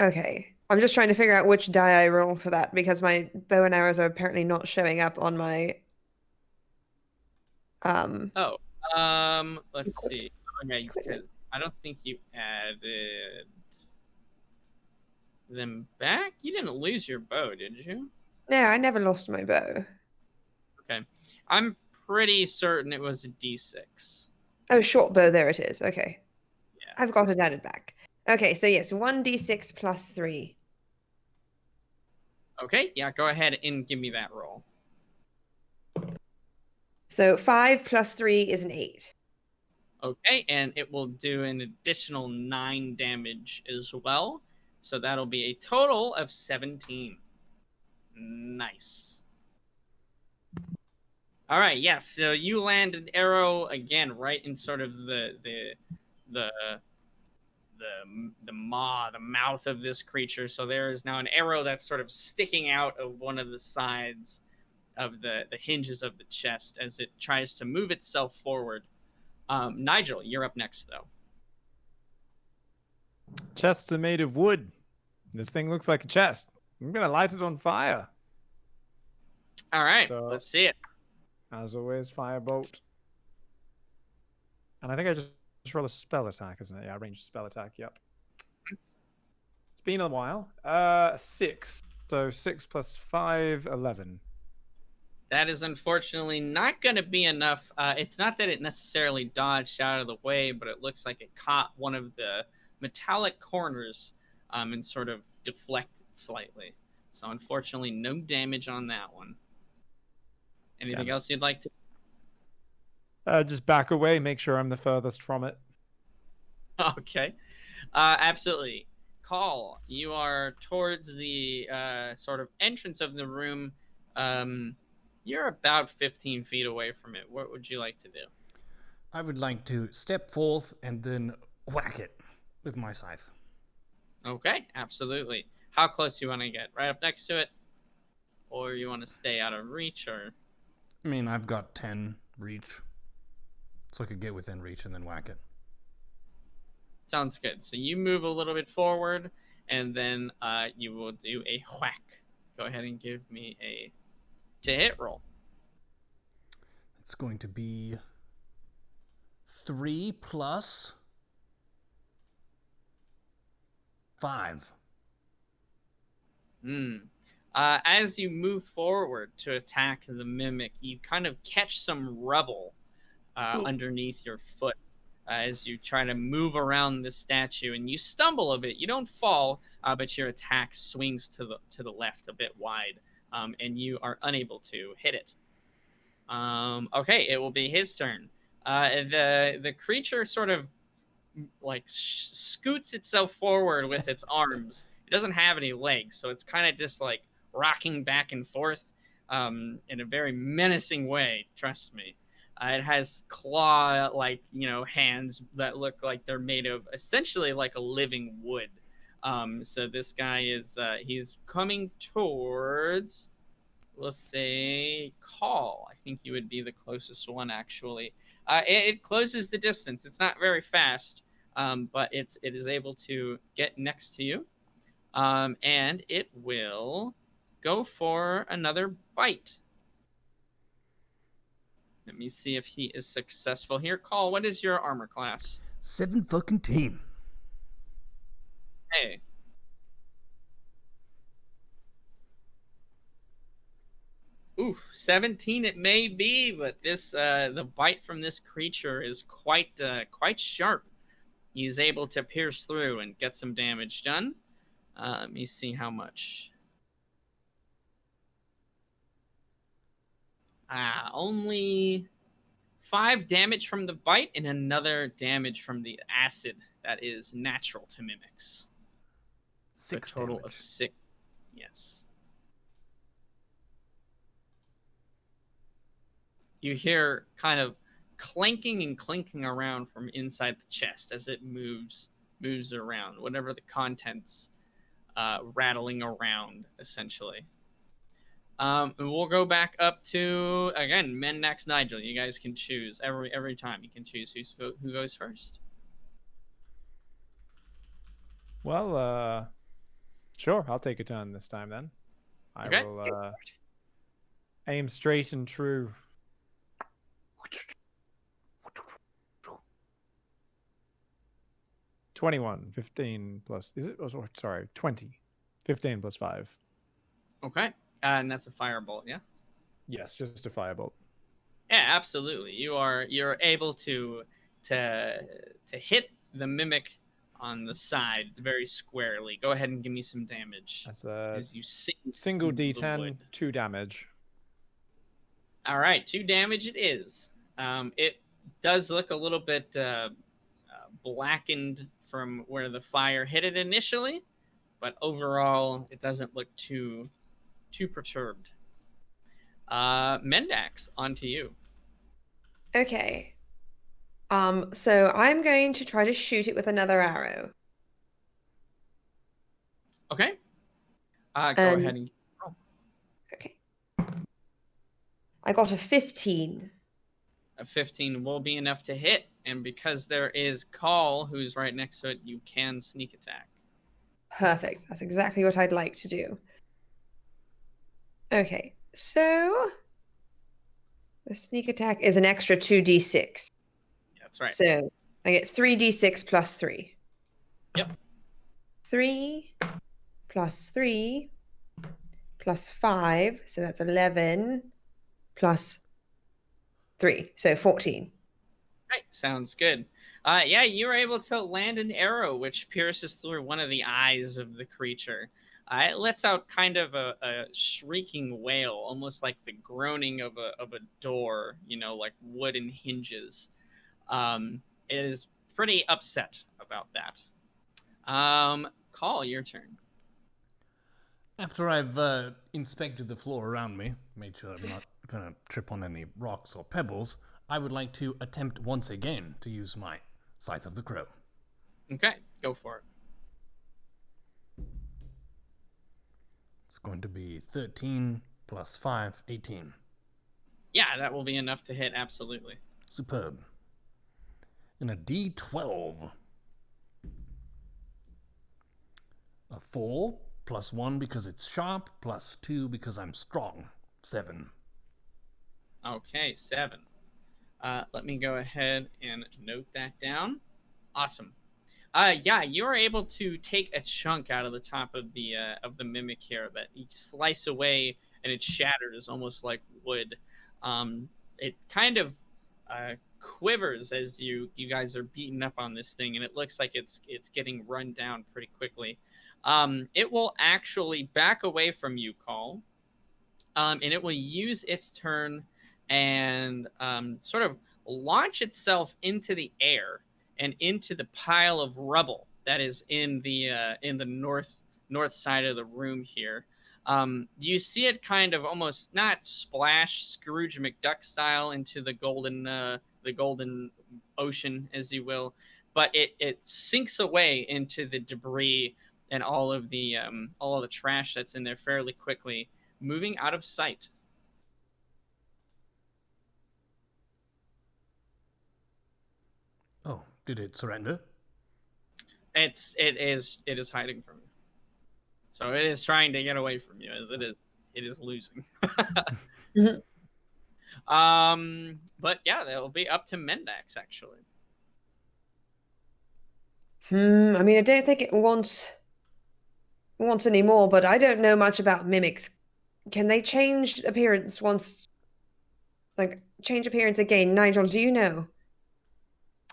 Okay. I'm just trying to figure out which die I roll for that, because my bow and arrows are apparently not showing up on my... Let's see. Okay, because I don't think you added them back. You didn't lose your bow, did you? No, I never lost my bow. Okay. I'm pretty certain it was a D6. Oh, short bow, there it is. Okay. Yeah. I've got it added back. Okay, so yes, 1d6 plus 3. Okay, yeah, go ahead and give me that roll. So 5 plus 3 is an 8. Okay, and it will do an additional 9 damage as well. So that'll be a total of 17. Nice. All right, yes. So you land an arrow again, right in sort of the maw, the mouth of this creature. So there is now an arrow that's sort of sticking out of one of the sides of the hinges of the chest as it tries to move itself forward. Nigel, you're up next, though. Chests are made of wood. This thing looks like a chest. I'm gonna light it on fire. All right, So- let's see it. As always, firebolt. And I think I just roll a spell attack, isn't it? Yeah, ranged spell attack. Yep. It's been a while. 6. So 6 plus 5, 11. That is unfortunately not going to be enough. It's not that it necessarily dodged out of the way, but it looks like it caught one of the metallic corners and sort of deflected slightly. So unfortunately, no damage on that one. Anything else you'd like to? Just back away, make sure I'm the furthest from it. Okay. Absolutely. Call, you are towards the sort of entrance of the room. You're about 15 feet away from it. What would you like to do? I would like to step forth and then whack it with my scythe. Okay, absolutely. How close do you want to get? Right up next to it? Or you want to stay out of reach? Or I mean, I've got 10 reach, so I could get within reach and then whack it. sounds good. So you move a little bit forward, and then you will do a whack. Go ahead and give me a to hit roll. It's going to be 3 plus 5. As you move forward to attack the mimic, you kind of catch some rubble underneath your foot as you try to move around the statue, and you stumble a bit. You don't fall, but your attack swings to the left a bit wide, and you are unable to hit it. Okay, it will be his turn. The creature sort of like scoots itself forward with its arms. It doesn't have any legs, so it's kind of just like rocking back and forth in a very menacing way. Trust me. It has claw-like, hands that look like they're made of essentially like a living wood. So this guy is he's coming towards, let's say, Call. I think you would be the closest one, actually. It closes the distance. It's not very fast, but it is able to get next to you. And it will go for another bite. Let me see if he is successful here. Call, what is your armor class? 7 fucking team. Hey. Oof, 17 it may be, but this the bite from this creature is quite sharp. He's able to pierce through and get some damage done. Let me see how much. Only 5 damage from the bite and another damage from the acid that is natural to mimics. 6 A total damage. of 6. Yes. You hear kind of clanking and clinking around from inside the chest as it moves around. Whatever the contents rattling around, essentially. And we'll go back up to, again, Men next Nigel. You guys can choose every time. You can choose who goes first. Well, sure. I'll take a turn this time then. Okay. I will aim straight and true. 21, 15 plus. Is it? Oh, sorry, 20. 15 plus 5. Okay. And that's a firebolt, yeah? Yes, just a firebolt. Yeah, absolutely. You're able to hit the mimic on the side very squarely. Go ahead and give me some damage. That's a As you sink single into the D10, wood. 2 damage. All right, 2 damage it is. It does look a little bit blackened from where the fire hit it initially, but overall, it doesn't look too perturbed. Mendax, on to you. Okay. So I'm going to try to shoot it with another arrow. Okay. Go And- ahead and Okay. I got a 15. a 15 will be enough to hit, and because there is Call who's right next to it, you can sneak attack. Perfect. That's exactly what I'd like to do. Okay, so the sneak attack is an extra 2d6. That's right. So I get 3d6 plus 3. Yep. 3 plus 3 plus 5. So that's 11 plus 3. So 14. Right, sounds good. Yeah, you were able to land an arrow which pierces through one of the eyes of the creature. It lets out kind of a shrieking wail, almost like the groaning of a door, like wooden hinges. It is pretty upset about that. Call, your turn. After I've inspected the floor around me, made sure I'm not going to trip on any rocks or pebbles, I would like to attempt once again to use my Scythe of the Crow. Okay, go for it. It's going to be 13 plus 5, 18. Yeah, that will be enough to hit, absolutely. Superb. And a D12. A 4 plus 1 because it's sharp, plus 2 because I'm strong. 7. Okay, 7. Let me go ahead and note that down. Awesome. Yeah, you're able to take a chunk out of the top of the mimic here that you slice away, and it shatters almost like wood. It kind of quivers as you guys are beating up on this thing, and it looks like it's getting run down pretty quickly. It will actually back away from you, Call, and it will use its turn and sort of launch itself into the air and into the pile of rubble that is in the north side of the room here. You see it kind of almost not splash Scrooge McDuck style into the golden ocean, as you will, but it sinks away into the debris and all of the trash that's in there fairly quickly, moving out of sight. Oh, did it surrender? It is hiding from you. So it is trying to get away from you, as it is losing. But yeah, that will be up to Mendax, actually. I mean, I don't think it wants any more, but I don't know much about mimics. Can they change appearance once, like change appearance again? Nigel, do you know?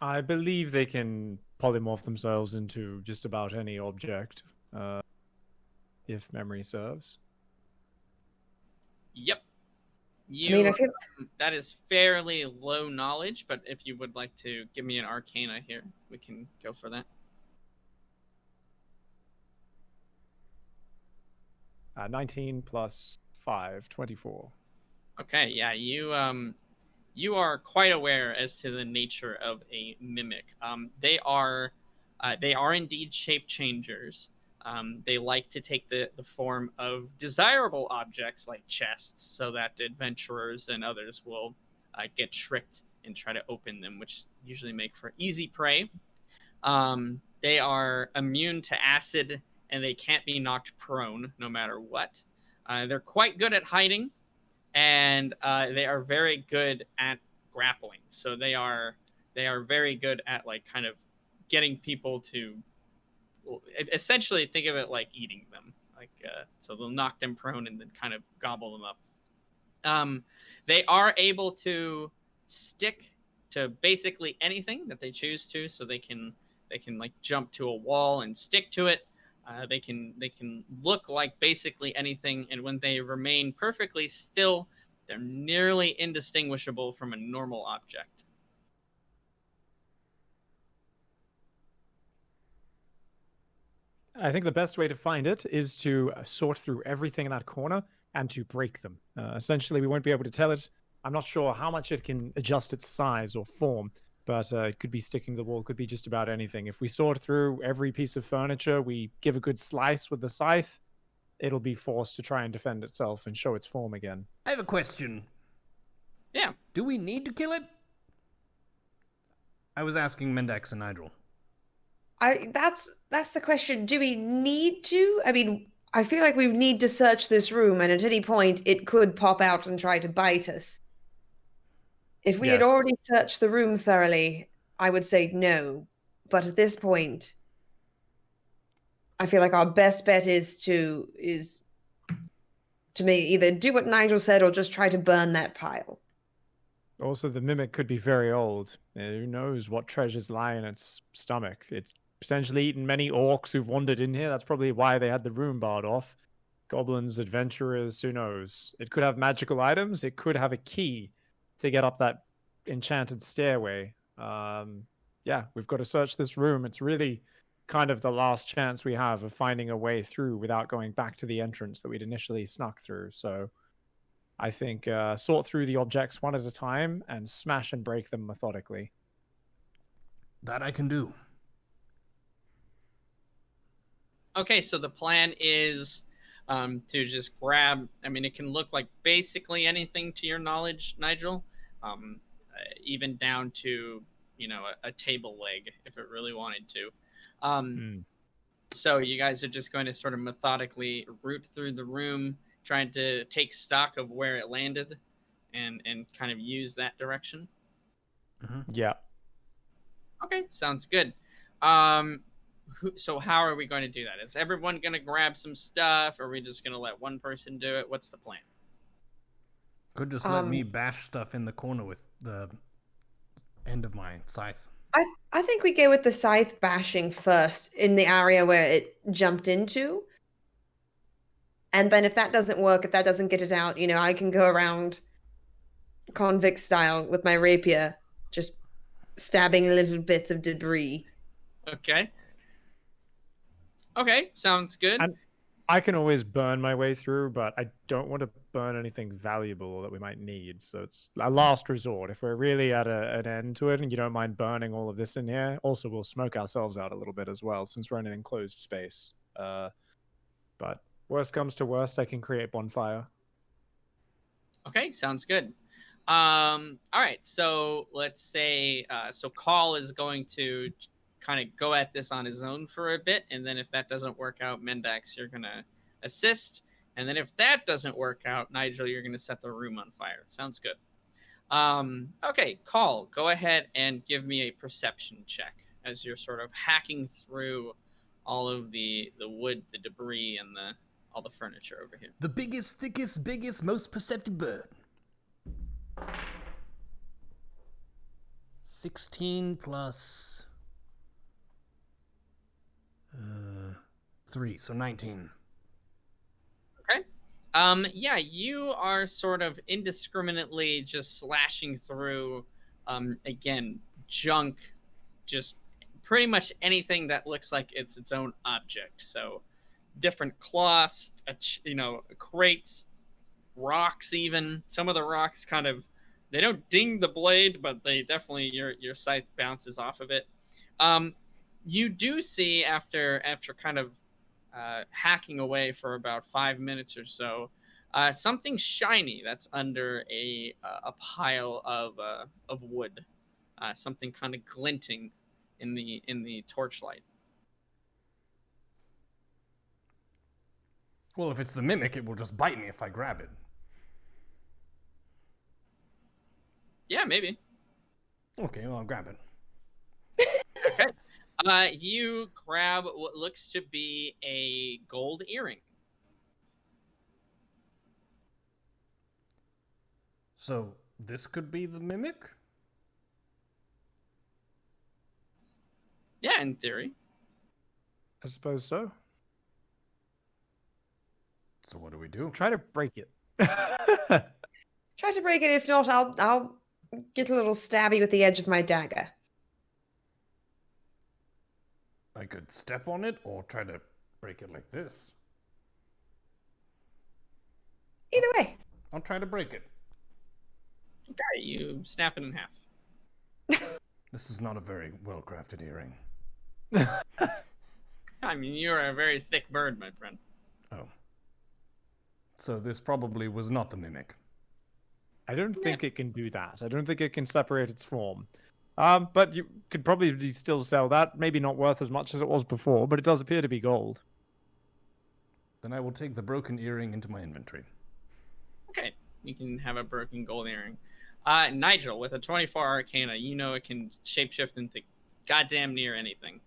I believe they can polymorph themselves into just about any object, if memory serves. Yep. I mean, I feel That is fairly low knowledge, but if you would like to give me an arcana here, we can go for that. 19 plus 5, 24. Okay, yeah, you are quite aware as to the nature of a mimic. They are indeed shape changers. They like to take the form of desirable objects like chests, so that adventurers and others will get tricked and try to open them, which usually make for easy prey. They are immune to acid, and they can't be knocked prone no matter what. They're quite good at hiding, and they are very good at grappling. So they are very good at like kind of getting people to essentially think of it like eating them. Like so they'll knock them prone and then kind of gobble them up. They are able to stick to basically anything that they choose to, so they can like jump to a wall and stick to it. They can look like basically anything, and when they remain perfectly still, they're nearly indistinguishable from a normal object. I think the best way to find it is to sort through everything in that corner and to break them. Essentially, we won't be able to tell it. I'm not sure how much it can adjust its size or form, but it could be sticking to the wall, could be just about anything. If we sort through every piece of furniture, we give a good slice with the scythe, it'll be forced to try and defend itself and show its form again. I have a question. Yeah. Do we need to kill it? I was asking Mendax and Nigel. That's the question. Do we need to? I mean, I feel like we need to search this room, and at any point it could pop out and try to bite us. If we had Yes. already searched the room thoroughly, I would say no. But at this point, I feel like our best bet is to maybe either do what Nigel said or just try to burn that pile. Also, the mimic could be very old. Who knows what treasures lie in its stomach? It's potentially eaten many orcs who've wandered in here. That's probably why they had the room barred off. Goblins, adventurers, who knows? It could have magical items. It could have a key to get up that enchanted stairway. Yeah, we've got to search this room. It's really kind of the last chance we have of finding a way through without going back to the entrance that we'd initially snuck through. So I think sort through the objects one at a time and smash and break them methodically. That I can do. Okay, so the plan is to just grab, I mean, it can look like basically anything to your knowledge, Nigel, even down to, you know, a table leg if it really wanted to. So you guys are just going to sort of methodically root through the room, trying to take stock of where it landed and kind of use that direction. Yeah. Okay, sounds good. So how are we going to do that? Is everyone going to grab some stuff, or are we just going to let one person do it? What's the plan? Could just let me bash stuff in the corner with the end of my scythe. I think we go with the scythe bashing first in the area where it jumped into. And then if that doesn't work, if that doesn't get it out, you know, I can go around convict style with my rapier, just stabbing little bits of debris. Okay. Okay, sounds good. And I can always burn my way through, but I don't want to burn anything valuable that we might need. So it's a last resort. If we're really at an end to it and you don't mind burning all of this in here, also we'll smoke ourselves out a little bit as well, since we're in an enclosed space. But worst comes to worst, I can create bonfire. Okay, sounds good. All right, so let's say, so Call is going to kind of go at this on his own for a bit, and then if that doesn't work out, Mendax, you're going to assist, and then if that doesn't work out, Nigel, you're going to set the room on fire. Sounds good. Okay, Call, go ahead and give me a perception check as you're sort of hacking through all of the wood, the debris, and all the furniture over here. The biggest, thickest, biggest, most perceptive bird. 16 plus 3, so 19. Okay. Yeah, you are sort of indiscriminately just slashing through, again, junk, just pretty much anything that looks like it's its own object. So different cloths, you know, crates, rocks even. Some of the rocks kind of, they don't ding the blade, but they definitely, your scythe bounces off of it. You do see after kind of hacking away for about 5 minutes or so, something shiny that's under a pile of wood, something kind of glinting in the torchlight. Well, if it's the mimic, it will just bite me if I grab it. Yeah, maybe. Okay, well, I'll grab it. Okay. You grab what looks to be a gold earring. So, this could be the mimic? Yeah, in theory. I suppose so. So what do we do? Try to break it. Try to break it. If not, I'll get a little stabby with the edge of my dagger. I could step on it or try to break it like this. Either way. I'll try to break it. Okay, you snap it in half. This is not a very well-crafted earring. I mean, you're a very thick bird, my friend. Oh. So this probably was not the mimic. I don't think it can do that. I don't think it can separate its form. But you could probably still sell that. Maybe not worth as much as it was before, but it does appear to be gold. Then I will take the broken earring into my inventory. Okay, you can have a broken gold earring. Nigel, with a 24 Arcana, you know it can shapeshift into goddamn near anything.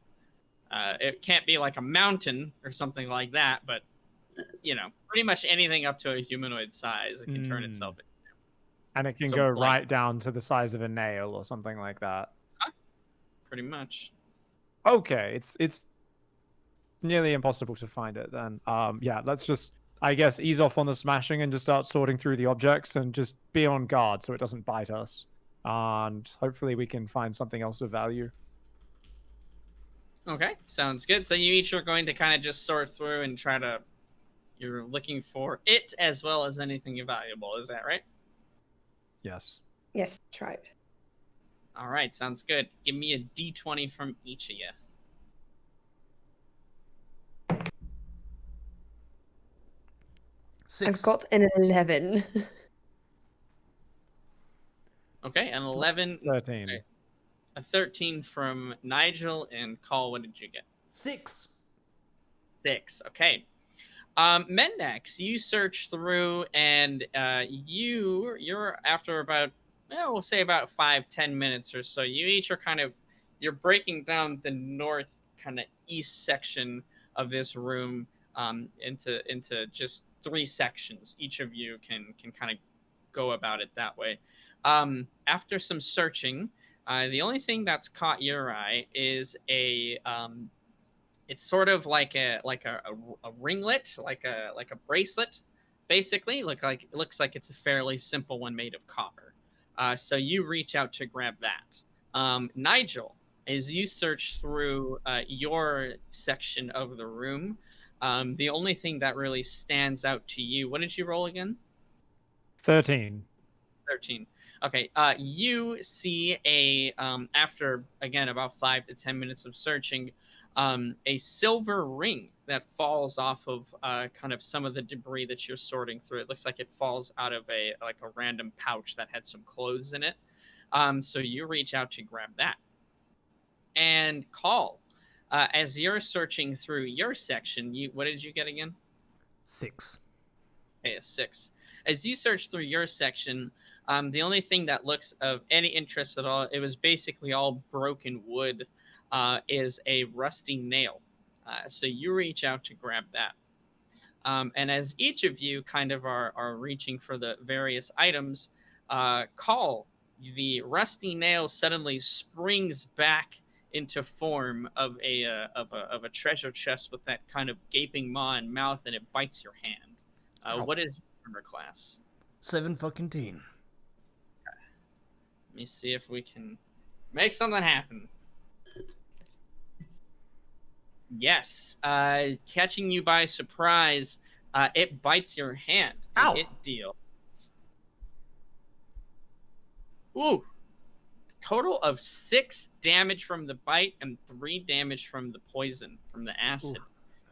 It can't be like a mountain or something like that, but, you know, pretty much anything up to a humanoid size it can turn itself into. And it can So, go like- right down to the size of a nail or something like that. Pretty much. Okay, it's nearly impossible to find it then. Yeah, let's just, I guess, ease off on the smashing and just start sorting through the objects and just be on guard so it doesn't bite us. And hopefully we can find something else of value. Okay, sounds good. So you each are going to kind of just sort through and try to... You're looking for it as well as anything valuable, is that right? Yes. Yes, that's right. All right, sounds good. Give me a d20 from each of you. I've got an 11. Okay, an 11, 13. okay. A 13 from Nigel, and Call, what did you get? 6. 6, okay. Mendax, you search through, and you're after about, we'll say about 5-10 minutes or so. You each are you're breaking down the north kind of east section of this room into just 3 sections. Each of you can kind of go about it that way. After some searching, the only thing that's caught your eye is it's sort of like a ringlet, like a bracelet, basically. It looks like it's a fairly simple one made of copper. So you reach out to grab that. Nigel, as you search through your section of the room, the only thing that really stands out to you, what did you roll again? 13. 13. Okay. You see after, again, about 5 to 10 minutes of searching, a silver ring that falls off of kind of some of the debris that you're sorting through. It looks like it falls out of a random pouch that had some clothes in it. So you reach out to grab that. And Call, as you're searching through your section, what did you get again? 6. Okay, a 6. As you search through your section, the only thing that looks of any interest at all, it was basically all broken wood, is a rusty nail. So you reach out to grab that. And as each of you kind of are reaching for the various items, Call, the rusty nail suddenly springs back into form of a treasure chest with that kind of gaping maw and mouth, and it bites your hand. What is your armor class? 7 fucking teen. Let me see if we can make something happen. Yes. Catching you by surprise, it bites your hand. Ow. And it deals. Ooh. Total of 6 damage from the bite and 3 damage from the poison, from the acid.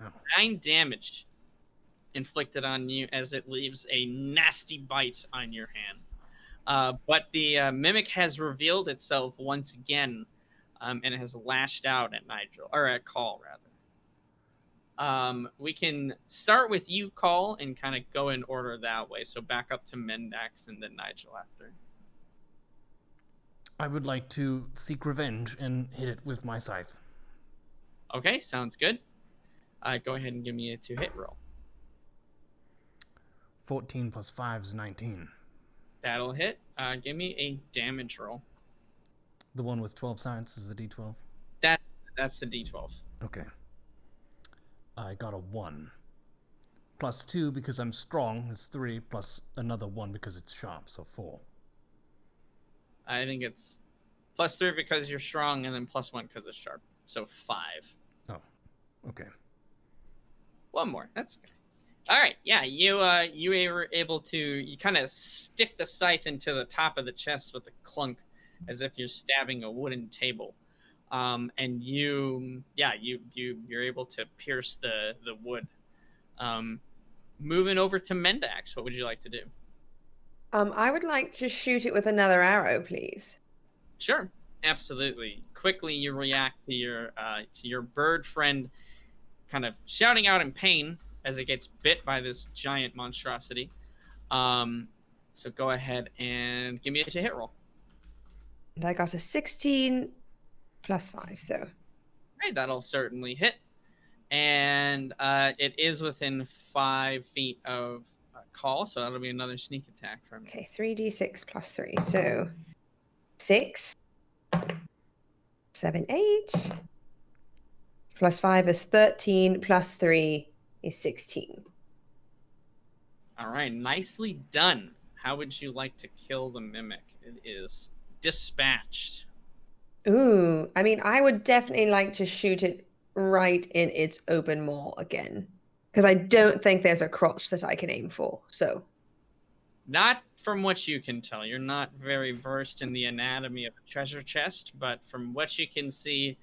Ooh. Ow. 9 damage inflicted on you as it leaves a nasty bite on your hand. But the mimic has revealed itself once again, and it has lashed out at Nigel, or at Call rather. We can start with you, Call, and kind of go in order that way. So back up to Mendax and then Nigel after. I would like to seek revenge and hit it with my scythe. Okay, sounds good. Go ahead and give me a 2-hit roll. 14 plus 5 is 19. That'll hit. Give me a damage roll. The one with 12 sides is the d12? That's the d12. Okay. I got a 1. Plus 2 because I'm strong is 3, plus another 1 because it's sharp, so 4. I think it's plus 3 because you're strong, and then plus 1 because it's sharp. So 5. Oh, okay. One more. That's good. All right. Yeah, you were able to, you kind of stick the scythe into the top of the chest with a clunk, as if you're stabbing a wooden table. And you're able to pierce the wood. Moving over to Mendax, what would you like to do? I would like to shoot it with another arrow, please. Sure, absolutely. Quickly, you react to your bird friend, kind of shouting out in pain as it gets bit by this giant monstrosity. So go ahead and give me a hit roll. And I got a 16 plus 5, so. Right, that'll certainly hit. And it is within 5 feet of call, so that'll be another sneak attack from me. Okay, 3d6 plus 3, so 6, 7, 8, plus 5 is 13, plus 3 is 16. All right, nicely done. How would you like to kill the mimic? It is dispatched. Ooh, I mean, I would definitely like to shoot it right in its open maw again, because I don't think there's a crotch that I can aim for, so. Not from what you can tell. You're not very versed in the anatomy of a treasure chest, but from what you can see,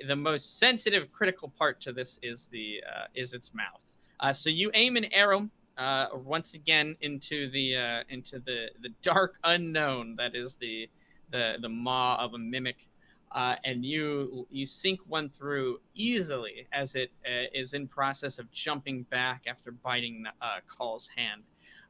the most sensitive, critical part to this is its mouth. So you aim an arrow once again into the dark unknown that is the maw of a mimic, and you sink one through easily as it is in process of jumping back after biting Call's hand.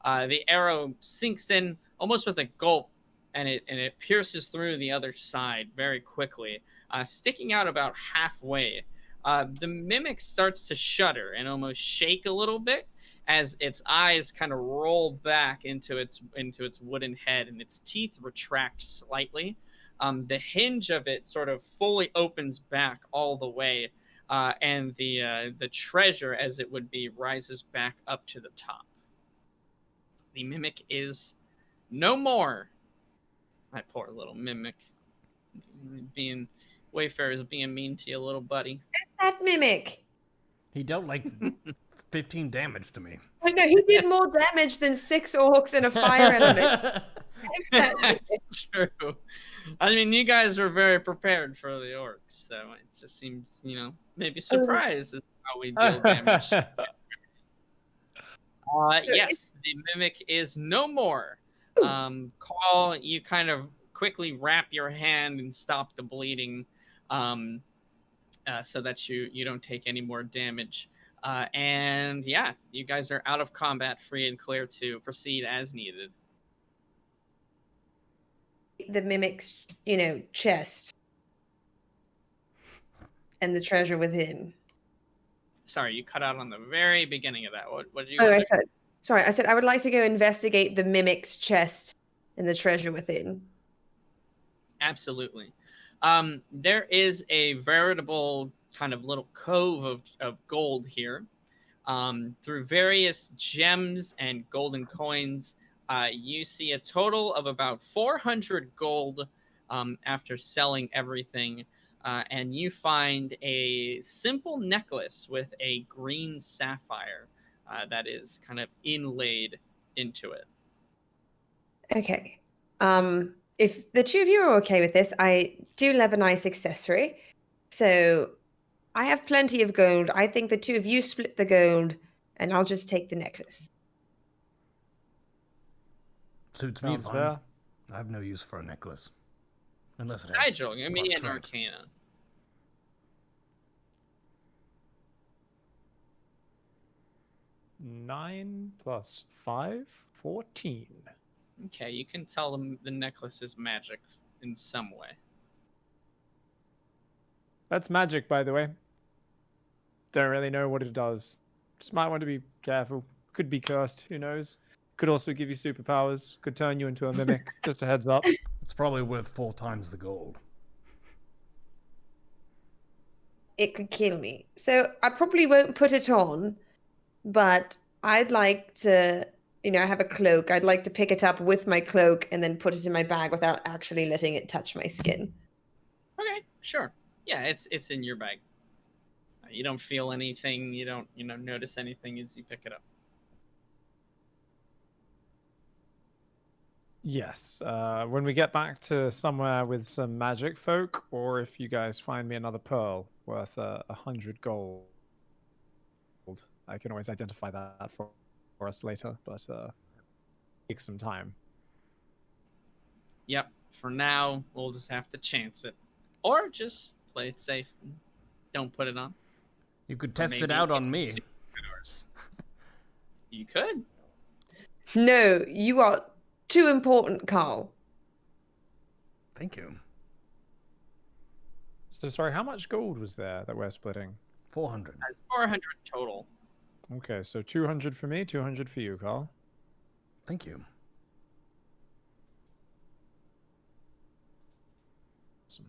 The arrow sinks in almost with a gulp, and it pierces through the other side very quickly, sticking out about halfway. The mimic starts to shudder and almost shake a little bit as its eyes kind of roll back into its wooden head, and its teeth retract slightly. The hinge of it sort of fully opens back all the way, and the treasure, as it would be, rises back up to the top. The mimic is no more. My poor little mimic. Wayfarers being mean to you, little buddy. That mimic. He dealt like 15 damage to me. I know, he did more damage than 6 orcs and a fire element. That's true. I mean, you guys were very prepared for the orcs, so it just seems, maybe surprised at how we deal damage. Yes, the mimic is no more. Call, you kind of quickly wrap your hand and stop the bleeding, so that you don't take any more damage. And yeah, you guys are out of combat, free and clear to proceed as needed. The mimic's, chest and the treasure within. Sorry, you cut out on the very beginning of that. What did you? I said I would like to go investigate the mimic's chest and the treasure within. Absolutely. There is a veritable kind of little cove of gold here. Through various gems and golden coins, you see a total of about 400 gold after selling everything. And you find a simple necklace with a green sapphire that is kind of inlaid into it. Okay. If the two of you are okay with this, I do love a nice accessory. So I have plenty of gold. I think the two of you split the gold, and I'll just take the necklace. Suits me fine. Fair. I have no use for a necklace. Unless it has Nigel, give me an arcana. Nine plus 5, 14. Okay, you can tell them the necklace is magic in some way. That's magic, by the way. Don't really know what it does. Just might want to be careful. Could be cursed, who knows? Could also give you superpowers. Could turn you into a mimic. Just a heads up. It's probably worth 4 times the gold. It could kill me. So I probably won't put it on, but I'd like to, I have a cloak. I'd like to pick it up with my cloak and then put it in my bag without actually letting it touch my skin. Okay, sure. Yeah, it's in your bag. You don't feel anything. You don't, notice anything as you pick it up. Yes. When we get back to somewhere with some magic folk, or if you guys find me another pearl worth 100 gold, I can always identify that for us later, but take some time. Yep. For now, we'll just have to chance it, or just play it safe. And don't put it on. You could Or test it maybe out get on some me. superpowers. You could. No, you are too important, Carl. Thank you. So sorry, how much gold was there that we're splitting? 400. 400 total. Okay, so 200 for me, 200 for you, Carl. Thank you. Awesome.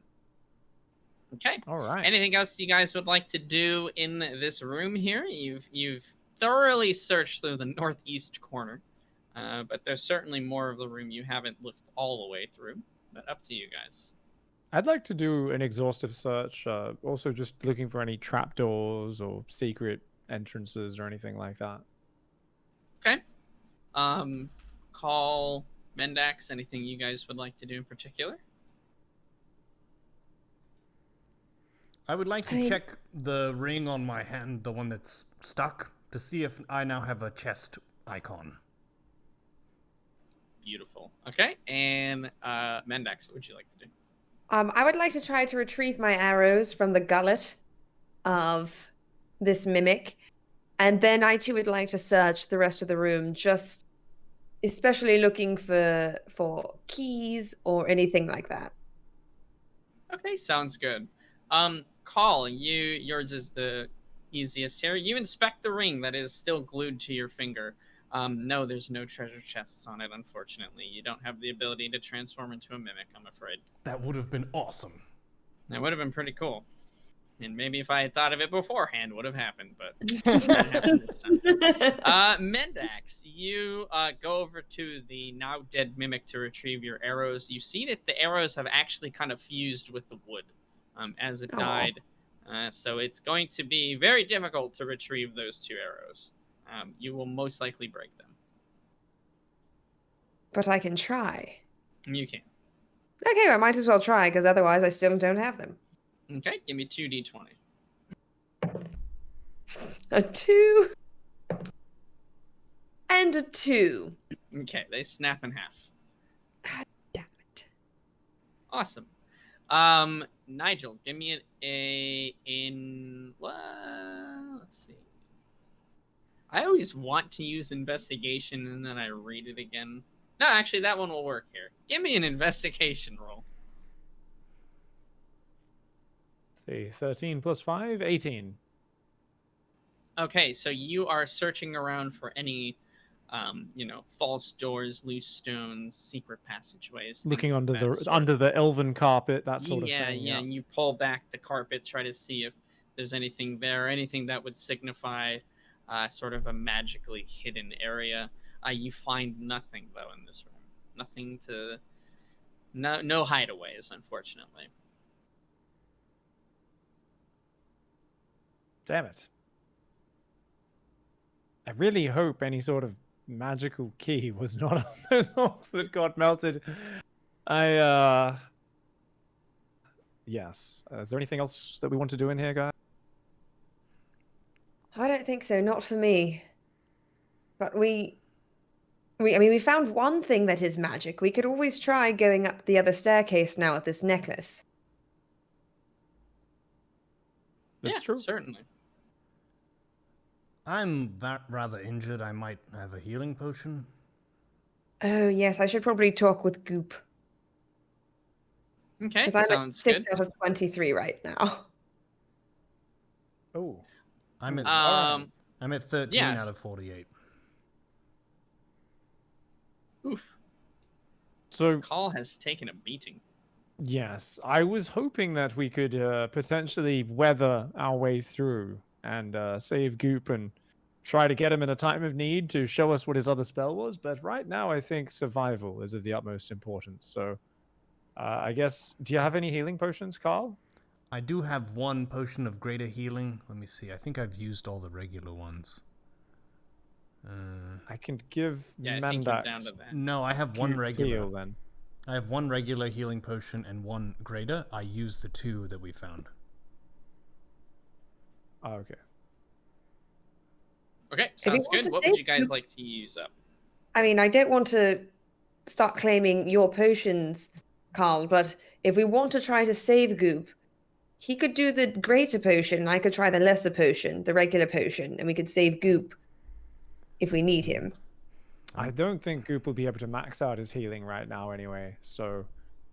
Okay. All right. Anything else you guys would like to do in this room here? You've thoroughly searched through the northeast corner, but there's certainly more of the room you haven't looked all the way through. But up to you guys. I'd like to do an exhaustive search, also just looking for any trapdoors or secret entrances or anything like that. Okay. Call Mendax. Anything you guys would like to do in particular? I would like to check the ring on my hand, the one that's stuck, to see if I now have a chest icon. Beautiful. Okay. And Mendax, what would you like to do? I would like to try to retrieve my arrows from the gullet of this mimic, and then I too would like to search the rest of the room, just especially looking for keys or anything like that. Okay, sounds good. Call, yours is the easiest here. You inspect the ring that is still glued to your finger. No, there's no treasure chests on it, unfortunately. You don't have the ability to transform into a mimic, I'm afraid. That would have been awesome. That would have been pretty cool. And maybe if I had thought of it beforehand, would have happened, but it didn't happen this time. Mendax, you go over to the now dead mimic to retrieve your arrows. You see that the arrows have actually kind of fused with the wood as it died. So it's going to be very difficult to retrieve those 2 arrows. You will most likely break them. But I can try. You can. Okay, well, I might as well try, because otherwise I still don't have them. Okay, give me 2d20. A 2 and a 2. Okay, they snap in half. God damn it. Awesome. Nigel, give me let's see. I always want to use investigation and then I read it again. No, actually, that one will work here. Give me an investigation roll. Let's see, 13 plus 5, 18. Okay, so you are searching around for any, false doors, loose stones, secret passageways. Looking things of under that the sort. under the elven carpet, that sort of Yeah, thing. yeah, and you pull back the carpet, try to see if there's anything there, anything that would signify sort of a magically hidden area. You find nothing, though, in this room. Nothing to... No hideaways, unfortunately. Damn it. I really hope any sort of magical key was not on those orcs that got melted. Yes. Is there anything else that we want to do in here, guys? I don't think so, not for me. But we found one thing that is magic. We could always try going up the other staircase now with this necklace. That's true. Certainly. I'm rather injured. I might have a healing potion. Oh, yes, I should probably talk with Goop. Okay, Because I'm sounds at 6 good. out of 23 right now. Oh. I'm at I'm at 13 yes. out of 48. Oof. So, Call has taken a beating. yes, I was hoping that we could potentially weather our way through and save Goop and try to get him in a time of need to show us what his other spell was. But right now, I think survival is of the utmost importance. So, I guess, do you have any healing potions, Carl? I do have one potion of greater healing. Let me see. I think I've used all the regular ones. I can give Yeah, I think you're down Mendax to that. No, I have one Goop regular. heal then. I have one regular healing potion and one greater. I used the 2 that we found. Oh, okay. Okay, you sounds want good. to What save would you guys Goop- like to use up? I mean, I don't want to start claiming your potions, Carl, but if we want to try to save Goop, he could do the greater potion, and I could try the lesser potion, the regular potion, and we could save Goop if we need him. I don't think Goop will be able to max out his healing right now anyway. So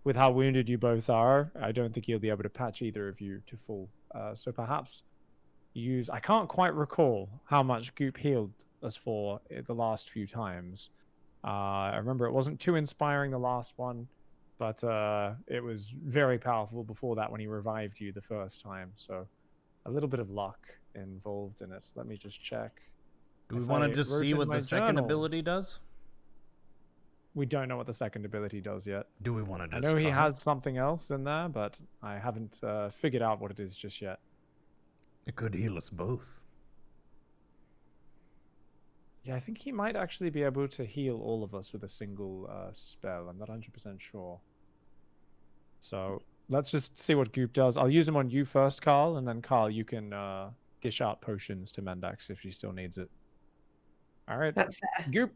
with how wounded you both are, I don't think he'll be able to patch either of you to full. So perhaps use... I can't quite recall how much Goop healed us for the last few times. I remember it wasn't too inspiring the last one, but it was very powerful before that when he revived you the first time. So a little bit of luck involved in it. Let me just check. Do we If want I to just wrote see in what my the second journal- ability does? We don't know what the second ability does yet. Do we want to just I know he try? has something else in there, but I haven't figured out what it is just yet. It could heal us both. Yeah, I think he might actually be able to heal all of us with a single spell. I'm not 100% sure. So let's just see what Goop does. I'll use him on you first, Carl, and then Carl, you can dish out potions to Mendax if she still needs it. All right. That's fair. Goop.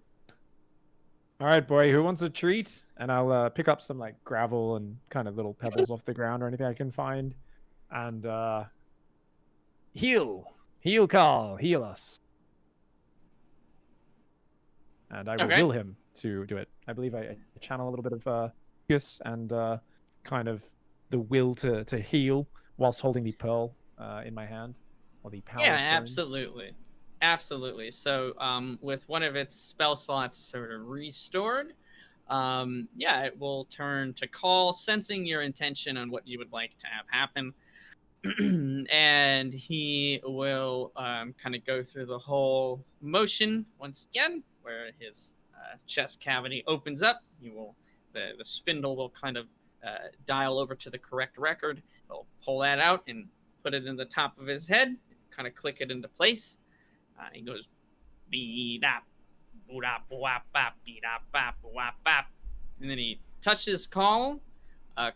All right, boy. Who wants a treat? And I'll pick up some like gravel and kind of little pebbles off the ground or anything I can find, and heal, Carl, heal us. And I will Okay. will him to do it. I believe I channel a little bit of focus and kind of the will to heal whilst holding the pearl in my hand, or the power Yeah, stone. absolutely. So, with one of its spell slots sort of restored, yeah, it will turn to call, sensing your intention on what you would like to have happen. And he will kind of go through the whole motion once again, where his chest cavity opens up. The spindle will kind of dial over to the correct record. He'll pull that out and put it in the top of his head, kind of click it into place. He goes, beep-dap, boop-dap, boop-bap, beep-dap, bap, boop-bap. And then he touches Call.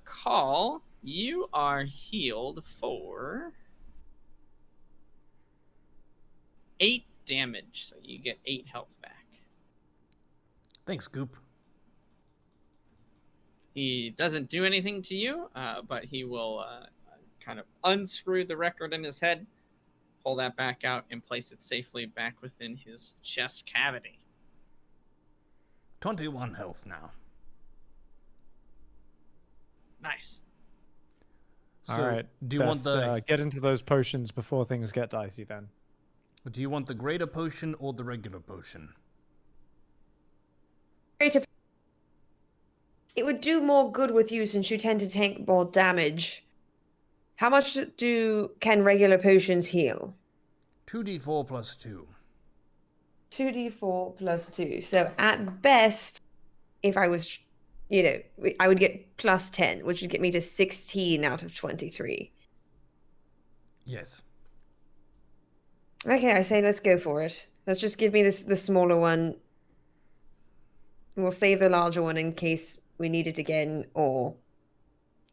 Call, you are healed for 8 damage, so you get 8 health back. Thanks, Goop. He doesn't do anything to you, but he will kind of unscrew the record in his head, pull that back out, and place it safely back within his chest cavity. 21 health now. Nice. All right. Do you want the get into those potions before things get dicey? Then. Do you want the greater potion or the regular potion? Greater. It would do more good with you since you tend to take more damage. How much can regular potions heal? 2d4 plus 2. 2d4 plus 2. So at best, if I was, I would get plus 10, which would get me to 16 out of 23. Yes. Okay, I say let's go for it. Let's just give me the smaller one. We'll save the larger one in case we need it again, or,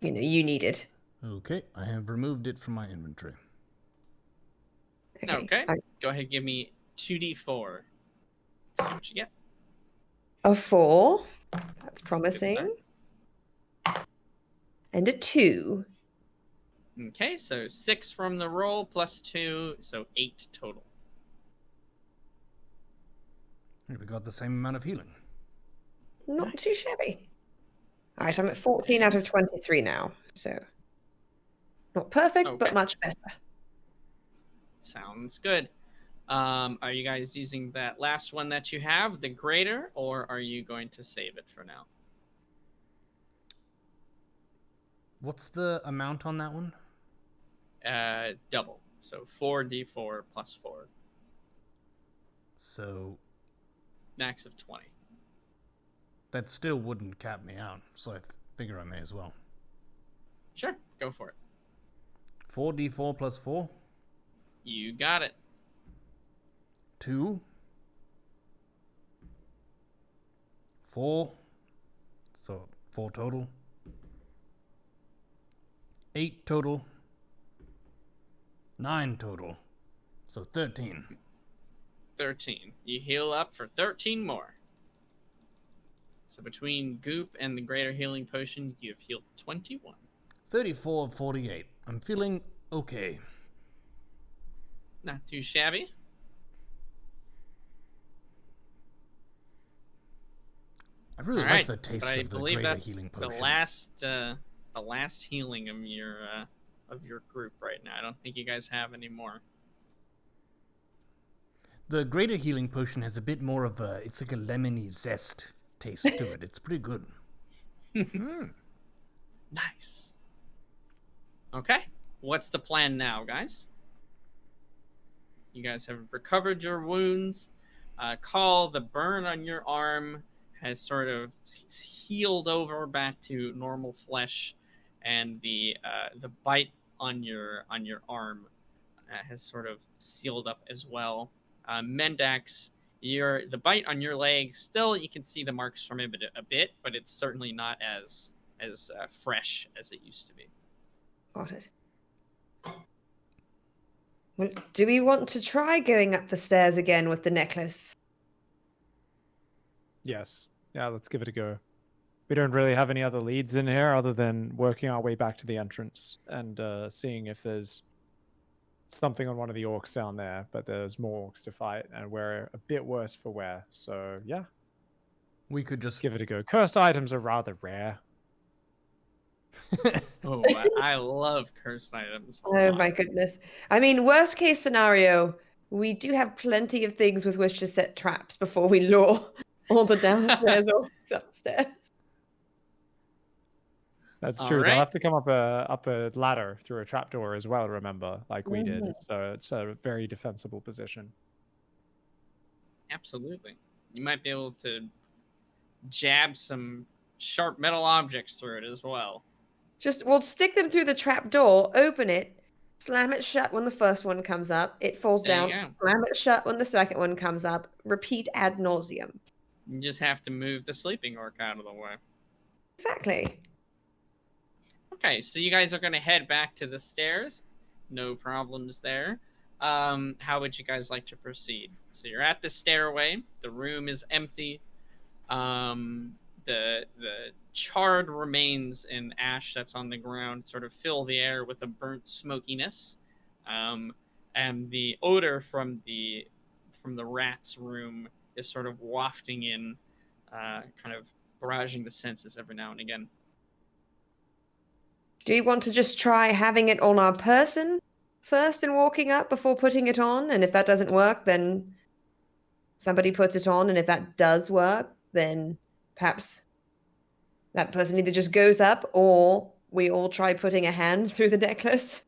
you need it. Okay, I have removed it from my inventory. Okay. Go ahead and give me 2d4. Let's see what you get. A 4. That's promising. And a 2. Okay, so 6 from the roll plus 2, so 8 total. We got the same amount of healing. Not too shabby. All right, I'm at 14 out of 23 now. So not perfect, but Okay. much better. Sounds good. Are you guys using that last one that you have, the greater, or are you going to save it for now? What's the amount on that one? Double. So 4d4 plus 4. So Max of 20. that still wouldn't cap me out, so I figure I may as well. Sure, go for it. 4d4 plus 4. You got it. 2. 4. So 4 total. 8 total. 9 total. So 13. 13. You heal up for 13 more. So between Goop and the Greater Healing Potion, you have healed 21. 34 of 48. I'm feeling okay. Not too shabby. I really All like right, the taste but I of the believe Greater that's Healing the Potion. last healing of your group right now. I don't think you guys have any more. The Greater Healing Potion has a bit more of a, it's like a lemony zest taste to it. It's pretty good. Nice. Okay, what's the plan now, guys? You guys have recovered your wounds. Call, the burn on your arm has sort of healed over back to normal flesh, and the bite on your arm has sort of sealed up as well. Mendax, the bite on your leg, still you can see the marks from it a bit, but it's certainly not as fresh as it used to be. Got it. Well, do we want to try going up the stairs again with the necklace? Yes. Yeah, let's give it a go. We don't really have any other leads in here other than working our way back to the entrance and seeing if there's something on one of the orcs down there, but there's more orcs to fight and we're a bit worse for wear. So, yeah. We could just Give it a go. Cursed items are rather rare. Oh, I love cursed items. Oh my goodness. I mean, worst case scenario, we do have plenty of things with which to set traps before we lure all the downstairs orcs upstairs. That's All true. They'll right. have to come up a ladder through a trapdoor as well, remember, like we did. Mhm. So it's a very defensible position. Absolutely. You might be able to jab some sharp metal objects through it as well. We'll stick them through the trap door, open it, slam it shut when the first one comes up, it falls There down, you go. slam it shut when the second one comes up, repeat ad nauseum. You just have to move the sleeping orc out of the way. Exactly. Okay, so you guys are going to head back to the stairs. No problems there. How would you guys like to proceed? So you're at the stairway. The room is empty. The charred remains and ash that's on the ground sort of fill the air with a burnt smokiness. And the odor from the rat's room is sort of wafting in, kind of barraging the senses every now and again. Do you want to just try having it on our person first and walking up before putting it on? And if that doesn't work, then somebody puts it on. And if that does work, then perhaps that person either just goes up or we all try putting a hand through the necklace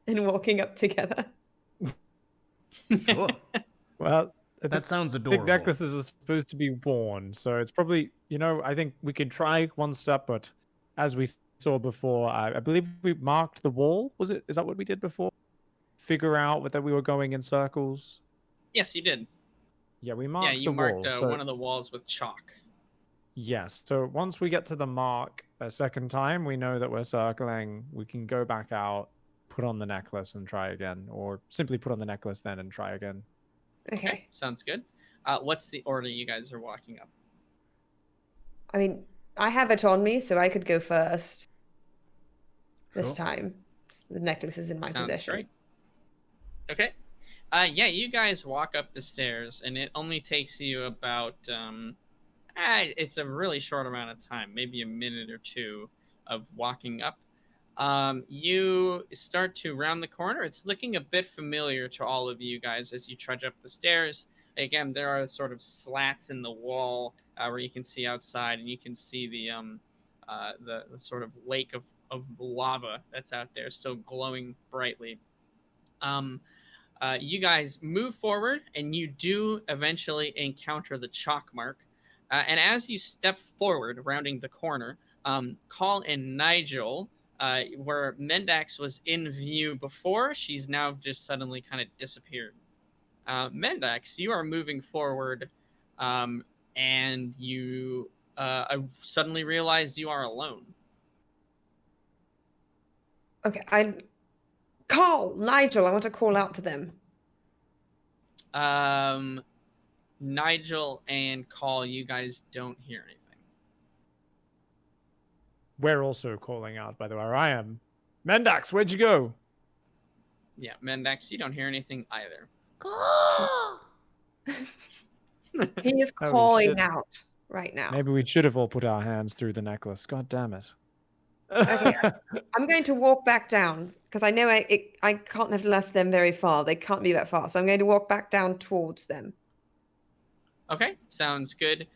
and walking up together. Sure. Well, That sounds big adorable. necklaces are supposed to be worn, so it's probably, I think we could try one step, but as we saw before, I believe we marked the wall. Is that what we did before? Figure out that we were going in circles. Yes, you did. Yeah, we Yeah, marked you the marked wall. So one of the walls with chalk. yes, so once we get to the mark a second time, we know that we're circling. We can go back out, put on the necklace and try again, or simply put on the necklace then and try again. Okay. Sounds good. What's the order you guys are walking up? I mean, I have it on me, so I could go first this Sure. time. The necklace is in my Sounds possession. great. Okay. Yeah, you guys walk up the stairs, and it only takes you about it's a really short amount of time, maybe a minute or two of walking up. You start to round the corner. It's looking a bit familiar to all of you guys as you trudge up the stairs. Again, there are sort of slats in the wall where you can see outside, and you can see the sort of lake of lava that's out there, still glowing brightly. You guys move forward, and you do eventually encounter the chalk mark. And as you step forward, rounding the corner, Call and Nigel, where Mendax was in view before, she's now just suddenly kind of disappeared. Mendax, you are moving forward, and you suddenly realize you are alone. Okay, Nigel, I want to call out to them. Nigel and Call, you guys don't hear anything. We're also calling out, by the way. I am. Mendax, where'd you go? Yeah, Mendax, you don't hear anything either. He is Holy calling shit. out right now. Maybe we should have all put our hands through the necklace. God damn it. Okay, I'm going to walk back down because I know I can't have left them very far. They can't be that far, so I'm going to walk back down towards them. Okay, sounds good.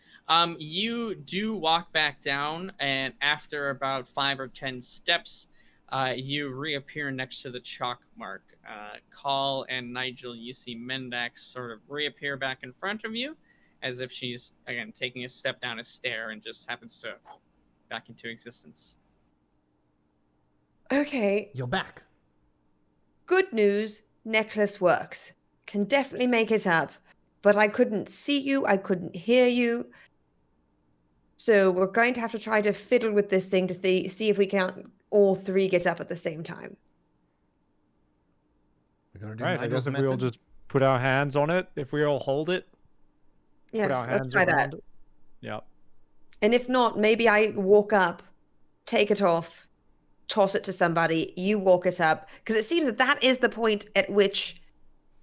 You do walk back down, and after about 5 or 10 steps, you reappear next to the chalk mark. Call and Nigel, you see Mendax sort of reappear back in front of you, as if she's, again, taking a step down a stair and just happens to back into existence. Okay. You're back. Good news, necklace works. Can definitely make it up. But I couldn't see you, I couldn't hear you. So we're going to have to try to fiddle with this thing to see if we can all three get up at the same time. We're gonna do Right, I Nigel's guess if we all method. just put our hands on it, if we all hold it, Yes, put our let's hands try that. around it. Yeah. And if not, maybe I walk up, take it off, toss it to somebody, you walk it up. Because it seems that is the point at which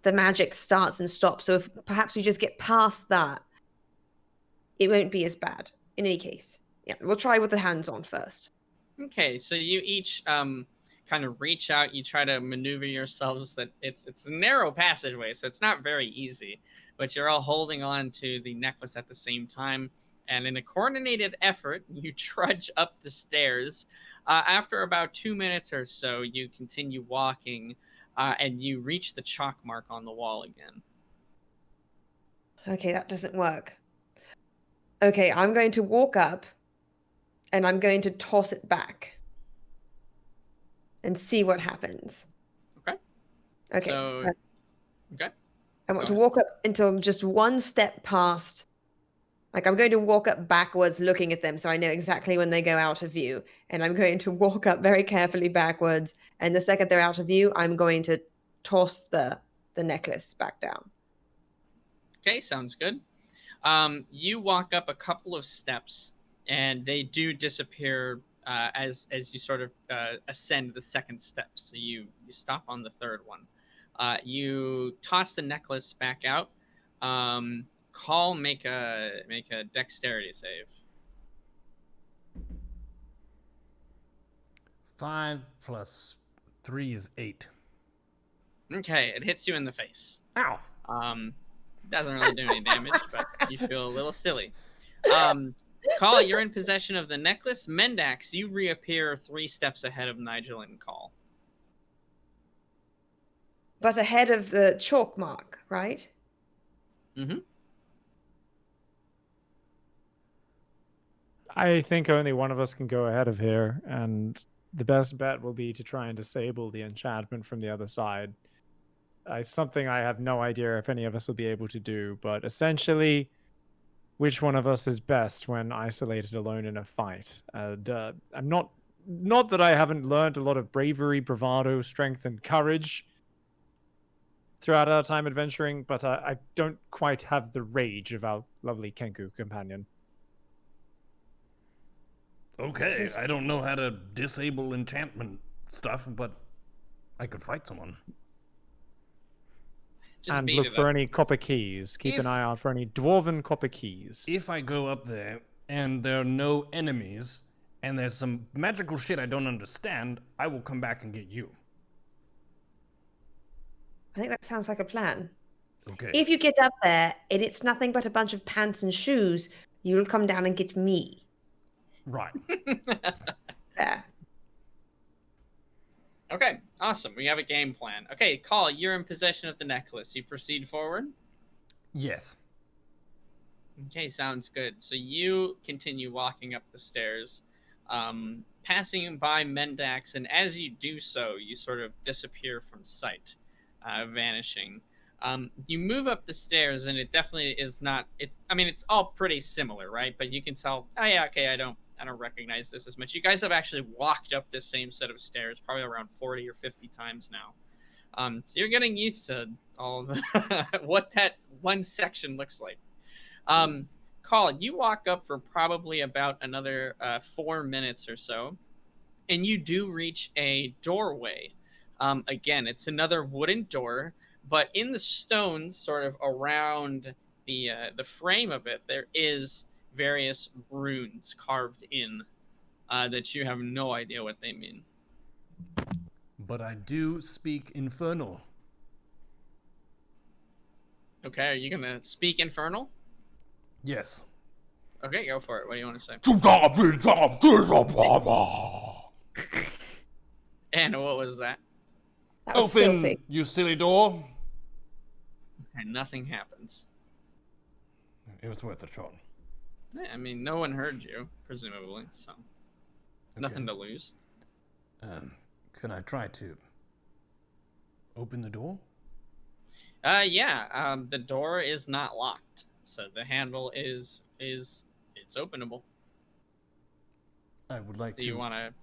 the magic starts and stops. So if perhaps we just get past that, it won't be as bad. In any case. Yeah, we'll try with the hands on first. Okay, so you each kind of reach out. You try to maneuver yourselves. That it's a narrow passageway, so it's not very easy. But you're all holding on to the necklace at the same time, and in a coordinated effort, you trudge up the stairs. After about 2 minutes or so, you continue walking, and you reach the chalk mark on the wall again. Okay, that doesn't work. Okay, I'm going to walk up and I'm going to toss it back and see what happens. Okay. Okay. Okay. I want to walk up until just one step past. Like I'm going to walk up backwards looking at them so I know exactly when they go out of view. And I'm going to walk up very carefully backwards. And the second they're out of view, I'm going to toss the necklace back down. Okay, sounds good. You walk up a couple of steps, and they do disappear as you sort of ascend the second step. So you stop on the third one. You toss the necklace back out. Call, make a dexterity save. 5 plus 3 is 8. Okay, it hits you in the face. Ow! Doesn't really do any damage, but you feel a little silly. Call, you're in possession of the necklace. Mendax, you reappear 3 steps ahead of Nigel and Call. But ahead of the chalk mark, right? Mm-hmm. I think only one of us can go ahead of here, and the best bet will be to try and disable the enchantment from the other side. It's something I have no idea if any of us will be able to do, but essentially, which one of us is best when isolated alone in a fight? And I'm not that I haven't learned a lot of bravery, bravado, strength, and courage throughout our time adventuring, but I don't quite have the rage of our lovely Kenku companion. Okay, I don't know how to disable enchantment stuff, but I could fight someone. Just And beat look it for up. any copper keys. Keep an If- eye out for any dwarven copper keys. If I go up there and there are no enemies and there's some magical shit I don't understand, I will come back and get you. I think that sounds like a plan. Okay. If you get up there and it's nothing but a bunch of pants and shoes, you'll come down and get me. Right. There. Okay, awesome. We have a game plan. Okay, Call, you're in possession of the necklace. You proceed forward. Yes. Okay, sounds good. So you continue walking up the stairs. passing by Mendax, and as you do so, you sort of disappear from sight, vanishing. You move up the stairs, and it definitely is not. I mean, it's all pretty similar, right? But you can tell. Oh yeah, okay. I don't recognize this as much. You guys have actually walked up this same set of stairs probably around 40 or 50 times now. So you're getting used to all of the what that one section looks like. Colin, you walk up for probably about another 4 minutes or so, and you do reach a doorway. Again, it's another wooden door, but in the stones, sort of around the frame of it, there is various runes carved in that you have no idea what they mean. But I do speak Infernal. Okay, are you gonna speak Infernal? Yes. Okay, go for it. What do you want to say? And what was that? That was Open, filthy. you silly door. And nothing happens. It was worth a shot. I mean, no one heard you, presumably, so nothing to lose. Can I try to open the door? Yeah. The door is not locked, so the handle is it's openable. I would like Do you to want to?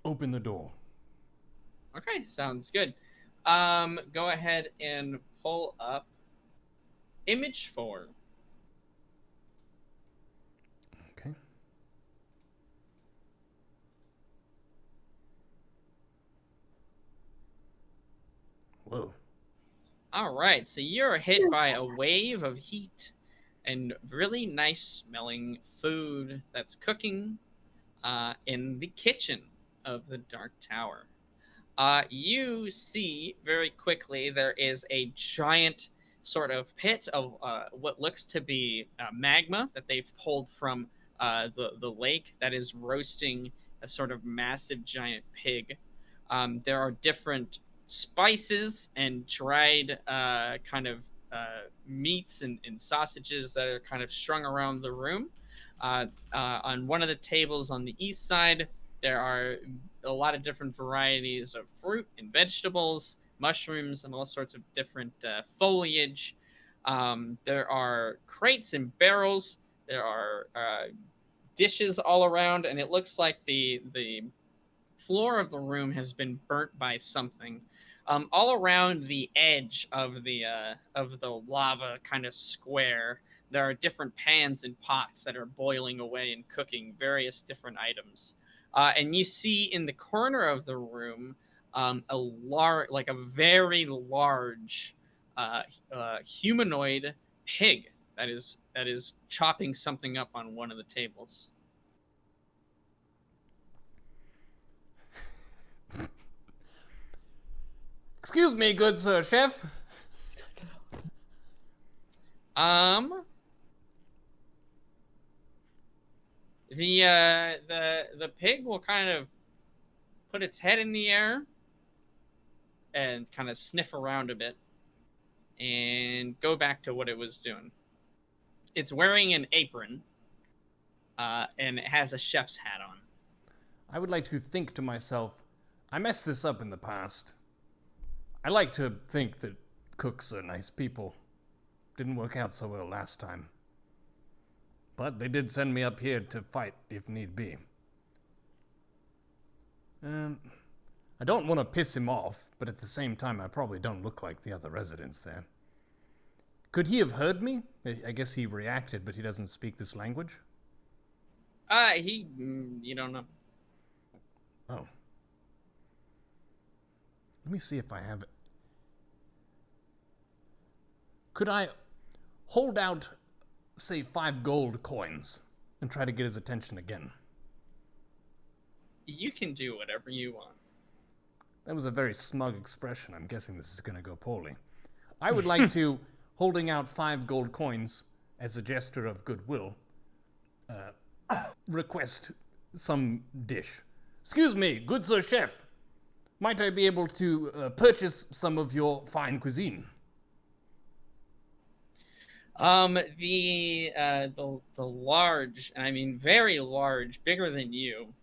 open the door. Okay, sounds good. Go ahead and pull up image 4. Okay. Whoa. All right, so you're hit by a wave of heat and really nice smelling food that's cooking in the kitchen of the Dark Tower. You see very quickly there is a giant sort of pit of what looks to be magma that they've pulled from the lake that is roasting a sort of massive giant pig. There are different spices and dried kind of meats and sausages that are kind of strung around the room. On one of the tables on the east side, there are a lot of different varieties of fruit and vegetables, mushrooms, and all sorts of different foliage. There are crates and barrels. There are dishes all around, and it looks like the floor of the room has been burnt by something. All around the edge of the lava kind of square, there are different pans and pots that are boiling away and cooking various different items. And you see in the corner of the room a very large humanoid pig that is chopping something up on one of the tables. Excuse me, good sir, chef. The pig will kind of put its head in the air and kind of sniff around a bit and go back to what it was doing. It's wearing an apron and it has a chef's hat on. I would like to think to myself, I messed this up in the past. I like to think that cooks are nice people. Didn't work out so well last time. But they did send me up here to fight if need be. I don't want to piss him off, but at the same time I probably don't look like the other residents there. Could he have heard me? I guess he reacted, but he doesn't speak this language? You don't know. Oh. Let me see if I have it. Could I hold out, say, 5 gold coins and try to get his attention again? You can do whatever you want. That was a very smug expression. I'm guessing this is going to go poorly. I would like to, holding out 5 gold coins as a gesture of goodwill, request some dish. Excuse me, good sir chef. Might I be able to purchase some of your fine cuisine? The large, and I mean very large, bigger than you,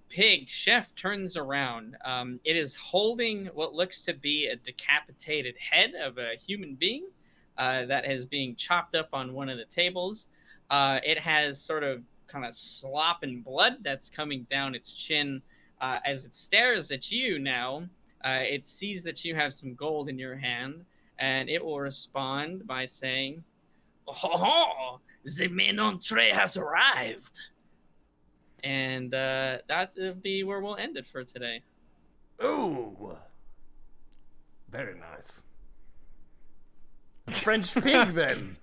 pig chef turns around. It is holding what looks to be a decapitated head of a human being that is being chopped up on one of the tables. It has sort of kind of slop and blood that's coming down its chin as it stares at you now. It sees that you have some gold in your hand, and it will respond by saying, "Oh, the main entree has arrived." And that'll be where we'll end it for today. Oh, very nice. French pig, then.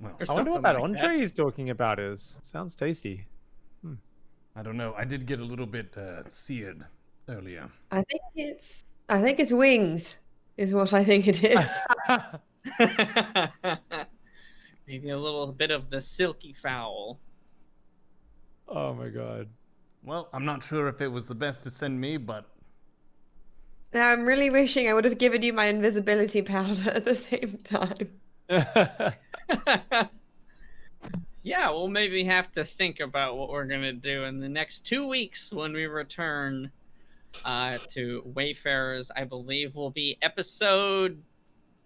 Well, Or I wonder what something that like entree he's talking about is. Sounds tasty. I don't know. I did get a little bit seared earlier. I think it's wings, is what I think it is. Maybe a little bit of the silky fowl. Oh my god. Well, I'm not sure if it was the best to send me, but Now I'm really wishing I would have given you my invisibility powder at the same time. Yeah, we'll maybe have to think about what we're going to do in the next 2 weeks when we return to Wayfarers. I believe will be episode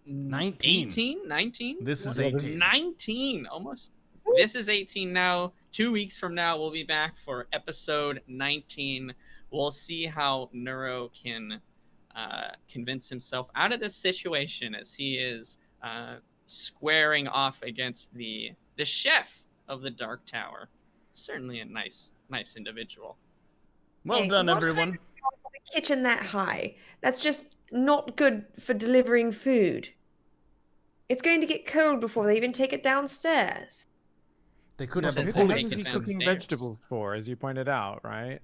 19. 18? 19? This is What? 18. 19, almost. This is 18 now. 2 weeks from now, we'll be back for episode 19. We'll see how Neuro can convince himself out of this situation as he is squaring off against the chef of the Dark Tower. Certainly a nice individual. Well Hey, done, what everyone. kind of a kitchen that high? That's just not good for delivering food. It's going to get cold before they even take it downstairs. They could Yeah, have but a who Who the the heck heck pulley is he is system. cooking downstairs? vegetables for, as you pointed out, right?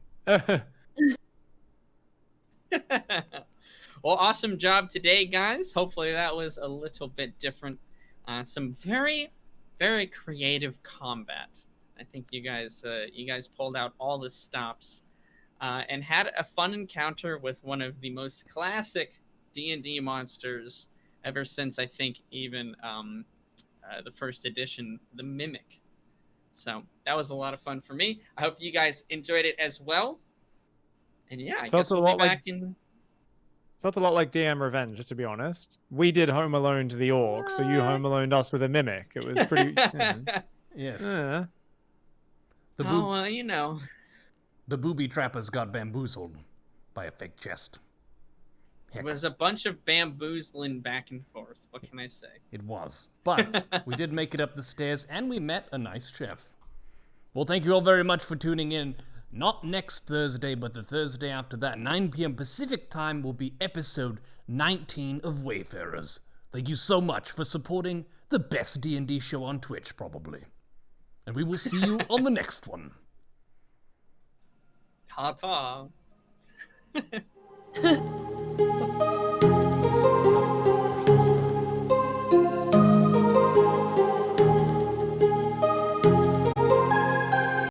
Well, awesome job today, guys. Hopefully that was a little bit different. Some very, very creative combat. I think you guys pulled out all the stops and had a fun encounter with one of the most classic D&D monsters ever since, I think, even the first edition, the Mimic. So that was a lot of fun for me. I hope you guys enjoyed it as well. And yeah, I Felt guess a we'll be lot like- back in... Felt a lot like DM Revenge, to be honest. We did Home Alone to the orc, so you Home Aloned us with a mimic. It was pretty. Yes. Yeah. The, Oh, well, you know. the booby trappers got bamboozled by a fake chest. It Heck, was a bunch of bamboozling back and forth. What can I say? it was. But we did make it up the stairs, and we met a nice chef. Well, thank you all very much for tuning in. Not next Thursday, but the Thursday after that, 9 p.m. Pacific time, will be episode 19 of Wayfarers. Thank you so much for supporting the best D&D show on Twitch, probably. And we will see you on the next one. Ta-ta.